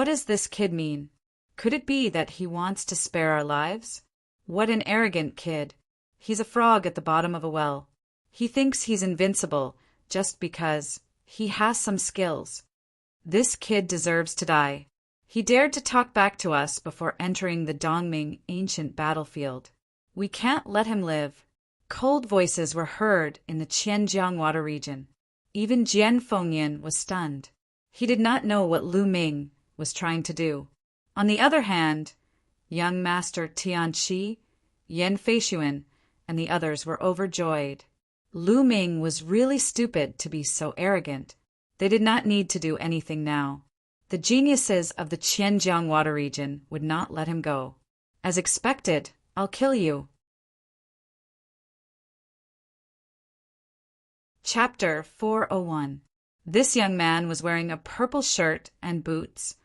does this kid mean? Could it be that he wants to spare our lives? What an arrogant kid. He's a frog at the bottom of a well. He thinks he's invincible just because he has some skills. This kid deserves to die. He dared to talk back to us before entering the Dongming ancient battlefield. We can't let him live. Cold voices were heard in the Qianjiang water region. Even Jian Fengyan was stunned. He did not know what Lu Ming was trying to do. On the other hand, young master Tianxi, Yan Feishuan, and the others were overjoyed. Lu Ming was really stupid to be so arrogant. They did not need to do anything now. The geniuses of the Qianjiang water region would not let him go. As expected, I'll kill you. Chapter 401. This young man was wearing a purple shirt and boots,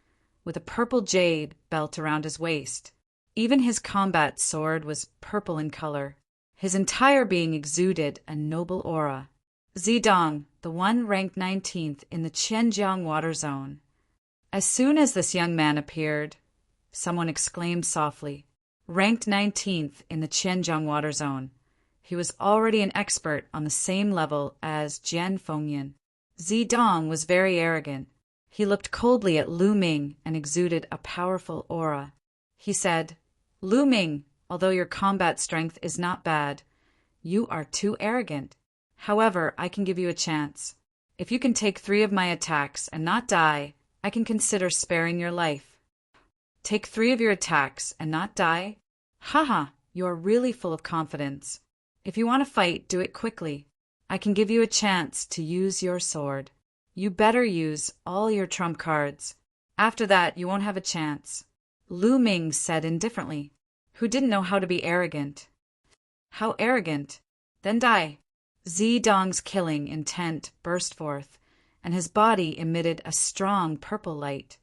with a purple jade belt around his waist. Even his combat sword was purple in color. His entire being exuded a noble aura. Zidong, the one ranked 19th in the Qianjiang water zone. As soon as this young man appeared, someone exclaimed softly, ranked 19th in the Qianjiang water zone. He was already an expert on the same level as Jian Fengyan. Zidong was very arrogant. He looked coldly at Lu Ming and exuded a powerful aura. He said, Lu Ming, although your combat strength is not bad, you are too arrogant. However, I can give you a chance. If you can take 3 of my attacks and not die, I can consider sparing your life. Take 3 of your attacks and not die? Haha, you are really full of confidence. If you want to fight, do it quickly. I can give you a chance to use your sword. You better use all your trump cards. After that, you won't have a chance. Lu Ming said indifferently, who didn't know how to be arrogant. How arrogant? Then die. Zidong's killing intent burst forth, and his body emitted a strong purple light.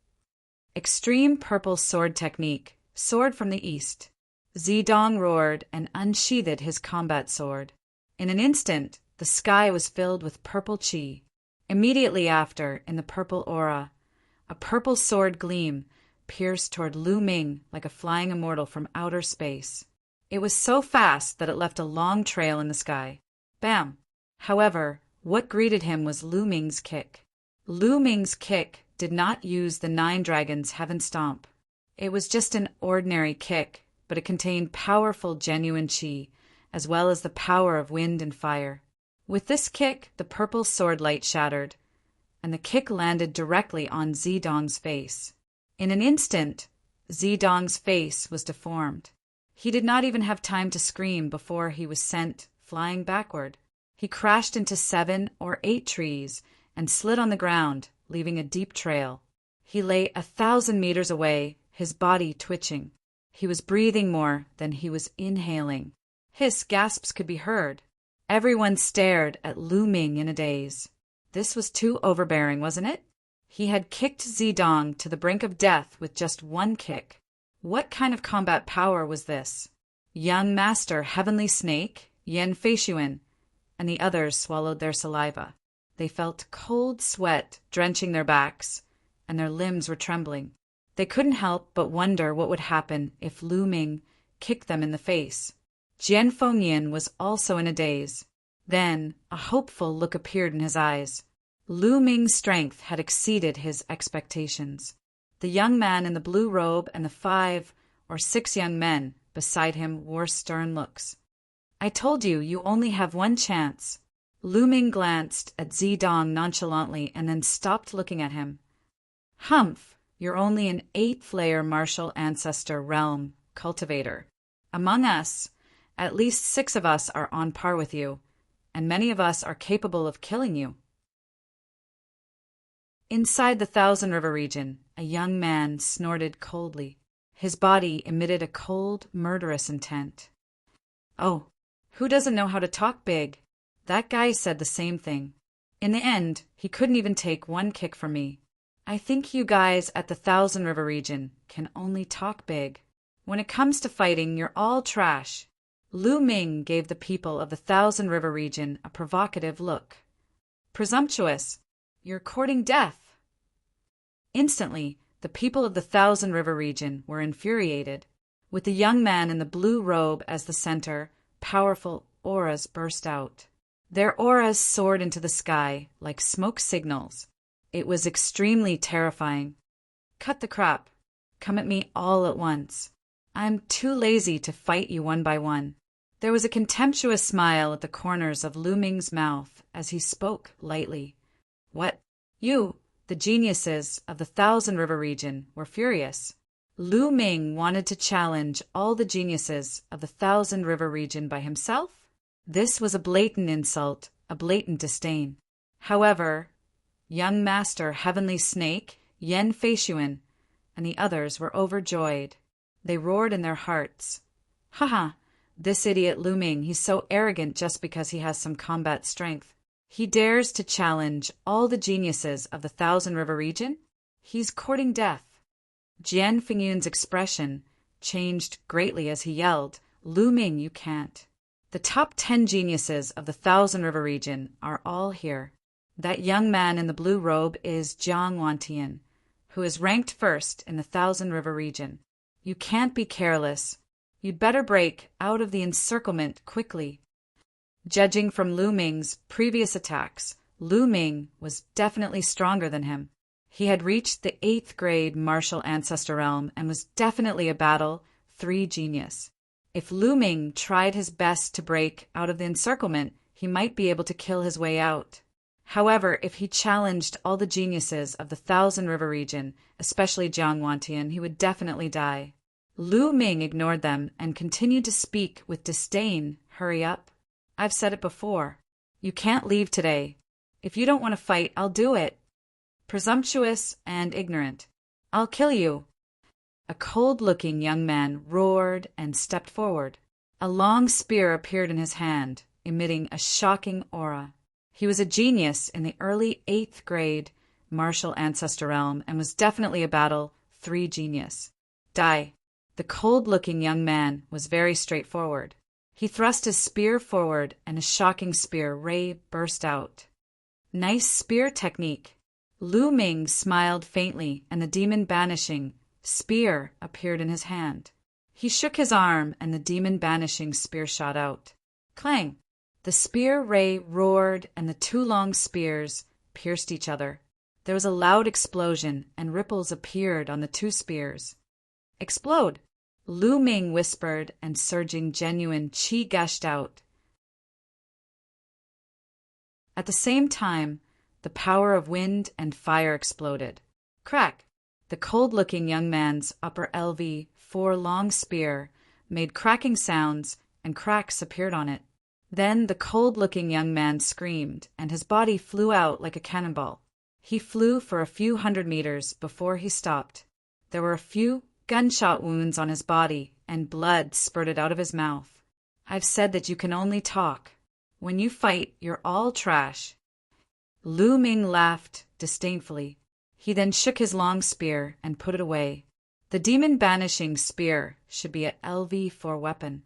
Extreme purple sword technique, sword from the east. Zidong roared and unsheathed his combat sword. In an instant, the sky was filled with purple chi. Immediately after, in the purple aura, a purple sword gleam pierced toward Lu Ming like a flying immortal from outer space. It was so fast that it left a long trail in the sky. Bam! However, what greeted him was Lu Ming's kick. Lu Ming's kick did not use the 9 Dragons' Heaven Stomp. It was just an ordinary kick, but it contained powerful genuine chi, as well as the power of wind and fire. With this kick, the purple sword light shattered, and the kick landed directly on Zidong's face. In an instant, Zidong's face was deformed. He did not even have time to scream before he was sent flying backward. He crashed into 7 or 8 trees and slid on the ground, leaving a deep trail. He lay 1,000 meters away, his body twitching. He was breathing more than he was inhaling. Hiss gasps could be heard. Everyone stared at Lu Ming in a daze. This was too overbearing, wasn't it? He had kicked Zidong to the brink of death with just 1 kick. What kind of combat power was this? Young Master Heavenly Snake, Yen Feishuan, and the others swallowed their saliva. They felt cold sweat drenching their backs, and their limbs were trembling. They couldn't help but wonder what would happen if Lu Ming kicked them in the face. Jian Fengyin was also in a daze. Then a hopeful look appeared in his eyes. Lu Ming's strength had exceeded his expectations. The young man in the blue robe and the 5 or 6 young men beside him wore stern looks. "I told you, you only have one chance." Lu Ming glanced at Zidong nonchalantly and then stopped looking at him. "Humph, you're only an 8th-layer martial ancestor realm cultivator. Among us, at least 6 of us are on par with you, and many of us are capable of killing you." Inside the Thousand River region, a young man snorted coldly. His body emitted a cold, murderous intent. "Oh, who doesn't know how to talk big?" That guy said the same thing. In the end, he couldn't even take one kick from me. "I think you guys at the Thousand River region can only talk big. When it comes to fighting, you're all trash." Lu Ming gave the people of the Thousand River region a provocative look. "Presumptuous! You're courting death." Instantly, the people of the Thousand River region were infuriated. With the young man in the blue robe as the center, powerful auras burst out. Their auras soared into the sky like smoke signals. It was extremely terrifying. "Cut the crap. Come at me all at once. I'm too lazy to fight you one by one." There was a contemptuous smile at the corners of Lu Ming's mouth as he spoke lightly. "What? You, the geniuses of the Thousand River region, were furious." Lu Ming wanted to challenge all the geniuses of the Thousand River region by himself? This was a blatant insult, a blatant disdain. However, young Master Heavenly Snake, Yen Feishuan, and the others were overjoyed. They roared in their hearts. "Haha, this idiot Lu Ming, he's so arrogant just because he has some combat strength. He dares to challenge all the geniuses of the Thousand River region? He's courting death." Jian Fengyun's expression changed greatly as he yelled, "Lu Ming, you can't. The top 10 geniuses of the Thousand River region are all here. That young man in the blue robe is Jiang Wantian, who is ranked first in the Thousand River region. You can't be careless. You'd better break out of the encirclement quickly." Judging from Lu Ming's previous attacks, Lu Ming was definitely stronger than him. He had reached the 8th grade martial ancestor realm and was definitely a battle 3 genius. If Lu Ming tried his best to break out of the encirclement, he might be able to kill his way out. However, if he challenged all the geniuses of the Thousand River region, especially Jiang Wantian, he would definitely die. Lu Ming ignored them and continued to speak with disdain. "Hurry up. I've said it before. You can't leave today. If you don't want to fight, I'll do it. Presumptuous and ignorant. I'll kill you." A cold-looking young man roared and stepped forward. A long spear appeared in his hand, emitting a shocking aura. He was a genius in the early 8th grade martial ancestor realm and was definitely a battle 3 genius. "Die." The cold-looking young man was very straightforward. He thrust his spear forward and a shocking spear ray burst out. "Nice spear technique." Lu Ming smiled faintly and the demon banishing spear appeared in his hand. He shook his arm and the demon banishing spear shot out. Clang! The spear ray roared and the 2 long spears pierced each other. There was a loud explosion and ripples appeared on the 2 spears. "Explode!" Lu Ming whispered and surging genuine qi gushed out. At the same time, the power of wind and fire exploded. Crack! The cold-looking young man's upper LV4 long spear made cracking sounds and cracks appeared on it. Then the cold-looking young man screamed and his body flew out like a cannonball. He flew for a few hundred meters before he stopped. There were a few gunshot wounds on his body and blood spurted out of his mouth. "I've said that you can only talk. When you fight, you're all trash." Lu Ming laughed disdainfully. He then shook his long spear and put it away. The demon banishing spear should be a LV4 weapon.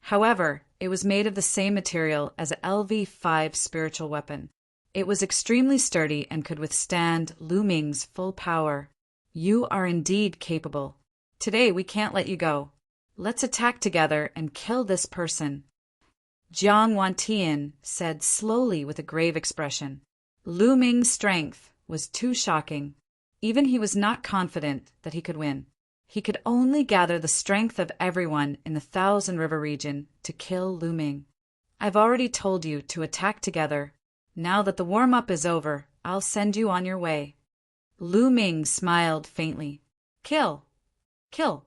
However, it was made of the same material as a LV-5 spiritual weapon. It was extremely sturdy and could withstand Lu Ming's full power. You are indeed capable. Today we can't let you go. Let's attack together and kill this person. Jiang Wantian said slowly with a grave expression. Lu Ming's strength was too shocking. Even he was not confident that he could win. He could only gather the strength of everyone in the Thousand River region to kill Lu Ming. I've already told you to attack together. Now that the warm-up is over, I'll send you on your way. Lu Ming smiled faintly. Kill! Kill!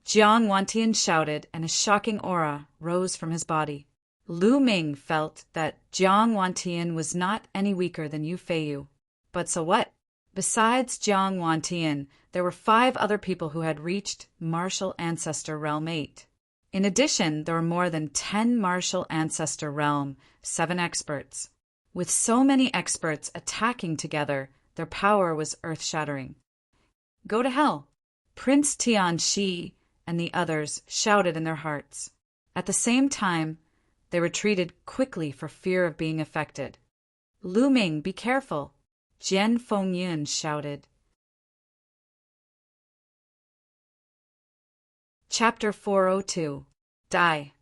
Jiang Wantian shouted, and a shocking aura rose from his body. Lu Ming felt that Jiang Wantian was not any weaker than Yu Feiyu. But so what? Besides Jiang Wantian, there were 5 other people who had reached Martial Ancestor Realm 8. In addition, there were more than 10 Martial Ancestor Realm 7 experts. With so many experts attacking together, their power was earth-shattering. Go to hell! Prince Tianxi and the others shouted in their hearts. At the same time, they retreated quickly for fear of being affected. Lu Ming, be careful! Jian Fengyan shouted. Chapter 402. Die.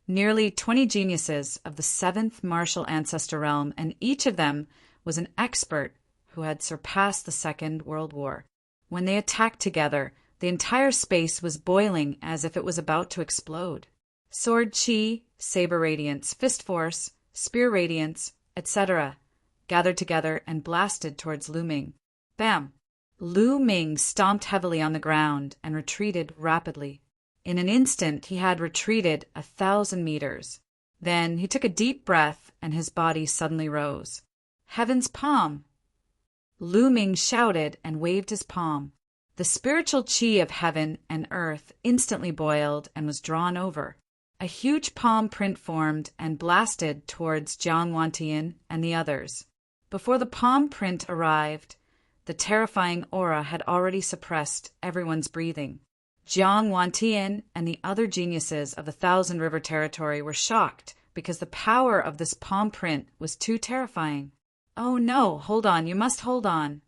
Nearly 20 geniuses of the 7th Martial Ancestor Realm, and each of them was an expert who had surpassed the Second World War. When they attacked together, the entire space was boiling as if it was about to explode. Sword chi, saber radiance, fist force, spear radiance, etc. gathered together and blasted towards Lu Ming. Bam! Lu Ming stomped heavily on the ground and retreated rapidly. In an instant, he had retreated 1,000 meters. Then he took a deep breath and his body suddenly rose. Heaven's palm! Lu Ming shouted and waved his palm. The spiritual chi of heaven and earth instantly boiled and was drawn over. A huge palm print formed and blasted towards Jiang Wantian and the others. Before the palm print arrived, the terrifying aura had already suppressed everyone's breathing. Jiang Wantian and the other geniuses of the Thousand River territory were shocked because the power of this palm print was too terrifying. Oh no, hold on, you must hold on.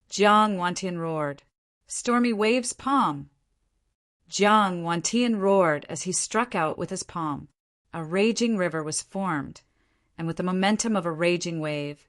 Jiang Wantian roared. Stormy waves palm. Jiang Wantian roared as he struck out with his palm. A raging river was formed, and with the momentum of a raging wave,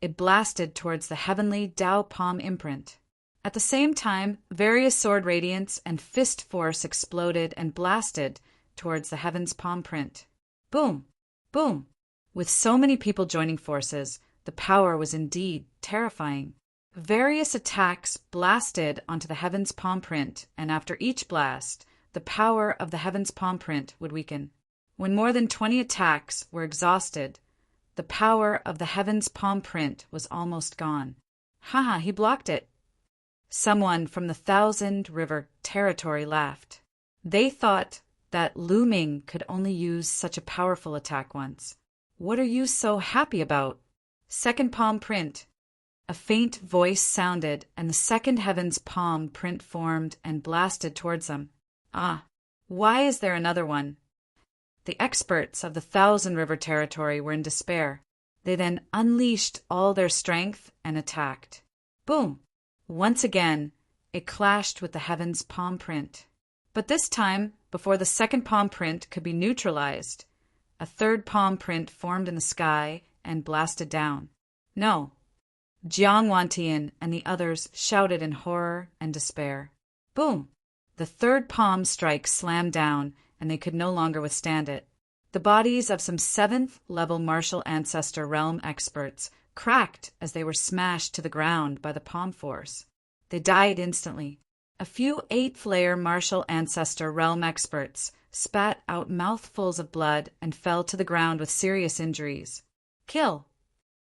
it blasted towards the heavenly Dao palm imprint. At the same time, various sword radiance and fist force exploded and blasted towards the heaven's palm print. Boom! Boom! With so many people joining forces, the power was indeed terrifying. Various attacks blasted onto the heaven's palm print, and after each blast, the power of the heaven's palm print would weaken. When more than 20 attacks were exhausted, the power of the heaven's palm print was almost gone. Haha, he blocked it. Someone from the Thousand River territory laughed. They thought that Lu Ming could only use such a powerful attack once. What are you so happy about? Second palm print. A faint voice sounded, and the second heaven's palm print formed and blasted towards them. Ah, why is there another one? The experts of the Thousand River territory were in despair. They then unleashed all their strength and attacked. Boom! Once again, it clashed with the heaven's palm print. But this time, before the second palm print could be neutralized, a third palm print formed in the sky and blasted down. No. Jiang Wantian and the others shouted in horror and despair. Boom! The third palm strike slammed down, and they could no longer withstand it. The bodies of some 7th-level Martial Ancestor Realm experts cracked as they were smashed to the ground by the palm force. They died instantly. A few 8th-layer Martial Ancestor Realm experts spat out mouthfuls of blood and fell to the ground with serious injuries. Kill!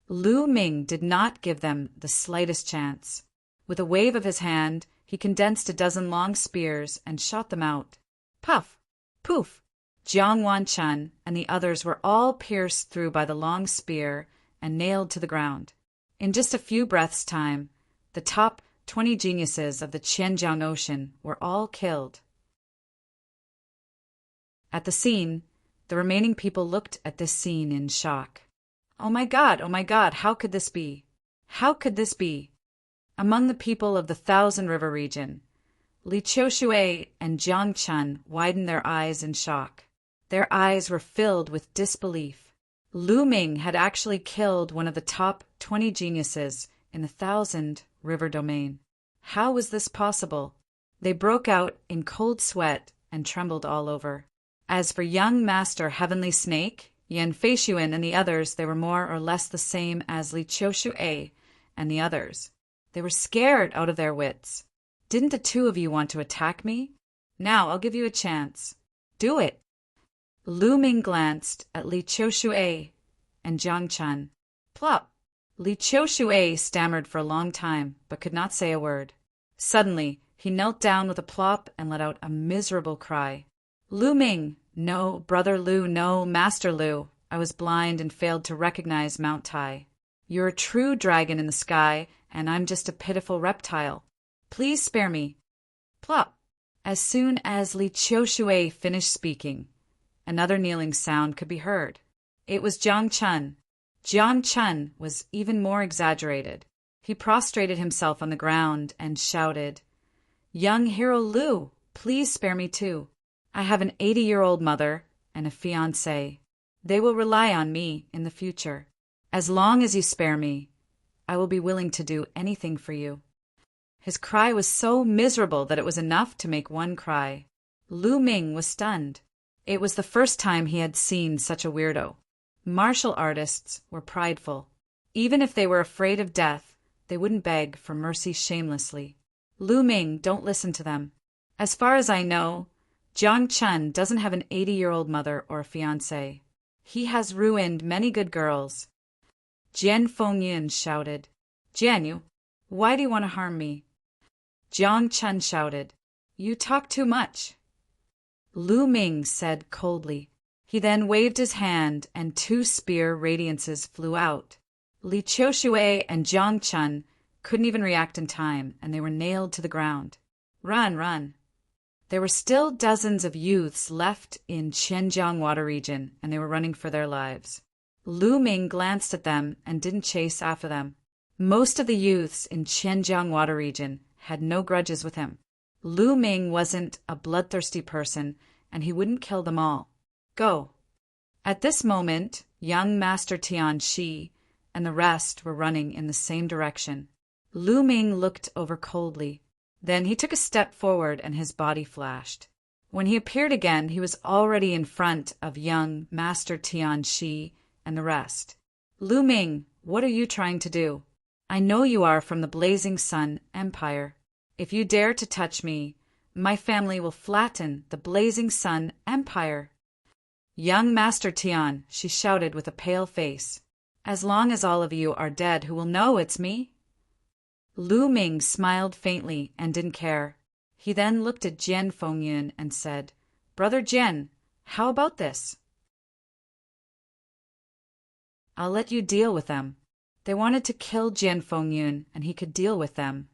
Lu Ming did not give them the slightest chance. With a wave of his hand, he condensed a dozen long spears and shot them out. Puff! Poof! Jiang Wanchun and the others were all pierced through by the long spear and nailed to the ground. In just a few breaths' time, the top 20 geniuses of the Qianjiang Ocean were all killed. At the scene, The remaining people looked at this scene in shock. Oh my God, how could this be? How could this be? Among the people of the Thousand River region, Li Qiushui and Jiang Chun widened their eyes in shock. Their eyes were filled with disbelief. Lu Ming had actually killed one of the top 20 geniuses in the Thousand River domain. How was this possible? They broke out in cold sweat and trembled all over. As for young Master Heavenly Snake, Yan Feishuan and the others, they were more or less the same as Li Qiushui and the others. They were scared out of their wits. Didn't the two of you want to attack me? Now I'll give you a chance. Do it. Lu Ming glanced at Li Qiushui and Jiang Chun. Plop! Li Qiushui stammered for a long time, but could not say a word. Suddenly, he knelt down with a plop and let out a miserable cry. Lu Ming! No, Brother Lu, no, Master Lu. I was blind and failed to recognize Mount Tai. You're a true dragon in the sky, and I'm just a pitiful reptile. Please spare me. Plop! As soon as Li Qiushui finished speaking, another kneeling sound could be heard. It was Jiang Chun. Jiang Chun was even more exaggerated. He prostrated himself on the ground and shouted, Young Hero Lu, please spare me too. I have an 80-year-old mother and a fiancé. They will rely on me in the future. As long as you spare me, I will be willing to do anything for you. His cry was so miserable that it was enough to make one cry. Lu Ming was stunned. It was the first time he had seen such a weirdo. Martial artists were prideful. Even if they were afraid of death, they wouldn't beg for mercy shamelessly. Lu Ming, don't listen to them. As far as I know, Jiang Chun doesn't have an 80-year-old mother or a fiancé. He has ruined many good girls. Jian Fengyin shouted, Jianyu, why do you want to harm me? Jiang Chun shouted, You talk too much. Lu Ming said coldly. He then waved his hand and 2 spear radiances flew out. Li Qiushui and Jiang Chun couldn't even react in time, and they were nailed to the ground. Run, run. There were still dozens of youths left in Qianjiang water region, and they were running for their lives. Lu Ming glanced at them and didn't chase after them. Most of the youths in Qianjiang water region had no grudges with him. Lu Ming wasn't a bloodthirsty person, and he wouldn't kill them all. Go. At this moment, young Master Tian Shi and the rest were running in the same direction. Lu Ming looked over coldly. Then he took a step forward and his body flashed. When he appeared again, he was already in front of young Master Tian Shi and the rest. Lu Ming, what are you trying to do? I know you are from the Blazing Sun Empire. If you dare to touch me, my family will flatten the Blazing Sun Empire. Young Master Tian, she shouted with a pale face. As long as all of you are dead, who will know it's me? Lu Ming smiled faintly and didn't care. He then looked at Jian Fengyin and said, Brother Jian, how about this? I'll let you deal with them. They wanted to kill Jian Fengyin, and he could deal with them.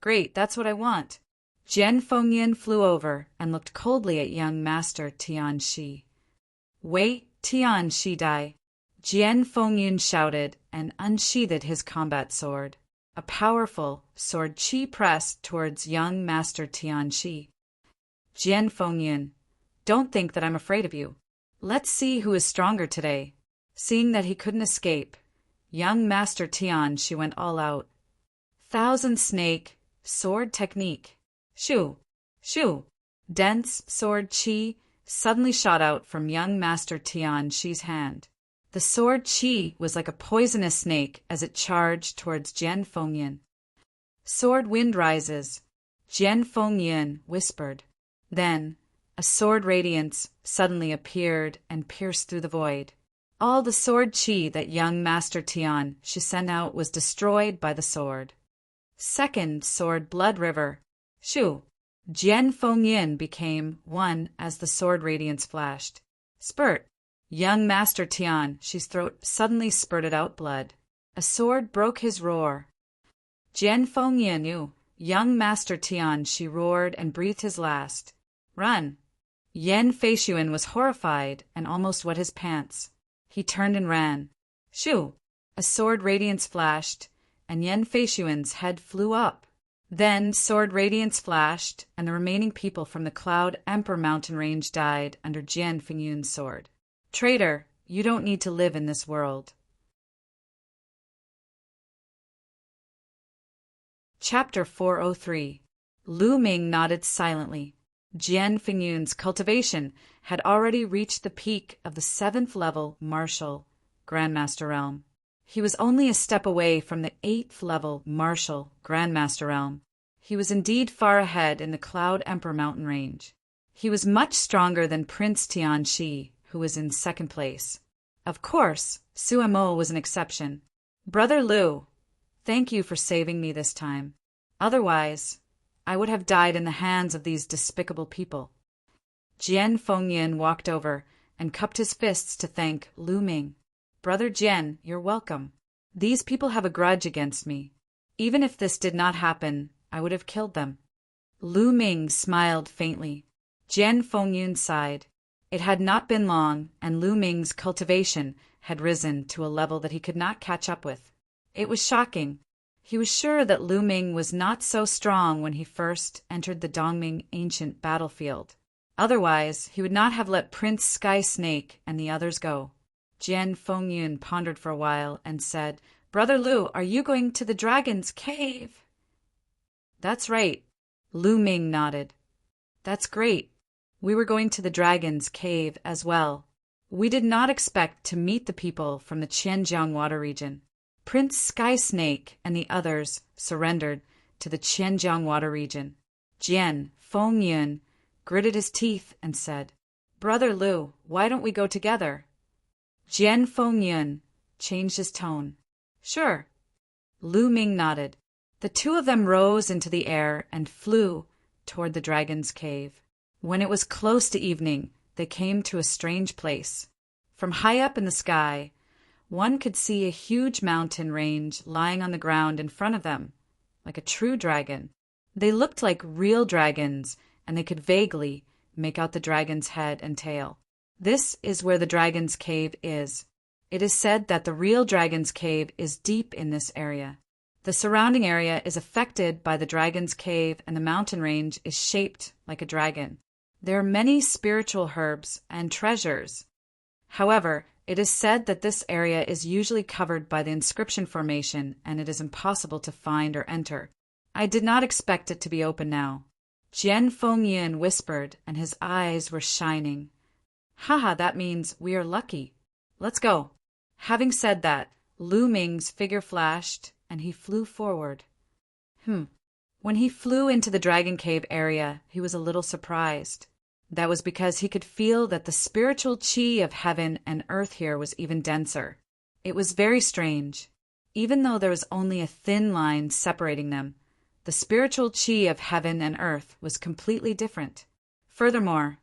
Great, that's what I want. Jian Fengyin flew over and looked coldly at young Master Tian Shi. Wait, Tian Shi Dai. Jian Fengyin shouted and unsheathed his combat sword. A powerful sword chi pressed towards young Master Tian Shi. Jian Fengyin, don't think that I'm afraid of you. Let's see who is stronger today. Seeing that he couldn't escape, young Master Tian Shi went all out. Thousand Snake, sword technique. Shoo, shoo. Dense sword chi suddenly shot out from young Master Tian Shi's hand. The sword chi was like a poisonous snake as it charged towards Jian Fengyin. Sword wind rises, Jian Fengyin whispered. Then, a sword radiance suddenly appeared and pierced through the void. All the sword chi that young Master Tian Shi sent out was destroyed by the sword. Second sword blood river. Shoo! Jian Fengyin became one as the sword radiance flashed. Spurt! Young Master Tian Shi's throat suddenly spurted out blood. A sword broke his roar. Jian Fengyin, young Master Tian Shi roared and breathed his last. Run! Yen Feishuan was horrified and almost wet his pants. He turned and ran. Shoo! A sword radiance flashed, and Yen Feishuan's head flew up. Then sword radiance flashed, and the remaining people from the Cloud Emperor mountain range died under Jian Fengyun's sword. Traitor, you don't need to live in this world. Chapter 403. Lu Ming nodded silently. Jian Fengyun's cultivation had already reached the peak of the 7th level martial Grandmaster realm. He was only a step away from the 8th level martial Grandmaster realm. He was indeed far ahead in the Cloud Emperor mountain range. He was much stronger than Prince Tianxi, who was in 2nd place. Of course, Suemo was an exception. Brother Lu, thank you for saving me this time. Otherwise, I would have died in the hands of these despicable people. Jian Fengyan walked over and cupped his fists to thank Lu Ming. Brother Jian, you're welcome. These people have a grudge against me. Even if this did not happen, I would have killed them. Lu Ming smiled faintly. Jian Fengyun sighed. It had not been long, and Lu Ming's cultivation had risen to a level that he could not catch up with. It was shocking. He was sure that Lu Ming was not so strong when he first entered the Dongming ancient battlefield. Otherwise, he would not have let Prince Sky Snake and the others go. Jian Fengyun pondered for a while and said, Brother Lu, are you going to the dragon's cave? That's right. Lu Ming nodded. That's great. We were going to the dragon's cave as well. We did not expect to meet the people from the Qianjiang water region. Prince Sky Snake and the others surrendered to the Qianjiang water region. Jian Fengyun gritted his teeth and said, Brother Lu, why don't we go together? Jian Fengyun changed his tone. Sure. Lu Ming nodded. The two of them rose into the air and flew toward the dragon's cave. When it was close to evening, they came to a strange place. From high up in the sky, one could see a huge mountain range lying on the ground in front of them, like a true dragon. They looked like real dragons, and they could vaguely make out the dragon's head and tail. This is where the dragon's cave is. It is said that the real dragon's cave is deep in this area. The surrounding area is affected by the dragon's cave, and the mountain range is shaped like a dragon. There are many spiritual herbs and treasures. However, it is said that this area is usually covered by the inscription formation, and it is impossible to find or enter. I did not expect it to be open now. Jian Fengyun whispered, and his eyes were shining. Haha, that means we are lucky. Let's go. Having said that, Lu Ming's figure flashed, and he flew forward. When he flew into the Dragon Cave area, he was a little surprised. That was because he could feel that the spiritual qi of heaven and earth here was even denser. It was very strange. Even though there was only a thin line separating them, the spiritual qi of heaven and earth was completely different. Furthermore,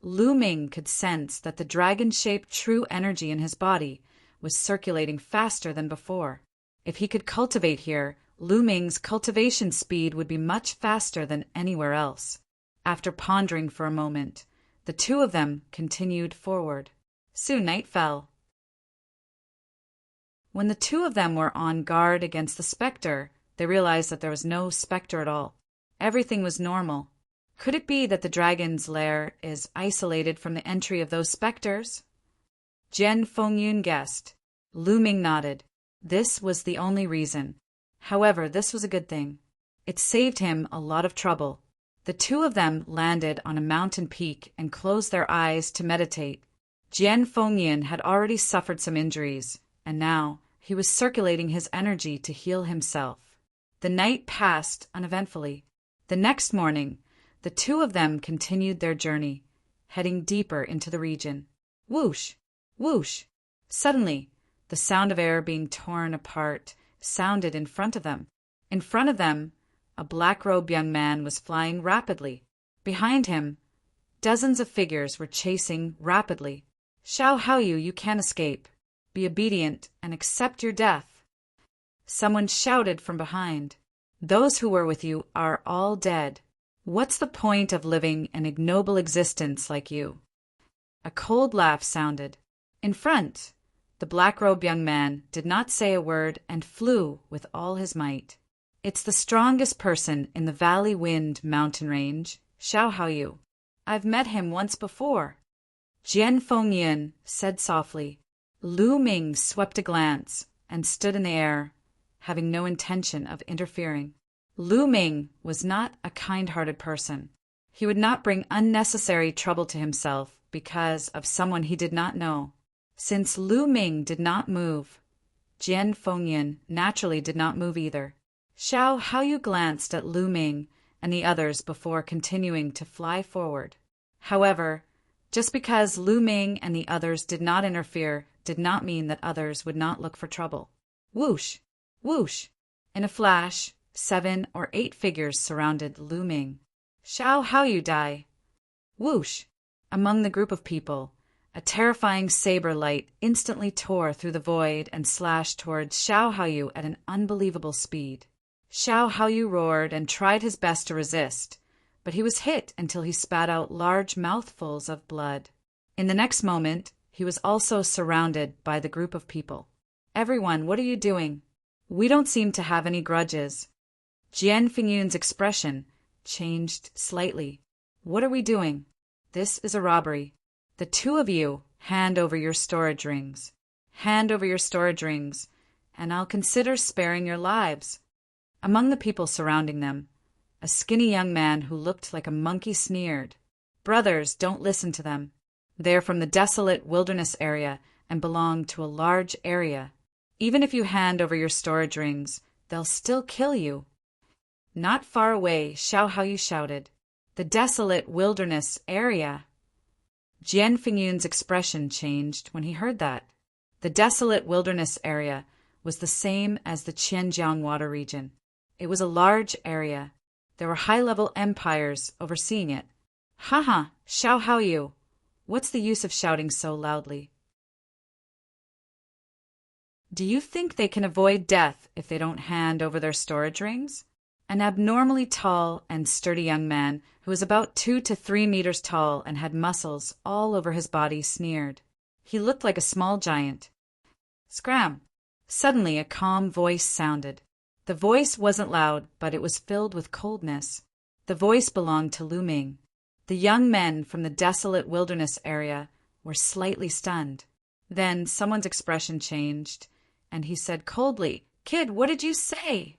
Lu Ming could sense that the dragon-shaped true energy in his body was circulating faster than before. If he could cultivate here, Lu Ming's cultivation speed would be much faster than anywhere else. After pondering for a moment, the two of them continued forward. Soon night fell. When the two of them were on guard against the specter, they realized that there was no specter at all. Everything was normal. Could it be that the dragon's lair is isolated from the entry of those specters? Jian Fengyun guessed. Lu Ming nodded. This was the only reason. However, this was a good thing. It saved him a lot of trouble. The two of them landed on a mountain peak and closed their eyes to meditate. Jian Fengyun had already suffered some injuries, and now he was circulating his energy to heal himself. The night passed uneventfully. The next morning, the two of them continued their journey, heading deeper into the region. Whoosh! Whoosh! Suddenly, the sound of air being torn apart sounded in front of them. In front of them, a black-robed young man was flying rapidly. Behind him, dozens of figures were chasing rapidly. Xiao Haoyu, you can't escape. Be obedient and accept your death. Someone shouted from behind. Those who were with you are all dead. What's the point of living an ignoble existence like you? A cold laugh sounded. In front, the black-robed young man did not say a word and flew with all his might. It's the strongest person in the Valley Wind mountain range, Xiao Haoyu. I've met him once before. Jian Fengyan said softly. Lu Ming swept a glance and stood in the air, having no intention of interfering. Lu Ming was not a kind-hearted person. He would not bring unnecessary trouble to himself because of someone he did not know. Since Lu Ming did not move, Jian Fengyan naturally did not move either. Xiao Haoyu glanced at Lu Ming and the others before continuing to fly forward. However, just because Lu Ming and the others did not interfere did not mean that others would not look for trouble. Whoosh! Whoosh! In a flash, 7 or 8 figures surrounded Lu Ming. Xiao Haoyu die. Whoosh! Among the group of people, a terrifying saber light instantly tore through the void and slashed towards Xiao Haoyu at an unbelievable speed. Xiao Haoyu roared and tried his best to resist, but he was hit until he spat out large mouthfuls of blood. In the next moment, he was also surrounded by the group of people. Everyone, what are you doing? We don't seem to have any grudges. Jian Fengyan's expression changed slightly. What are we doing? This is a robbery. The two of you, hand over your storage rings. Hand over your storage rings, and I'll consider sparing your lives. Among the people surrounding them, a skinny young man who looked like a monkey sneered. Brothers, don't listen to them. They are from the desolate wilderness area and belong to a large area. Even if you hand over your storage rings, they'll still kill you. Not far away, Xiao Haoyu shouted. The desolate wilderness area. Jian Fengyan's expression changed when he heard that. The desolate wilderness area was the same as the Qianjiang water region. It was a large area. There were high-level empires overseeing it. Haha, Xiao Haoyu. What's the use of shouting so loudly? Do you think they can avoid death if they don't hand over their storage rings? An abnormally tall and sturdy young man who was about 2 to 3 meters tall and had muscles all over his body sneered. He looked like a small giant. Scram! Suddenly a calm voice sounded. The voice wasn't loud, but it was filled with coldness. The voice belonged to Lu Ming. The young men from the desolate wilderness area were slightly stunned. Then someone's expression changed, and he said coldly, Kid, what did you say?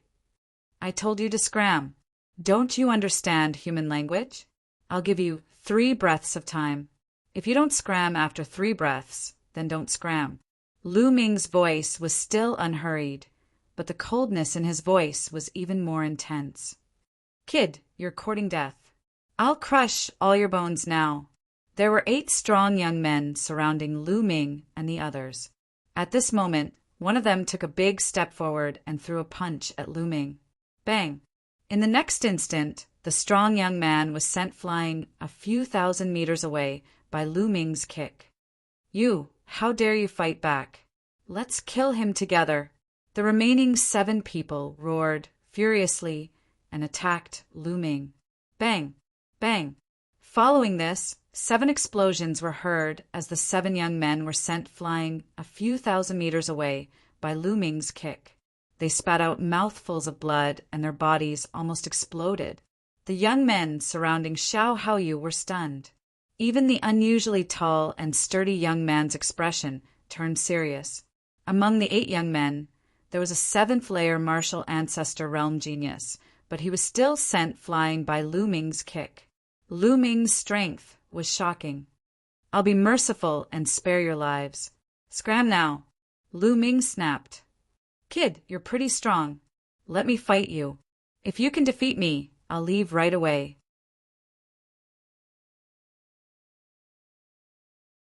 I told you to scram. Don't you understand human language? I'll give you 3 breaths of time. If you don't scram after 3 breaths, then don't scram. Lu Ming's voice was still unhurried, but the coldness in his voice was even more intense. Kid, you're courting death. I'll crush all your bones now. There were 8 strong young men surrounding Lu Ming and the others. At this moment, one of them took a big step forward and threw a punch at Lu Ming. Bang! In the next instant, the strong young man was sent flying a few thousand meters away by Lu Ming's kick. You, how dare you fight back? Let's kill him together. The remaining 7 people roared furiously and attacked Lu Ming. Bang! Bang! Following this, 7 explosions were heard as the 7 young men were sent flying a few thousand meters away by Lu Ming's kick. They spat out mouthfuls of blood and their bodies almost exploded. The young men surrounding Xiao Haoyu were stunned. Even the unusually tall and sturdy young man's expression turned serious. Among the 8 young men, there was a 7th-layer martial ancestor realm genius, but he was still sent flying by Lu Ming's kick. Lu Ming's strength was shocking. I'll be merciful and spare your lives. Scram now. Lu Ming snapped. Kid, you're pretty strong. Let me fight you. If you can defeat me, I'll leave right away.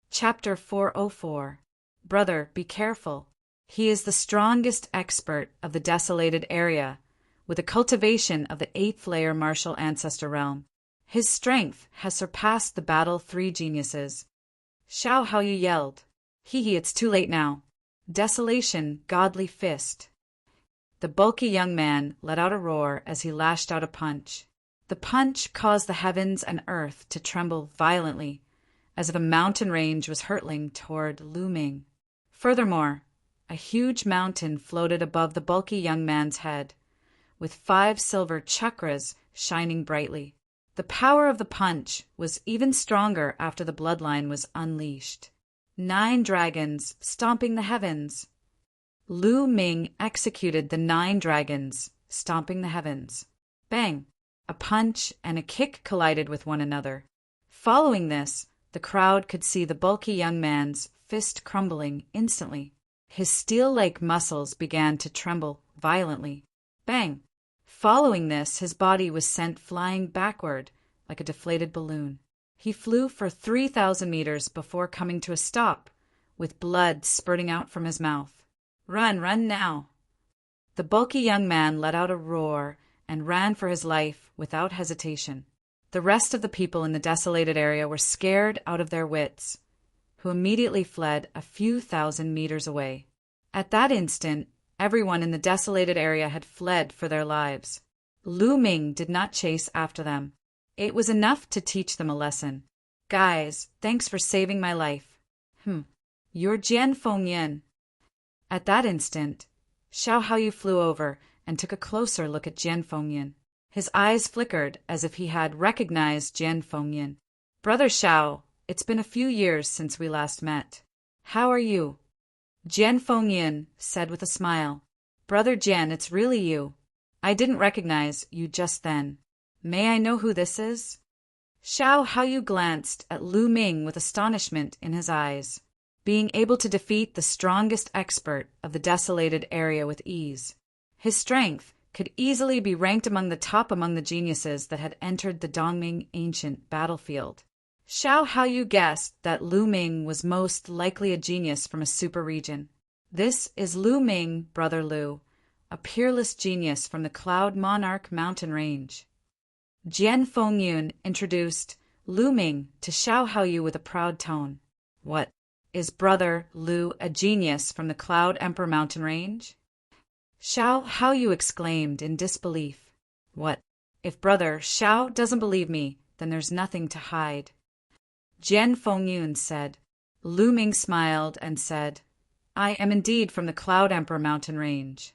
Chapter 404. Brother, be careful. He is the strongest expert of the desolated area, with a cultivation of the 8th-layer martial ancestor realm. His strength has surpassed the Battle 3 geniuses. Xiao Haoyu yelled. Hee, it's too late now. Desolation, godly fist. The bulky young man let out a roar as he lashed out a punch. The punch caused the heavens and earth to tremble violently, as if a mountain range was hurtling toward Lu Ming. Furthermore, a huge mountain floated above the bulky young man's head, with 5 silver chakras shining brightly. The power of the punch was even stronger after the bloodline was unleashed. 9 dragons stomping the heavens. Lu Ming executed the 9 dragons, stomping the heavens. Bang! A punch and a kick collided with one another. Following this, the crowd could see the bulky young man's fist crumbling instantly. His steel-like muscles began to tremble violently. Bang! Following this, his body was sent flying backward like a deflated balloon. He flew for 3,000 meters before coming to a stop, with blood spurting out from his mouth. Run, run now! The bulky young man let out a roar and ran for his life without hesitation. The rest of the people in the desolated area were scared out of their wits, who immediately fled a few thousand meters away. At that instant, everyone in the desolated area had fled for their lives. Lu Ming did not chase after them. It was enough to teach them a lesson. Guys, thanks for saving my life. You're Jian Fengyan. At that instant, Xiao Haoyu flew over and took a closer look at Jian Fengyan. His eyes flickered as if he had recognized Jian Fengyan. Brother Xiao, it's been a few years since we last met. How are you? Jian Fengyan said with a smile. Brother Jian, it's really you. I didn't recognize you just then. May I know who this is? Xiao Haoyu glanced at Lu Ming with astonishment in his eyes. Being able to defeat the strongest expert of the desolated area with ease. His strength could easily be ranked among the geniuses that had entered the Dongming ancient battlefield. Xiao Haoyu guessed that Lu Ming was most likely a genius from a super region. This is Lu Ming, Brother Lu, a peerless genius from the Cloud Monarch mountain range. Jian Fengyan introduced Lu Ming to Xiao Haoyu with a proud tone. What, is Brother Lu a genius from the Cloud Emperor mountain range? Xiao Haoyu exclaimed in disbelief. What, if Brother Xiao doesn't believe me, then there's nothing to hide. Jian Fengyan said. Lu Ming smiled and said, I am indeed from the Cloud Emperor mountain range.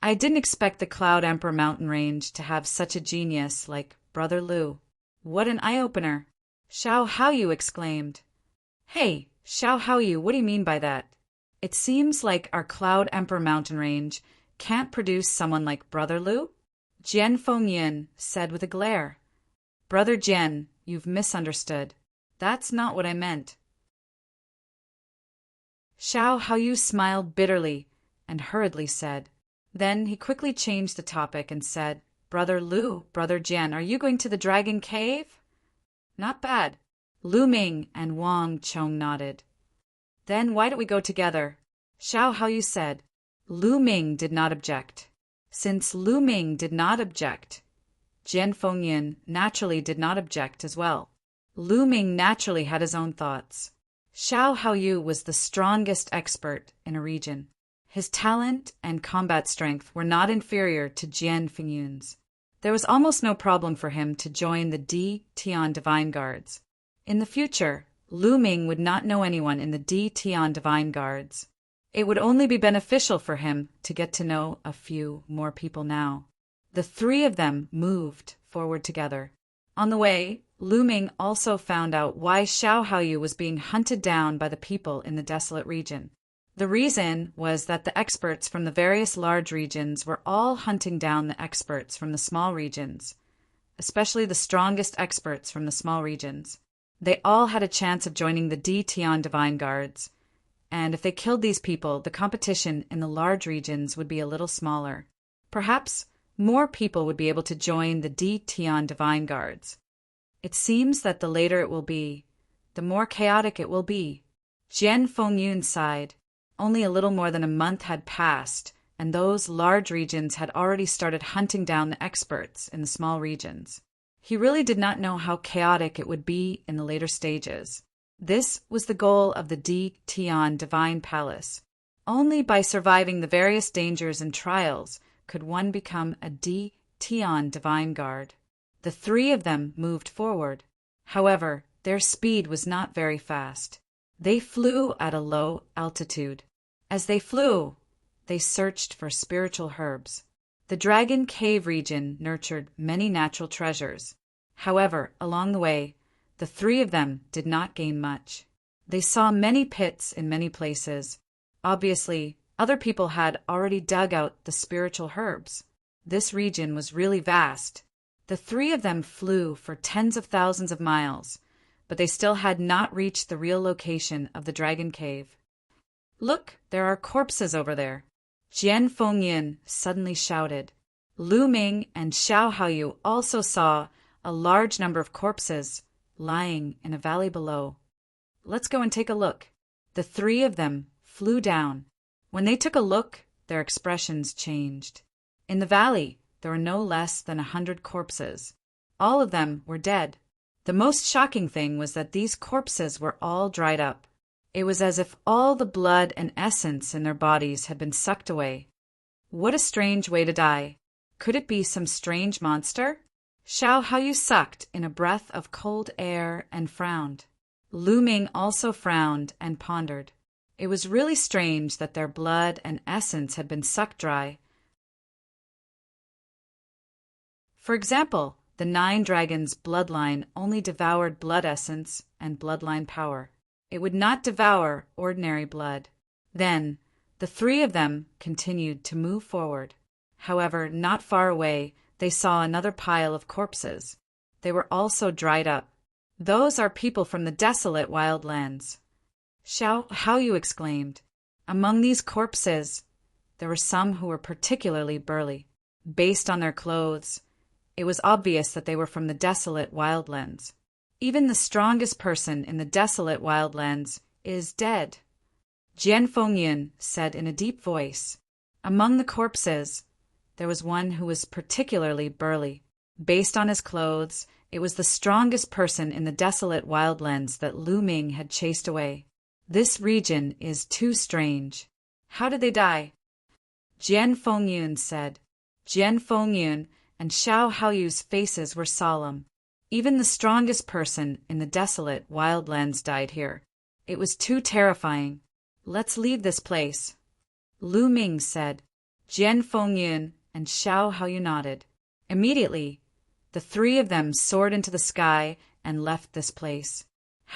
I didn't expect the Cloud Emperor mountain range to have such a genius like Brother Lu. What an eye-opener! Xiao Haoyu exclaimed. Hey, Xiao Haoyu, what do you mean by that? It seems like our Cloud Emperor mountain range can't produce someone like Brother Lu? Jian Fengyan said with a glare. Brother Jian, you've misunderstood. That's not what I meant. Xiao Haoyu smiled bitterly and hurriedly said. Then he quickly changed the topic and said, Brother Lu, Brother Jian, are you going to the Dragon Cave? Not bad. Lu Ming and Wang Chong nodded. Then why don't we go together? Xiao Haoyu said. Lu Ming did not object. Since Lu Ming did not object, Jian Fengyan naturally did not object as well. Lu Ming naturally had his own thoughts. Xiao Haoyu was the strongest expert in a region. His talent and combat strength were not inferior to Jian Fengyan's. There was almost no problem for him to join the Di Tian Divine Guards. In the future, Lu Ming would not know anyone in the Di Tian Divine Guards. It would only be beneficial for him to get to know a few more people now. The 3 of them moved forward together. On the way, Lu Ming also found out why Xiao Haoyu was being hunted down by the people in the desolate region. The reason was that the experts from the various large regions were all hunting down the experts from the small regions, especially the strongest experts from the small regions. They all had a chance of joining the Di Tian Divine Guards, and if they killed these people, the competition in the large regions would be a little smaller. Perhaps more people would be able to join the Di Tian Divine Guards. It seems that the later it will be, the more chaotic it will be. Jian Fengyan sighed. Only a little more than a month had passed, and those large regions had already started hunting down the experts in the small regions. He really did not know how chaotic it would be in the later stages. This was the goal of the Di Tian Divine Palace. Only by surviving the various dangers and trials could one become a Di Tian Divine Guard. The three of them moved forward. However, their speed was not very fast. They flew at a low altitude. As they flew, they searched for spiritual herbs. The Dragon Cave region nurtured many natural treasures. However, along the way, the three of them did not gain much. They saw many pits in many places. Obviously, other people had already dug out the spiritual herbs. This region was really vast. The three of them flew for tens of thousands of miles, but they still had not reached the real location of the Dragon Cave. "Look, there are corpses over there," Jian Fengyin suddenly shouted. Lu Ming and Xiao Haoyu also saw a large number of corpses lying in a valley below. "Let's go and take a look." The three of them flew down. When they took a look, their expressions changed. In the valley, there were no less than 100 corpses. All of them were dead. The most shocking thing was that these corpses were all dried up. It was as if all the blood and essence in their bodies had been sucked away. What a strange way to die. Could it be some strange monster? Xiao Haoyu sucked in a breath of cold air and frowned. Lu Ming also frowned and pondered. It was really strange that their blood and essence had been sucked dry. For example, the 9 dragons' bloodline only devoured blood essence and bloodline power. It would not devour ordinary blood. Then, the three of them continued to move forward. However, not far away, they saw another pile of corpses. They were also dried up. "Those are people from the desolate wild lands," Xiao Haoyu exclaimed. Among these corpses, there were some who were particularly burly. Based on their clothes, it was obvious that they were from the desolate wildlands. Even the strongest person in the desolate wildlands is dead, Jian Fengyin said in a deep voice. Among the corpses, there was one who was particularly burly. Based on his clothes, it was the strongest person in the desolate wildlands that Lu Ming had chased away. This region is too strange. How did they die? Jian Fengyin said. Jian Fengyin and Xiao Haoyu's faces were solemn. Even the strongest person in the desolate wildlands died here. It was too terrifying. "Let's leave this place," Lu Ming said. Jian Fengyin and Xiao Haoyu nodded. Immediately, the three of them soared into the sky and left this place.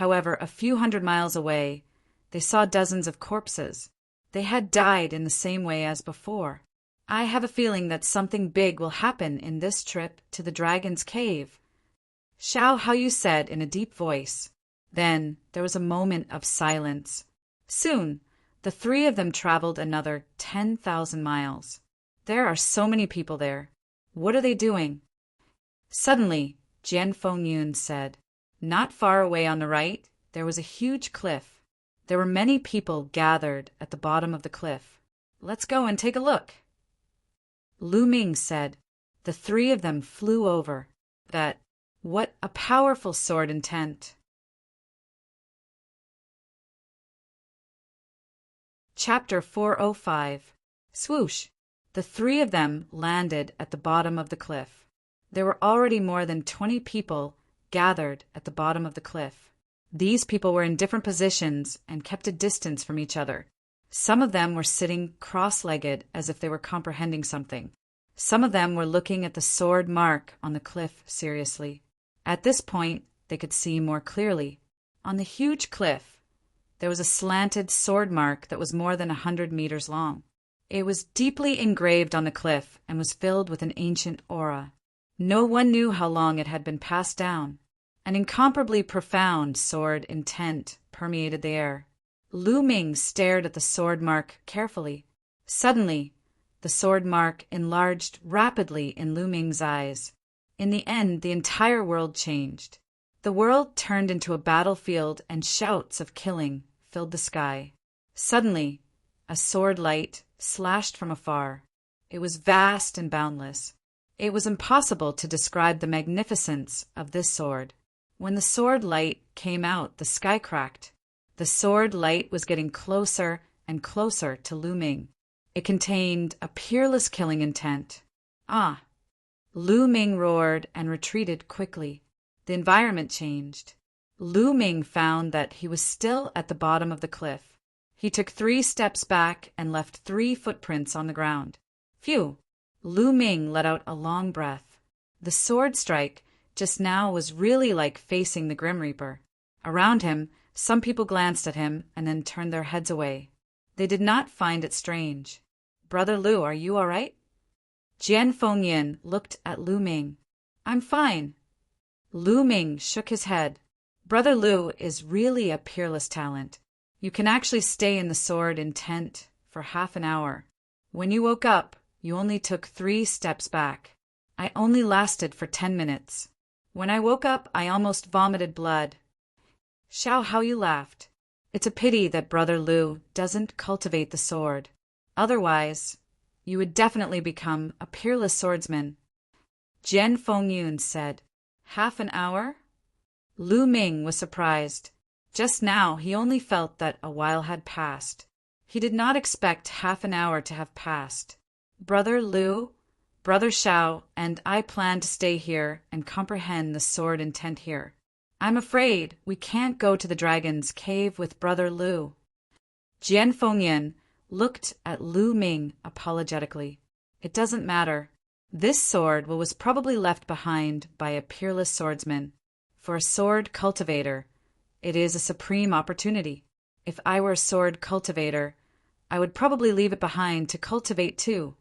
However, a few hundred miles away, they saw dozens of corpses. They had died in the same way as before. "I have a feeling that something big will happen in this trip to the Dragon's Cave," Xiao Haoyu said in a deep voice. Then there was a moment of silence. Soon, the three of them traveled another 10,000 miles. There are so many people there. What are they doing? Suddenly, Jian Fengyin said, not far away on the right, there was a huge cliff. There were many people gathered at the bottom of the cliff. "Let's go and take a look," Lu Ming said. The three of them flew over. What a powerful sword intent. Chapter 405. Swoosh! The three of them landed at the bottom of the cliff. There were already more than 20 people gathered at the bottom of the cliff. These people were in different positions and kept a distance from each other. Some of them were sitting cross-legged as if they were comprehending something. Some of them were looking at the sword mark on the cliff seriously. At this point, they could see more clearly. On the huge cliff, there was a slanted sword mark that was more than 100 meters long. It was deeply engraved on the cliff and was filled with an ancient aura. No one knew how long it had been passed down. An incomparably profound sword intent permeated the air. Lu Ming stared at the sword mark carefully. Suddenly, the sword mark enlarged rapidly in Lu Ming's eyes. In the end, the entire world changed. The world turned into a battlefield and shouts of killing filled the sky. Suddenly, a sword light slashed from afar. It was vast and boundless. It was impossible to describe the magnificence of this sword. When the sword light came out, the sky cracked. The sword light was getting closer and closer to Lu Ming. It contained a peerless killing intent. Ah, Lu Ming roared and retreated quickly. The environment changed. Lu Ming found that he was still at the bottom of the cliff. He took 3 steps back and left 3 footprints on the ground. Phew! Lu Ming let out a long breath. The sword strike just now was really like facing the Grim Reaper. Around him, some people glanced at him and then turned their heads away. They did not find it strange. "Brother Lu, are you all right?" Jian Fengyin looked at Lu Ming. "I'm fine." Lu Ming shook his head. "Brother Lu is really a peerless talent. You can actually stay in the sword intent for half an hour. When you woke up, you only took 3 steps back. I only lasted for 10 minutes. When I woke up, I almost vomited blood." Xiao Hao Yu laughed. "It's a pity that Brother Lu doesn't cultivate the sword. Otherwise, you would definitely become a peerless swordsman." Jian Fengyun said, "Half an hour?" Lu Ming was surprised. Just now he only felt that a while had passed. He did not expect half an hour to have passed. "Brother Lu, Brother Xiao, and I plan to stay here and comprehend the sword intent here. I'm afraid we can't go to the dragon's cave with Brother Lu." Jian Fengyin looked at Lu Ming apologetically. "It doesn't matter. This sword was probably left behind by a peerless swordsman. For a sword cultivator, it is a supreme opportunity. If I were a sword cultivator, I would probably leave it behind to cultivate too."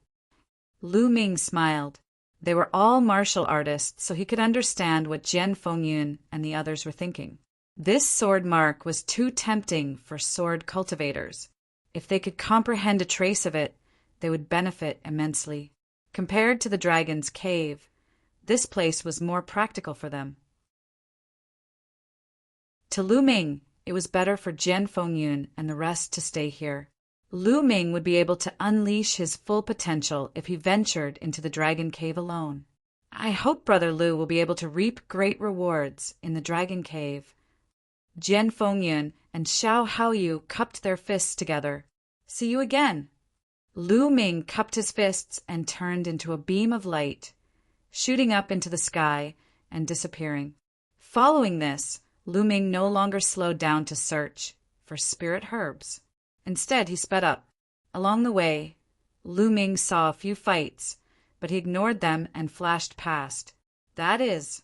Lu Ming smiled. They were all martial artists, so he could understand what Jian Fengyun and the others were thinking. This sword mark was too tempting for sword cultivators. If they could comprehend a trace of it, they would benefit immensely. Compared to the dragon's cave, this place was more practical for them. To Lu Ming, it was better for Jian Fengyun and the rest to stay here. Lu Ming would be able to unleash his full potential if he ventured into the dragon cave alone. "I hope Brother Lu will be able to reap great rewards in the dragon cave." Jian Fengyun and Xiao Haoyu cupped their fists together. "See you again." Lu Ming cupped his fists and turned into a beam of light, shooting up into the sky and disappearing. Following this, Lu Ming no longer slowed down to search for spirit herbs. Instead, he sped up. Along the way, Lu Ming saw a few fights, but he ignored them and flashed past. That is,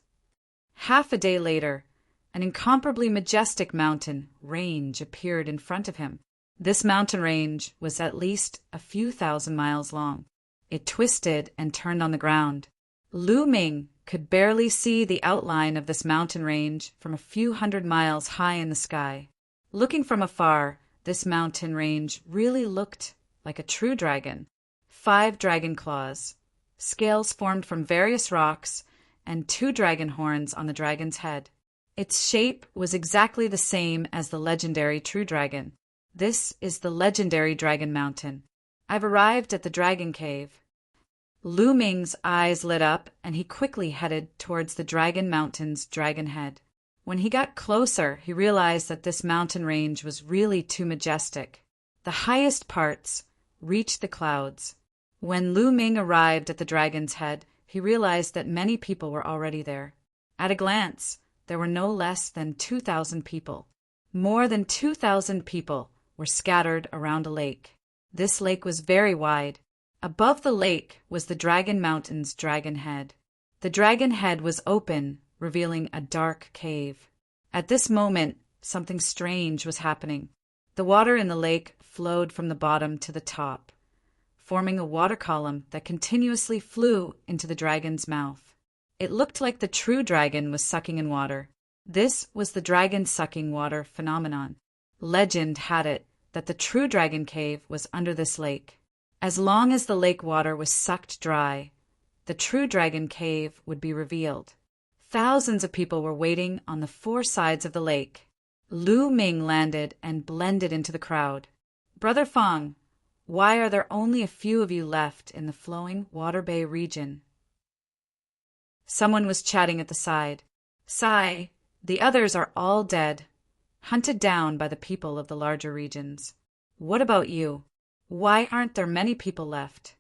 half a day later, an incomparably majestic mountain range appeared in front of him. This mountain range was at least a few thousand miles long. It twisted and turned on the ground. Lu Ming could barely see the outline of this mountain range from a few hundred miles high in the sky. Looking from afar, this mountain range really looked like a true dragon. 5 dragon claws, scales formed from various rocks, and 2 dragon horns on the dragon's head. Its shape was exactly the same as the legendary true dragon. This is the legendary Dragon Mountain. I've arrived at the Dragon Cave. Lu Ming's eyes lit up, and he quickly headed towards the Dragon Mountain's dragon head. When he got closer, he realized that this mountain range was really too majestic. The highest parts reached the clouds. When Lu Ming arrived at the dragon's head, he realized that many people were already there. At a glance, there were no less than 2,000 people. More than 2,000 people were scattered around a lake. This lake was very wide. Above the lake was the Dragon Mountain's dragon head. The dragon head was open, revealing a dark cave. At this moment, something strange was happening. The water in the lake flowed from the bottom to the top, forming a water column that continuously flew into the dragon's mouth. It looked like the true dragon was sucking in water. This was the dragon sucking water phenomenon. Legend had it that the true dragon cave was under this lake. As long as the lake water was sucked dry, the true dragon cave would be revealed. Thousands of people were waiting on the 4 sides of the lake. Lu Ming landed and blended into the crowd. "Brother Fang, why are there only a few of you left in the flowing Water Bay region?" Someone was chatting at the side. "Sai, the others are all dead, hunted down by the people of the larger regions. What about you? Why aren't there many people left?"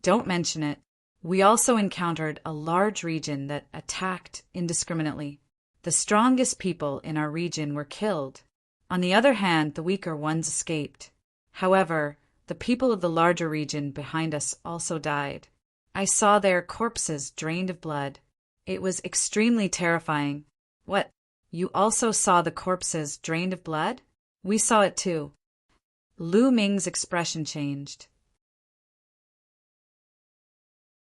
"Don't mention it. We also encountered a large region that attacked indiscriminately. The strongest people in our region were killed. On the other hand, the weaker ones escaped. However, the people of the larger region behind us also died. I saw their corpses drained of blood. It was extremely terrifying. What? You also saw the corpses drained of blood? We saw it too. Lu Ming's expression changed.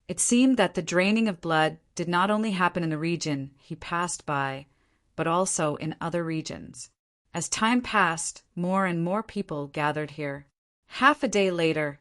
It seemed that the draining of blood did not only happen in the region he passed by, but also in other regions. As time passed, more and more people gathered here. Half a day later,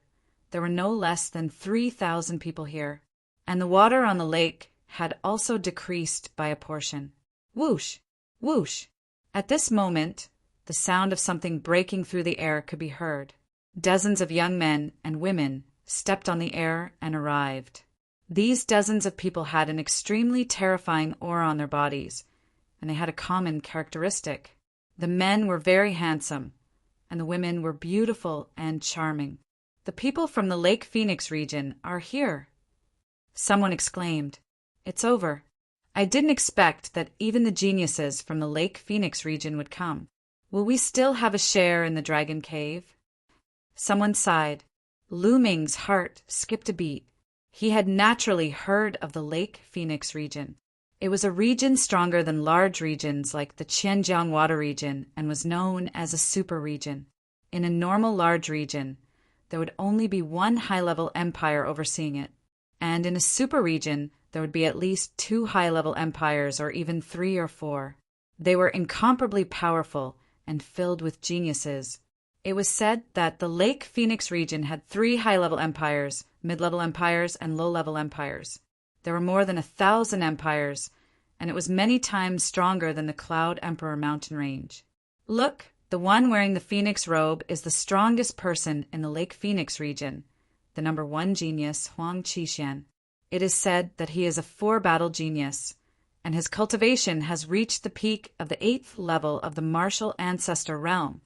there were no less than 3,000 people here, and the water on the lake had also decreased by a portion. Whoosh! Whoosh! At this moment, the sound of something breaking through the air could be heard. Dozens of young men and women stepped on the air and arrived. These dozens of people had an extremely terrifying aura on their bodies, and they had a common characteristic. The men were very handsome, and the women were beautiful and charming. The people from the Lake Phoenix region are here. Someone exclaimed, "It's over." I didn't expect that even the geniuses from the Lake Phoenix region would come. Will we still have a share in the Dragon Cave? Someone sighed. Lu Ming's heart skipped a beat. He had naturally heard of the Lake Phoenix region. It was a region stronger than large regions like the Qianjiang Water region and was known as a super region. In a normal large region, there would only be one high-level empire overseeing it, and in a super region, there would be at least 2 high-level empires or even 3 or 4. They were incomparably powerful and filled with geniuses. It was said that the Lake Phoenix region had 3 high-level empires, mid-level empires, and low-level empires. There were more than 1,000 empires, and it was many times stronger than the Cloud Emperor mountain range. Look, the one wearing the Phoenix robe is the strongest person in the Lake Phoenix region, the number 1 genius, Huang Qixuan. It is said that he is a 4-battle genius, and his cultivation has reached the peak of the 8th level of the martial ancestor realm.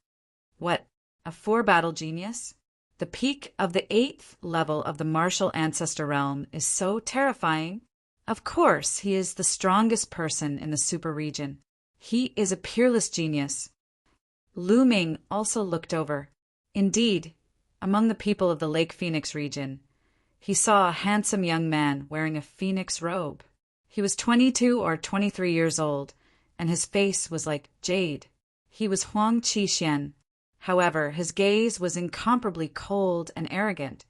What, a 4-battle genius? The peak of the 8th level of the martial ancestor realm is so terrifying. Of course, he is the strongest person in the super region. He is a peerless genius. Lu Ming also looked over. Indeed, among the people of the Lake Phoenix region, he saw a handsome young man wearing a phoenix robe. He was 22 or 23 years old, and his face was like jade. He was Huang Qixuan. However, his gaze was incomparably cold and arrogant.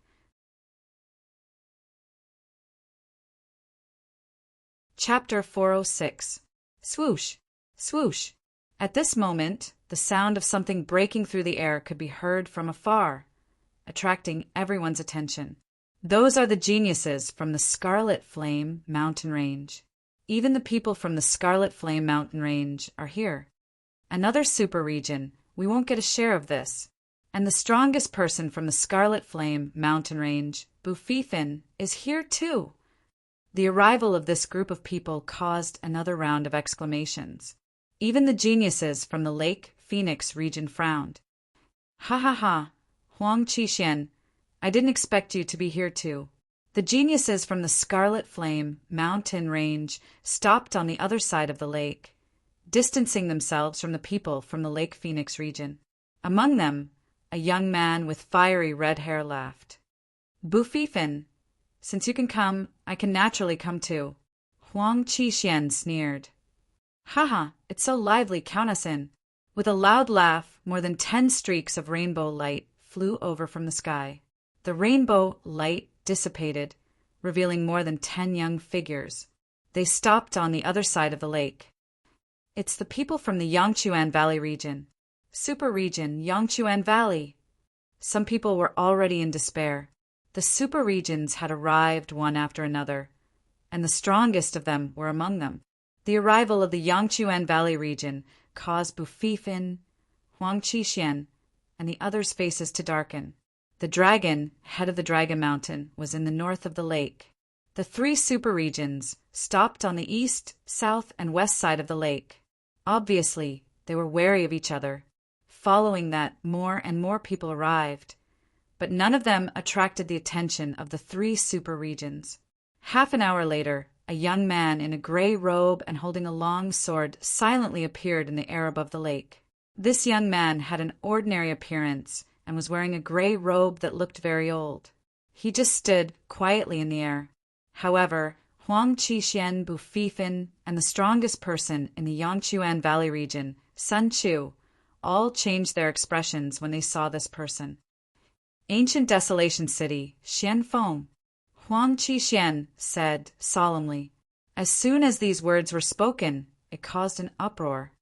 Chapter 406. Swoosh! Swoosh! At this moment, the sound of something breaking through the air could be heard from afar, attracting everyone's attention. Those are the geniuses from the Scarlet Flame mountain range. Even the people from the Scarlet Flame mountain range are here. Another super region. We won't get a share of this. And the strongest person from the Scarlet Flame mountain range, Bufifin, is here too. The arrival of this group of people caused another round of exclamations. Even the geniuses from the Lake Phoenix region frowned. Ha ha ha, Huang Qixuan, I didn't expect you to be here too. The geniuses from the Scarlet Flame mountain range stopped on the other side of the lake, distancing themselves from the people from the Lake Phoenix region. Among them, a young man with fiery red hair laughed. Bufifin, since you can come, I can naturally come too. Huang Qixuan sneered. Haha, it's so lively, count us in. With a loud laugh, more than 10 streaks of rainbow light flew over from the sky. The rainbow light dissipated, revealing more than 10 young figures. They stopped on the other side of the lake. It's the people from the Yangchuan Valley region. Super region, Yangchuan Valley. Some people were already in despair. The super regions had arrived one after another, and the strongest of them were among them. The arrival of the Yangchuan Valley region caused Bufifin, Huang Qixuan, and the others' faces to darken. The dragon, head of the Dragon Mountain, was in the north of the lake. The 3 super regions stopped on the east, south, and west side of the lake. Obviously, they were wary of each other. Following that, more and more people arrived, but none of them attracted the attention of the 3 super regions. Half an hour later, a young man in a gray robe and holding a long sword silently appeared in the air above the lake. This young man had an ordinary appearance and was wearing a gray robe that looked very old. He just stood quietly in the air. However, Huang Qixuan, Bufifin, and the strongest person in the Yangchuan Valley region, Sun Chu, all changed their expressions when they saw this person. Ancient Desolation City, Xianfeng. Huang Qixuan said solemnly. As soon as these words were spoken, it caused an uproar.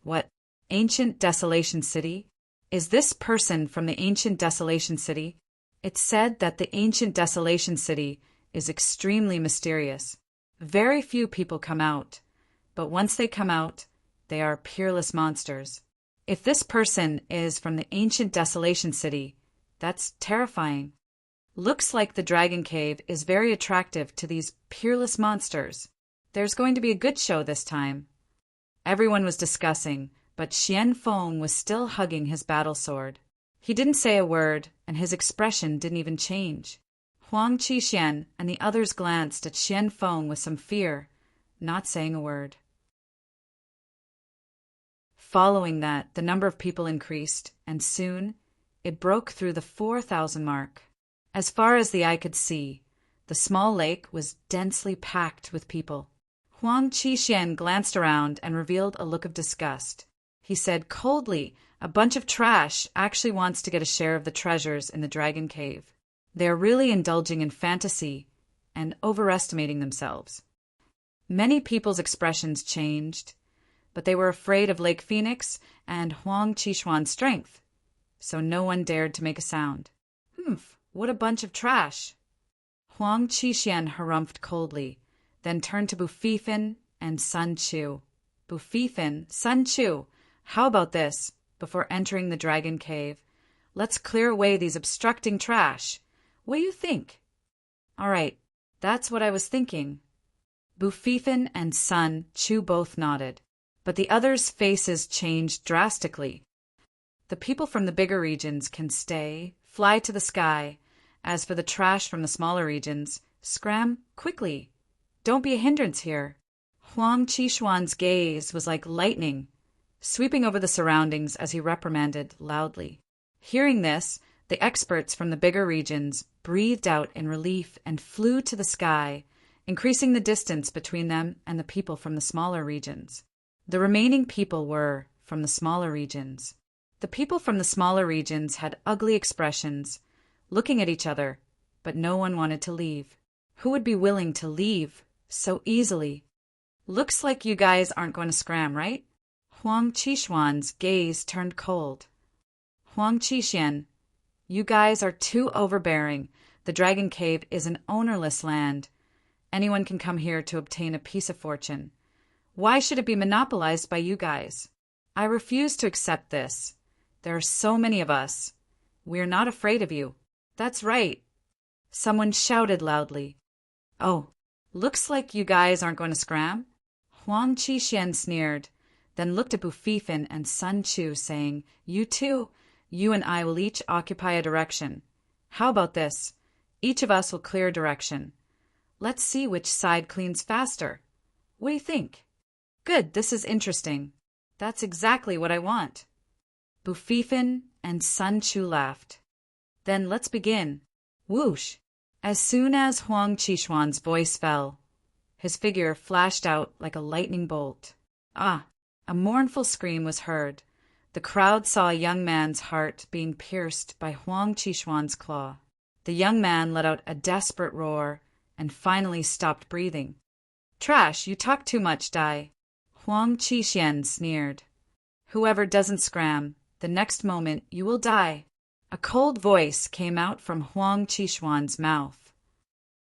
What? Ancient Desolation City? Is this person from the Ancient Desolation City? It's said that the Ancient Desolation City is extremely mysterious. Very few people come out, but once they come out, they are peerless monsters. If this person is from the Ancient Desolation City, that's terrifying. Looks like the Dragon Cave is very attractive to these peerless monsters. There's going to be a good show this time. Everyone was discussing, but Xian Feng was still hugging his battle sword. He didn't say a word, and his expression didn't even change. Huang Qixuan and the others glanced at Xian Feng with some fear, not saying a word. Following that, the number of people increased, and soon it broke through the 4,000 mark. As far as the eye could see, the small lake was densely packed with people. Huang Qixuan glanced around and revealed a look of disgust. He said coldly, "A bunch of trash actually wants to get a share of the treasures in the Dragon Cave. They are really indulging in fantasy and overestimating themselves." Many people's expressions changed, but they were afraid of Lake Phoenix and Huang Qixuan's strength, so no one dared to make a sound. "Humph, what a bunch of trash." Huang Qixuan harumphed coldly, then turned to Bufifin and Sun Chu. "Bufifin, Sun Chu, how about this? Before entering the Dragon Cave, let's clear away these obstructing trash. What do you think?" "All right, that's what I was thinking." Bufifin and Sun Chu both nodded, but the others' faces changed drastically. The people from the bigger regions can stay, fly to the sky. As for the trash from the smaller regions, scram quickly. Don't be a hindrance here. Huang Qixuan's gaze was like lightning, sweeping over the surroundings as he reprimanded loudly. Hearing this, the experts from the bigger regions breathed out in relief and flew to the sky, increasing the distance between them and the people from the smaller regions. The remaining people were from the smaller regions. The people from the smaller regions had ugly expressions, looking at each other, but no one wanted to leave. Who would be willing to leave so easily? "Looks like you guys aren't going to scram, right?" Huang Qixuan's gaze turned cold. "Huang Qixuan, you guys are too overbearing. The Dragon Cave is an ownerless land. Anyone can come here to obtain a piece of fortune. Why should it be monopolized by you guys? I refuse to accept this. There are so many of us. We are not afraid of you." "That's right," someone shouted loudly. "Oh, looks like you guys aren't going to scram?" Huang Qixuan sneered, then looked at Bufifin and Sun Chu, saying, "You two, you and I will each occupy a direction. How about this? Each of us will clear a direction. Let's see which side cleans faster. What do you think?" "Good, this is interesting. That's exactly what I want." Bufifin and Sun Chu laughed. "Then let's begin." Whoosh! As soon as Huang Qixuan's voice fell, his figure flashed out like a lightning bolt. Ah! A mournful scream was heard. The crowd saw a young man's heart being pierced by Huang Qixuan's claw. The young man let out a desperate roar and finally stopped breathing. "Trash, you talk too much, Dai." Huang Qixuan sneered. "Whoever doesn't scram, the next moment you will die." A cold voice came out from Huang Qixuan's mouth.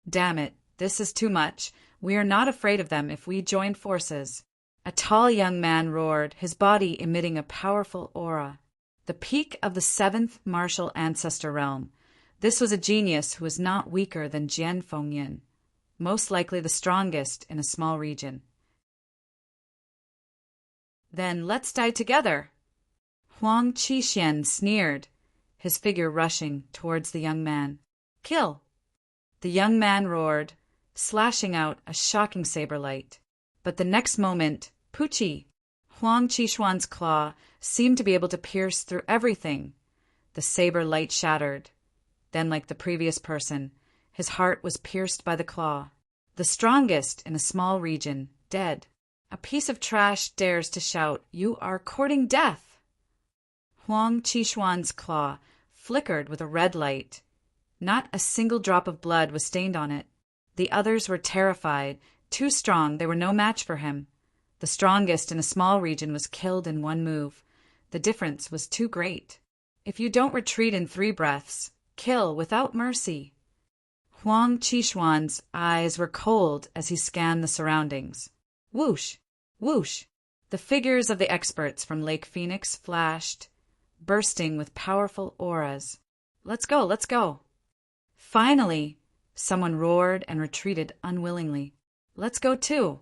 "Damn it, this is too much. We are not afraid of them if we join forces." A tall young man roared, his body emitting a powerful aura. The peak of the 7th martial ancestor realm. This was a genius who was not weaker than Jian Fengyin, most likely the strongest in a small region. "Then let's die together." Huang Qixuan sneered, his figure rushing towards the young man. "Kill!" The young man roared, slashing out a shocking saber light. But the next moment, Poochie, Huang Qishuan's claw, seemed to be able to pierce through everything. The saber light shattered. Then, like the previous person, his heart was pierced by the claw. The strongest in a small region, dead. A piece of trash dares to shout, "You are courting death!" Huang Qishuan's claw flickered with a red light. Not a single drop of blood was stained on it. The others were terrified. Too strong, they were no match for him. The strongest in a small region was killed in one move. The difference was too great. If you don't retreat in 3 breaths, kill without mercy. Huang Qishuan's eyes were cold as he scanned the surroundings. Whoosh! Whoosh! The figures of the experts from Lake Phoenix flashed, bursting with powerful auras. Let's go, let's go. Finally, someone roared and retreated unwillingly. Let's go too.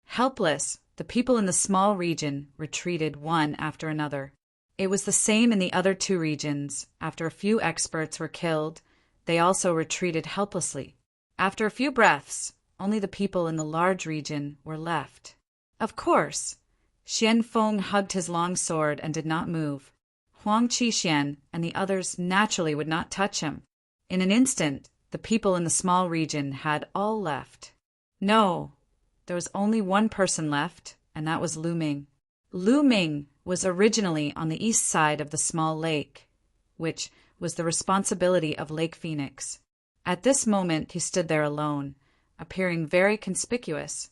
Helpless, the people in the small region retreated one after another. It was the same in the other 2 regions. After a few experts were killed, they also retreated helplessly. After a few breaths, only the people in the large region were left. Of course, Xian Feng hugged his long sword and did not move. Huang Qishan and the others naturally would not touch him. In an instant, the people in the small region had all left. No, there was only one person left, and that was Lu Ming. Lu Ming was originally on the east side of the small lake, which was the responsibility of Lake Phoenix. At this moment, he stood there alone, appearing very conspicuous.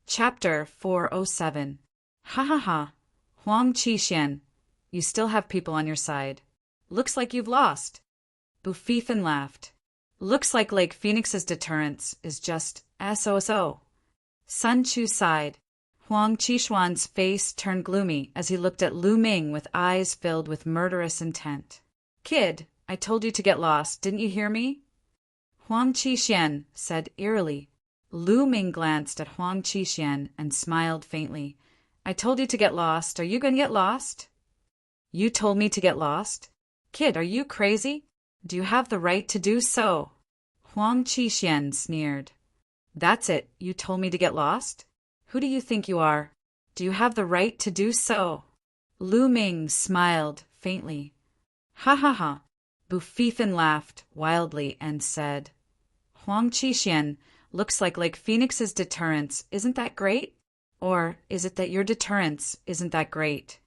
Chapter 407. Ha ha ha. Huang Qishan, you still have people on your side. Looks like you've lost. Bufifin laughed. Looks like Lake Phoenix's deterrence is just SOSO. Sun Chu sighed. Huang Qishuan's face turned gloomy as he looked at Lu Ming with eyes filled with murderous intent. Kid, I told you to get lost, didn't you hear me? Huang Qishan said eerily. Lu Ming glanced at Huang Qishan and smiled faintly. I told you to get lost. Are you going to get lost? You told me to get lost? Kid, are you crazy? Do you have the right to do so? Huang Qishan sneered. That's it. You told me to get lost? Who do you think you are? Do you have the right to do so? Lu Ming smiled faintly. Ha ha ha. Bufifin laughed wildly and said, Huang Qishan, looks like Lake Phoenix's deterrence isn't that great? Or is it that your deterrence isn't that great?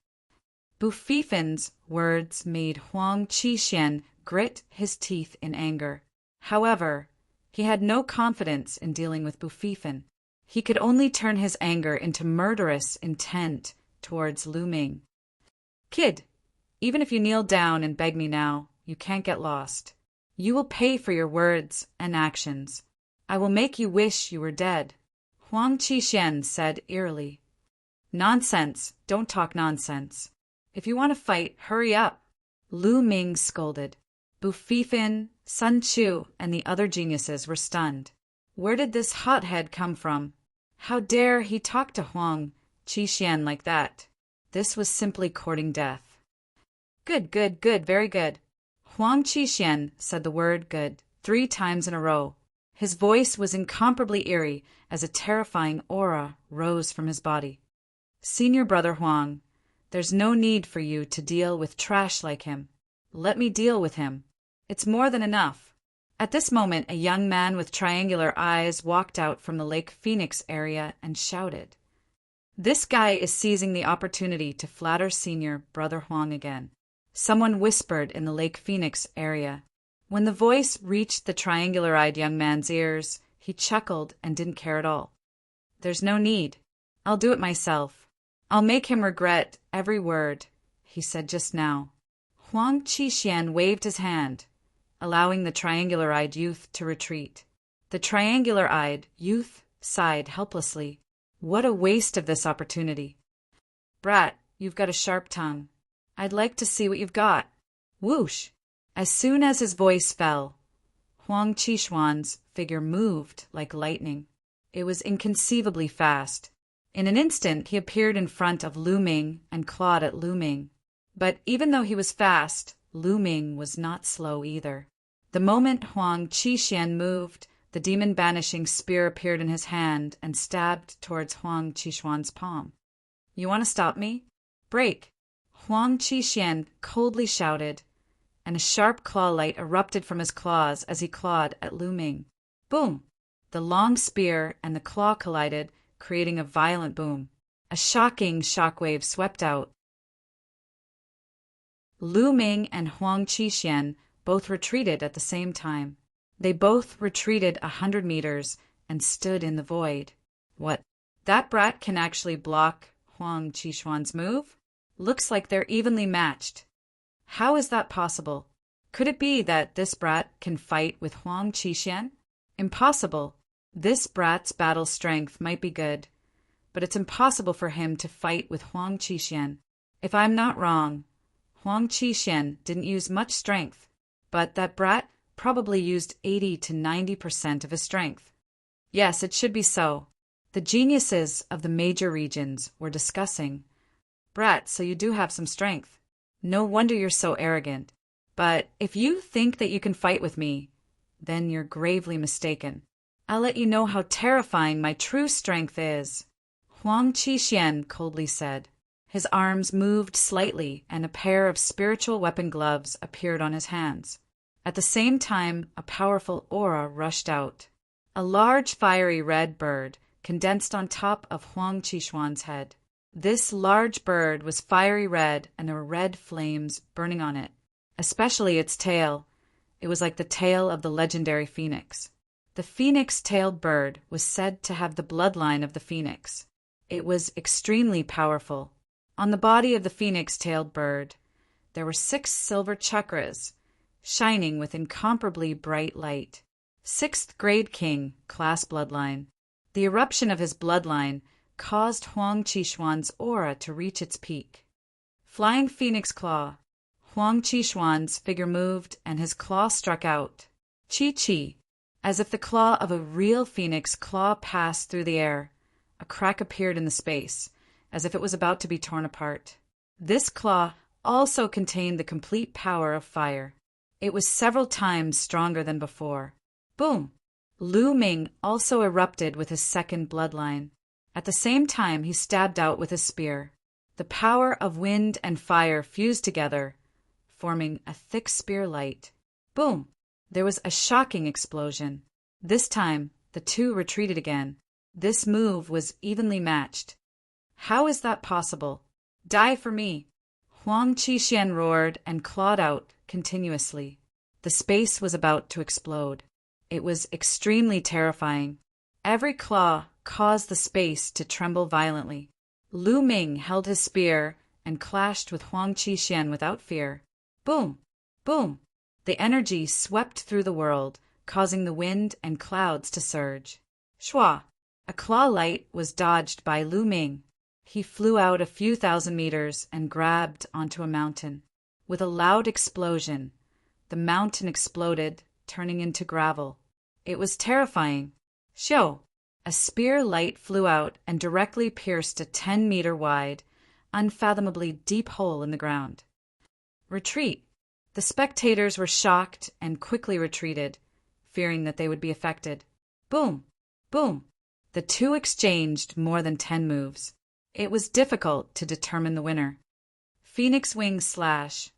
Bufifin's words made Huang Qishan grit his teeth in anger. However, he had no confidence in dealing with Bufifin. He could only turn his anger into murderous intent towards Lu Ming. Kid, even if you kneel down and beg me now, you can't get lost. You will pay for your words and actions. I will make you wish you were dead. Huang Qishan said eerily. Nonsense. Don't talk nonsense. If you want to fight, hurry up. Lu Ming scolded. Bufifin, Sun Chu, and the other geniuses were stunned. Where did this hothead come from? How dare he talk to Huang Qishan like that? This was simply courting death. Good, good, good, very good. Huang Qishan said the word good 3 times in a row. His voice was incomparably eerie as a terrifying aura rose from his body. Senior Brother Huang, there's no need for you to deal with trash like him. Let me deal with him. It's more than enough. At this moment, a young man with triangular eyes walked out from the Lake Phoenix area and shouted. This guy is seizing the opportunity to flatter Senior Brother Huang again. Someone whispered in the Lake Phoenix area. When the voice reached the triangular-eyed young man's ears, he chuckled and didn't care at all. There's no need. I'll do it myself. I'll make him regret every word he said just now. Huang Qishan waved his hand, allowing the triangular-eyed youth to retreat. The triangular-eyed youth sighed helplessly. What a waste of this opportunity. Brat, you've got a sharp tongue. I'd like to see what you've got. Whoosh! As soon as his voice fell, Huang Qishuan's figure moved like lightning. It was inconceivably fast. In an instant, he appeared in front of Lu Ming and clawed at Lu Ming. But even though he was fast, Lu Ming was not slow either. The moment Huang Qixuan moved, the demon-banishing spear appeared in his hand and stabbed towards Huang Qixuan's palm. "You want to stop me? Break!" Huang Qixuan coldly shouted, and a sharp claw light erupted from his claws as he clawed at Lu Ming. Boom! The long spear and the claw collided, creating a violent boom. A shocking shockwave swept out. Lu Ming and Huang Qixuan both retreated at the same time. They both retreated 100 meters and stood in the void. What? That brat can actually block Huang Qixuan's move? Looks like they're evenly matched. How is that possible? Could it be that this brat can fight with Huang Qixuan? Impossible. This brat's battle strength might be good, but it's impossible for him to fight with Huang Qixuan. If I'm not wrong, Huang Qixuan didn't use much strength, but that brat probably used 80 to 90% of his strength. Yes, it should be so. The geniuses of the major regions were discussing. Brat, so you do have some strength. No wonder you're so arrogant. But if you think that you can fight with me, then you're gravely mistaken. I'll let you know how terrifying my true strength is. Huang Qixuan coldly said. His arms moved slightly, and a pair of spiritual weapon gloves appeared on his hands. At the same time, a powerful aura rushed out. A large fiery red bird condensed on top of Huang Qixuan's head. This large bird was fiery red, and there were red flames burning on it, especially its tail. It was like the tail of the legendary phoenix. The phoenix-tailed bird was said to have the bloodline of the phoenix. It was extremely powerful. On the body of the phoenix-tailed bird, there were 6 silver chakras, shining with incomparably bright light. 6th grade king, class bloodline. The eruption of his bloodline caused Huang Qixuan's aura to reach its peak. Flying phoenix claw. Huang Qixuan's figure moved and his claw struck out. Chi-chi. As if the claw of a real phoenix claw passed through the air, a crack appeared in the space, as if it was about to be torn apart. This claw also contained the complete power of fire. It was several times stronger than before. Boom! Lu Ming also erupted with his 2nd bloodline. At the same time, he stabbed out with his spear. The power of wind and fire fused together, forming a thick spear light. Boom! There was a shocking explosion. This time, the two retreated again. This move was evenly matched. How is that possible? Die for me! Huang Qixuan roared and clawed out continuously. The space was about to explode. It was extremely terrifying. Every claw caused the space to tremble violently. Lu Ming held his spear and clashed with Huang Qixuan without fear. Boom! Boom! The energy swept through the world, causing the wind and clouds to surge. Shwa! A claw light was dodged by Lu Ming. He flew out a few thousand meters and grabbed onto a mountain. With a loud explosion, the mountain exploded, turning into gravel. It was terrifying. Shoo! A spear light flew out and directly pierced a 10-meter wide, unfathomably deep hole in the ground. Retreat! The spectators were shocked and quickly retreated, fearing that they would be affected. Boom! Boom! The two exchanged more than 10 moves. It was difficult to determine the winner. Phoenix Wing Slash.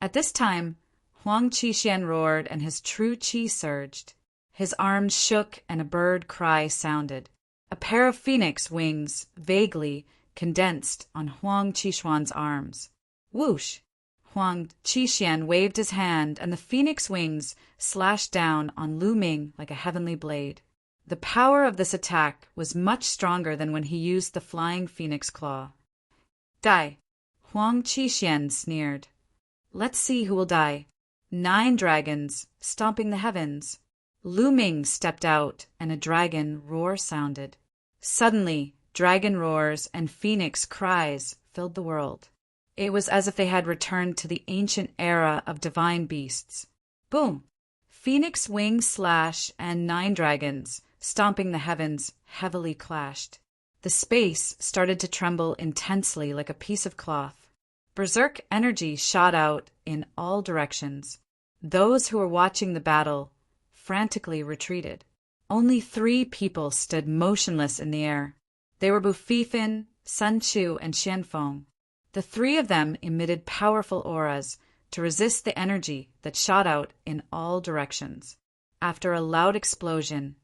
At this time, Huang Qixuan roared and his true qi surged. His arms shook and a bird cry sounded. A pair of phoenix wings, vaguely, condensed on Huang Qixuan's arms. Whoosh! Huang Qixuan waved his hand and the phoenix wings slashed down on Lu Ming like a heavenly blade. The power of this attack was much stronger than when he used the flying phoenix claw. Die! Huang Qixuan sneered. Let's see who will die. 9 dragons, stomping the heavens. Lu Ming stepped out, and a dragon roar sounded. Suddenly, dragon roars and phoenix cries filled the world. It was as if they had returned to the ancient era of divine beasts. Boom! Phoenix Wing Slash and 9 dragons, stomping the heavens, heavily clashed. The space started to tremble intensely like a piece of cloth. Berserk energy shot out in all directions. Those who were watching the battle frantically retreated. Only 3 people stood motionless in the air. They were Bufifin, Sun Chu, and Xianfeng. The 3 of them emitted powerful auras to resist the energy that shot out in all directions. After a loud explosion,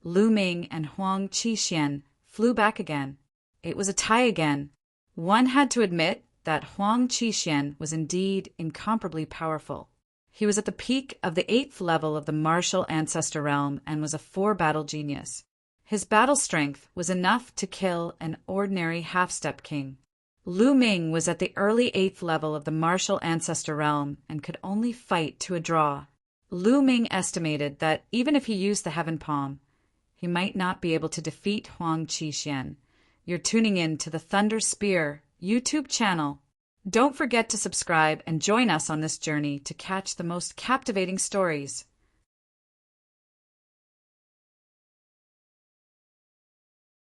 Lu Ming and Huang Qixuan flew back again. It was a tie again. One had to admit that Huang Qixuan was indeed incomparably powerful. He was at the peak of the 8th level of the martial ancestor realm and was a 4-battle genius. His battle strength was enough to kill an ordinary half-step king. Lu Ming was at the early 8th level of the martial ancestor realm and could only fight to a draw. Lu Ming estimated that even if he used the Heaven Palm, he might not be able to defeat Huang Qixuan. You're tuning in to the Thunder Spear YouTube channel. Don't forget to subscribe and join us on this journey to catch the most captivating stories.